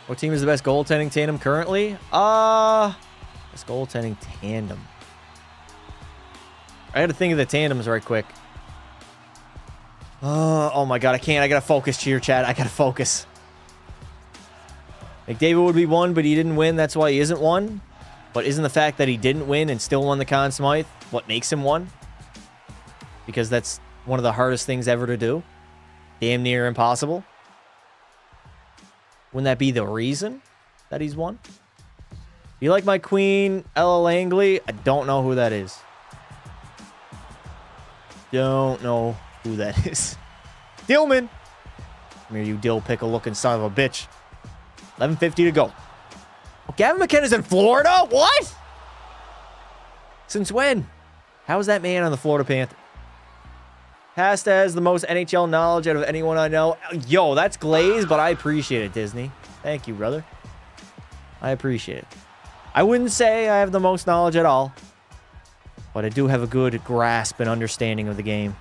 What team is the best goaltending tandem currently? Best goaltending tandem. I had to think of the tandems right quick. Oh my god, I can't. I gotta focus here, Chad. I gotta focus. McDavid would be one, but he didn't win. That's why he isn't one. But isn't the fact that he didn't win and still won the Conn Smythe what makes him one? Because that's one of the hardest things ever to do. Damn near impossible. Wouldn't that be the reason that he's won? You like my queen, Ella Langley? I don't know who that is. Don't know who that is. Dillman! Come here, you dill pickle looking son of a bitch. 11:50 to go. Oh, Gavin McKenna's in Florida? What? Since when? How is that man on the Florida Panthers? Pasta has the most NHL knowledge out of anyone I know. Yo, that's glazed, but I appreciate it, Disney. Thank you, brother. I appreciate it. I wouldn't say I have the most knowledge at all, but I do have a good grasp and understanding of the game.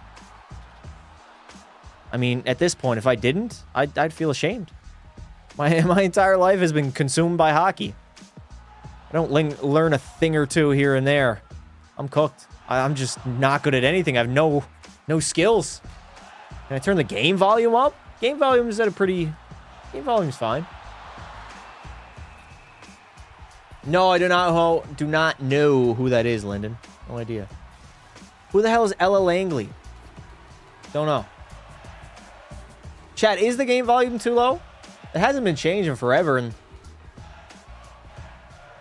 I mean, at this point, if I didn't, I'd feel ashamed. My entire life has been consumed by hockey. I don't learn a thing or two here and there. I'm cooked. I'm just not good at anything. I have no skills. Can I turn the game volume up? Game volume is at a pretty... Game volume's fine. No, I do not know who that is, Lyndon. No idea. Who the hell is Ella Langley? Don't know. Chat, is the game volume too low? It hasn't been changing forever, and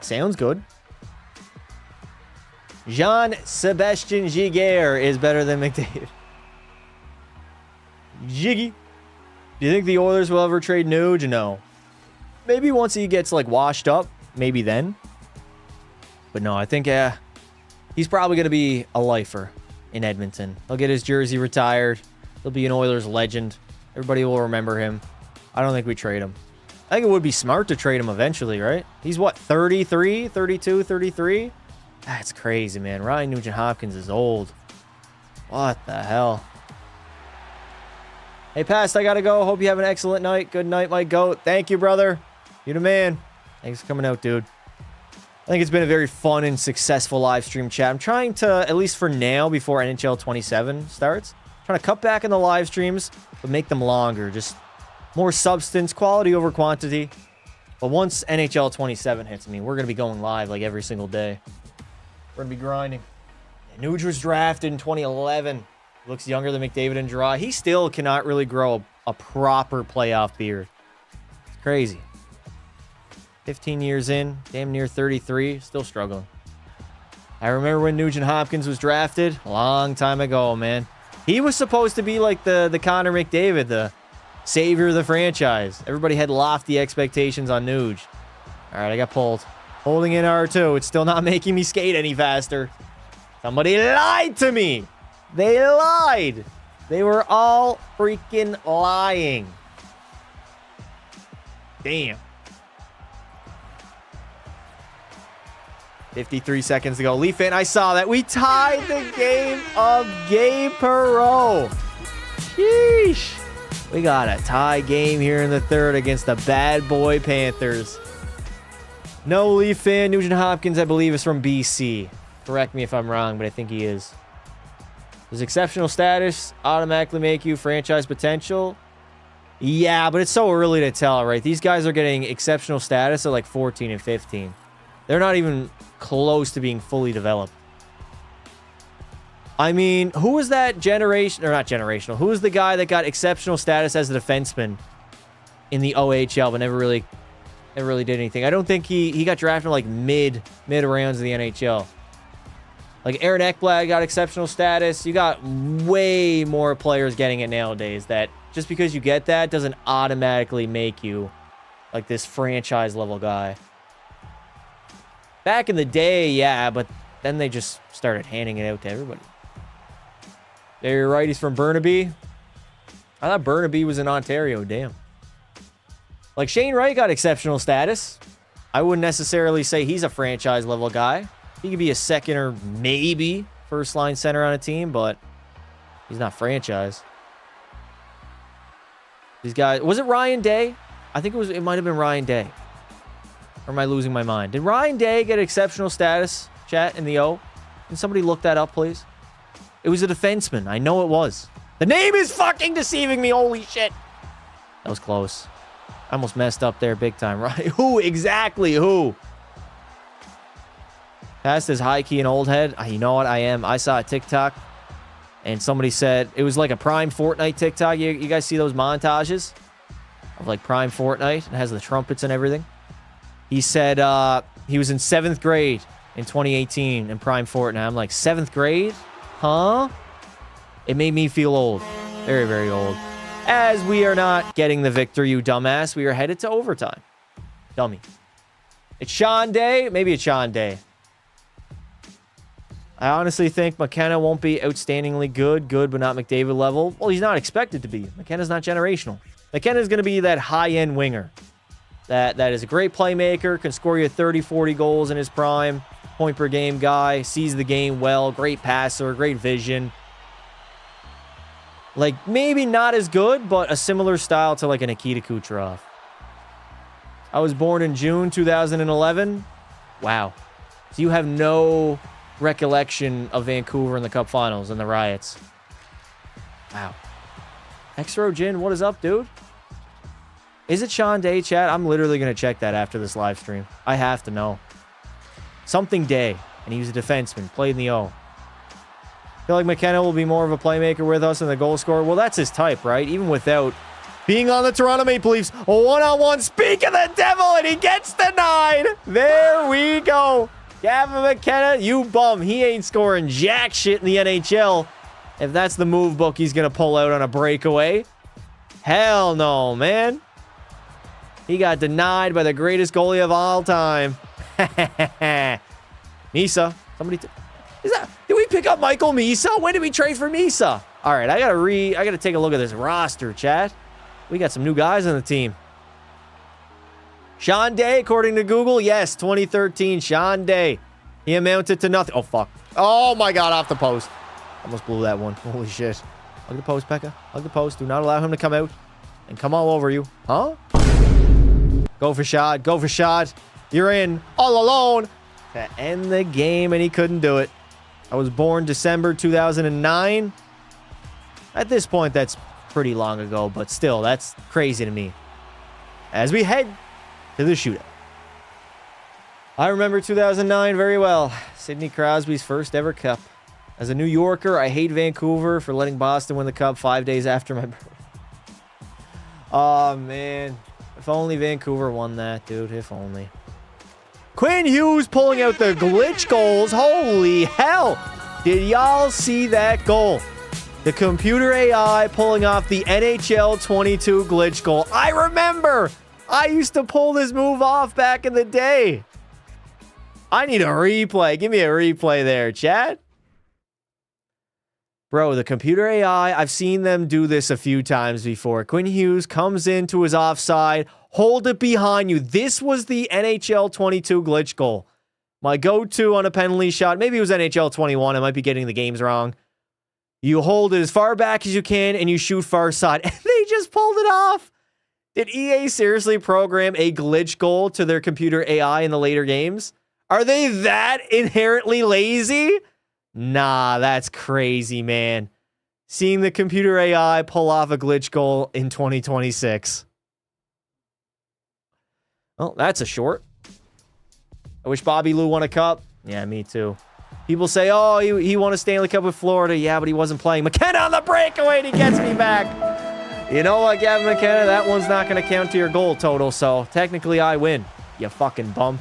sounds good. Jean-Sebastien Giguère is better than McDavid. Jiggy. Do you think the Oilers will ever trade Nuge? No. Maybe once he gets, like, washed up. Maybe then. But no, I think he's probably going to be a lifer in Edmonton. He'll get his jersey retired. He'll be an Oilers legend. Everybody will remember him. I don't think we trade him. I think it would be smart to trade him eventually, right? He's what, 33, 32, 33? That's crazy, man. Ryan Nugent-Hopkins is old. What the hell? Hey, Past, I gotta go. Hope you have an excellent night. Good night, my goat. Thank you, brother. You the man. Thanks for coming out, dude. I think it's been a very fun and successful live stream chat. I'm trying to, at least for now, before NHL 27 starts, trying to cut back on the live streams, but make them longer. Just more substance, quality over quantity. But once NHL 27 hits, I mean, we're going to be going live like every single day. We're going to be grinding. Nuge was drafted in 2011. Looks younger than McDavid and Gerard. He still cannot really grow a proper playoff beard. It's crazy. 15 years in, damn near 33, still struggling. I remember when Nugent-Hopkins was drafted a long time ago, man. He was supposed to be like the Connor McDavid, the savior of the franchise. Everybody had lofty expectations on Nuge. All right, I got pulled. Holding in R2. It's still not making me skate any faster. Somebody lied to me. They lied. They were all freaking lying. Damn. 53 seconds to go. Leaf fan, I saw that. We tied the game of Gabe Perreault. Sheesh. We got a tie game here in the third against the bad boy Panthers. No Leaf fan. Nugent-Hopkins, I believe, is from BC. Correct me if I'm wrong, but I think he is. Does exceptional status automatically make you franchise potential? Yeah, but it's so early to tell, right? These guys are getting exceptional status at like 14 and 15. They're not even close to being fully developed. I mean, who was that generation, or not generational, who was the guy that got exceptional status as a defenseman in the OHL but never really did anything? I don't think he got drafted like mid rounds of the NHL. Like Aaron Ekblad got exceptional status. You got way more players getting it nowadays that just because you get that doesn't automatically make you like this franchise level guy. Back in the day, yeah, but then they just started handing it out to everybody. Yeah, you're right. He's from Burnaby. I thought Burnaby was in Ontario. Damn. Like Shane Wright got exceptional status. I wouldn't necessarily say he's a franchise level guy. He could be a second or maybe first line center on a team, but he's not franchise. These guys, was it Ryan Day? I think it might have been Ryan Day. Or am I losing my mind? Did Ryan Day get exceptional status, chat, in the O? Can somebody look that up, please? It was a defenseman. I know it was. The name is fucking deceiving me. Holy shit. That was close. I almost messed up there big time, right? Who exactly? Who? Past is high key and old head. You know what? I am. I saw a TikTok and somebody said it was like a Prime Fortnite TikTok. You guys see those montages of like Prime Fortnite? It has the trumpets and everything. He said he was in 7th grade in 2018 in Prime Fortnite. I'm like, 7th grade? Huh? It made me feel old. Very, very old. As we are not getting the victory, you dumbass. We are headed to overtime. Dummy. It's Sean Day. Maybe it's Sean Day. I honestly think McKenna won't be outstandingly good, but not McDavid level. Well, he's not expected to be. McKenna's not generational. McKenna's going to be that high-end winger. That is a great playmaker, can score you 30, 40 goals in his prime. Point per game guy, sees the game well, great passer, great vision. Like, maybe not as good, but a similar style to like a Nikita Kucherov. I was born in June 2011. Wow. So you have no recollection of Vancouver in the Cup Finals and the riots. Wow. Xro Jin, what is up, dude? Is it Sean Day, chat? I'm literally going to check that after this live stream. I have to know. Something Day, and he was a defenseman, played in the O. I feel like McKenna will be more of a playmaker with us than the goal scorer. Well, that's his type, right? Even without being on the Toronto Maple Leafs. A one-on-one, speak of the devil, and he gets denied. There we go. Gavin McKenna, you bum. He ain't scoring jack shit in the NHL. If that's the move book he's going to pull out on a breakaway. Hell no, man. He got denied by the greatest goalie of all time. Misa. Somebody... Did we pick up Michael Misa? When did we trade for Misa? All right, I gotta take a look at this roster, chat. We got some new guys on the team. Sean Day, according to Google, yes, 2013, Sean Day. He amounted to nothing. Oh, fuck. Oh, my God, off the post. Almost blew that one. Holy shit. Hug the post, Pekka. Hug the post. Do not allow him to come out and come all over you. Huh? Go for shot. Go for shot. You're in all alone to end the game, and he couldn't do it. I was born December 2009. At this point, that's pretty long ago, but still, that's crazy to me. As we head to the shootout. I remember 2009 very well. Sidney Crosby's first ever cup. As a New Yorker, I hate Vancouver for letting Boston win the cup 5 days after my birthday. Oh, man. If only Vancouver won that, dude. If only. Quinn Hughes pulling out the glitch goals. Holy hell. Did y'all see that goal? The computer AI pulling off the NHL 22 glitch goal. I remember. I used to pull this move off back in the day. I need a replay. Give me a replay there, chat. Bro, the computer AI, I've seen them do this a few times before. Quinn Hughes comes into his offside. Hold it behind you. This was the NHL 22 glitch goal. My go-to on a penalty shot. Maybe it was NHL 21. I might be getting the games wrong. You hold it as far back as you can and you shoot far side. And they just pulled it off. Did EA seriously program a glitch goal to their computer AI in the later games? Are they that inherently lazy? Nah, that's crazy, man. Seeing the computer AI pull off a glitch goal in 2026. Well, that's a short. I wish Bobby Lou won a cup. Yeah, me too. People say, oh, he won a Stanley Cup with Florida. Yeah, but he wasn't playing. McKenna on the breakaway, and he gets me back. You know what, Gavin McKenna? That one's not going to count to your goal total, so technically I win. You fucking bum.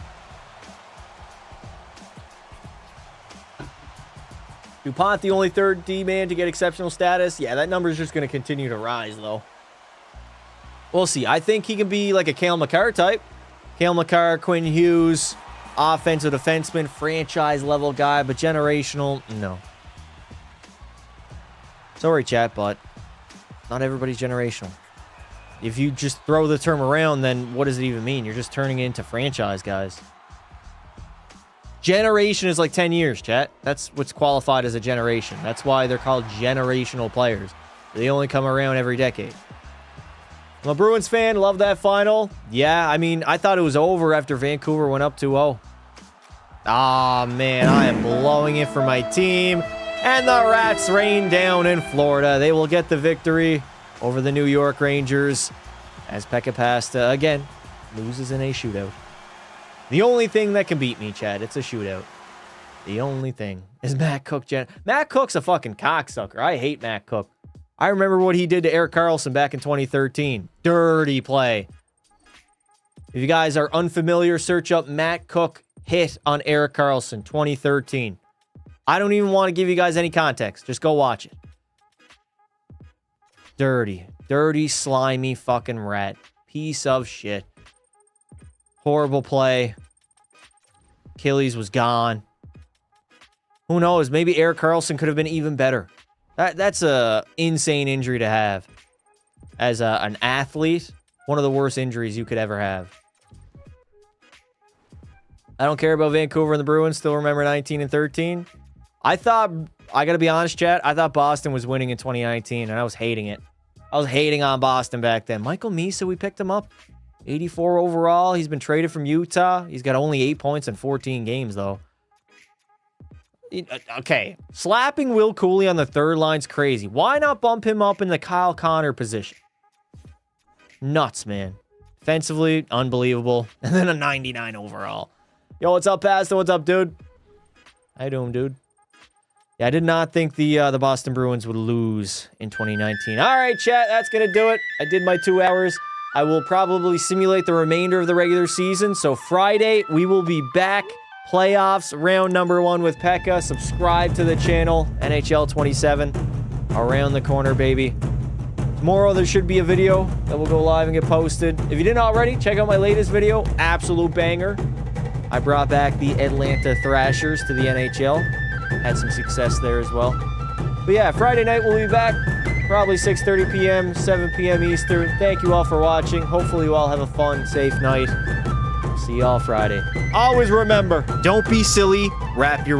DuPont, the only third D-man to get exceptional status. Yeah, that number is just going to continue to rise, though. We'll see. I think he can be like a Cale Makar type. Cale Makar, Quinn Hughes, offensive defenseman, franchise-level guy, but generational, no. Sorry, chat, but not everybody's generational. If you just throw the term around, then what does it even mean? You're just turning it into franchise guys. Generation is like 10 years, chat. That's what's qualified as a generation. That's why they're called generational players. They only come around every decade. I'm a Bruins fan. Love that final. Yeah, I mean, I thought it was over after Vancouver went up 2-0. Ah, man, I am blowing it for my team. And the Rats rain down in Florida. They will get the victory over the New York Rangers as Pekka Pasta, again, loses in a shootout. The only thing that can beat me, Chad, it's a shootout. The only thing is Matt Cook. Matt Cook's a fucking cocksucker. I hate Matt Cook. I remember what he did to Erik Karlsson back in 2013. Dirty play. If you guys are unfamiliar, search up Matt Cook hit on Erik Karlsson 2013. I don't even want to give you guys any context. Just go watch it. Dirty, slimy fucking rat. Piece of shit. Horrible play. Achilles was gone. Who knows? Maybe Erik Karlsson could have been even better. That's a insane injury to have. As an athlete, one of the worst injuries you could ever have. I don't care about Vancouver and the Bruins. Still remember 19 and 13. I gotta be honest, chat, I thought Boston was winning in 2019, and I was hating it. I was hating on Boston back then. Michael Misa, we picked him up. 84 overall. He's been traded from Utah. He's got only 8 points in 14 games, though. Okay. Slapping Will Cooley on the third line's crazy. Why not bump him up in the Kyle Connor position? Nuts, man. Offensively, unbelievable. And then a 99 overall. Yo, what's up, Pastor? What's up, dude? How you doing, dude? Yeah, I did not think the Boston Bruins would lose in 2019. All right, chat, that's going to do it. I did my 2 hours. I will probably simulate the remainder of the regular season. So Friday, we will be back. Playoffs, round number 1 with Pekka. Subscribe to the channel. NHL 27. Around the corner, baby. Tomorrow, there should be a video that will go live and get posted. If you didn't already, check out my latest video. Absolute banger. I brought back the Atlanta Thrashers to the NHL. Had some success there as well. But yeah, Friday night we'll be back. Probably 6:30 p.m., 7 p.m. Eastern. Thank you all for watching. Hopefully you all have a fun, safe night. See y'all Friday. Always remember, don't be silly. Wrap your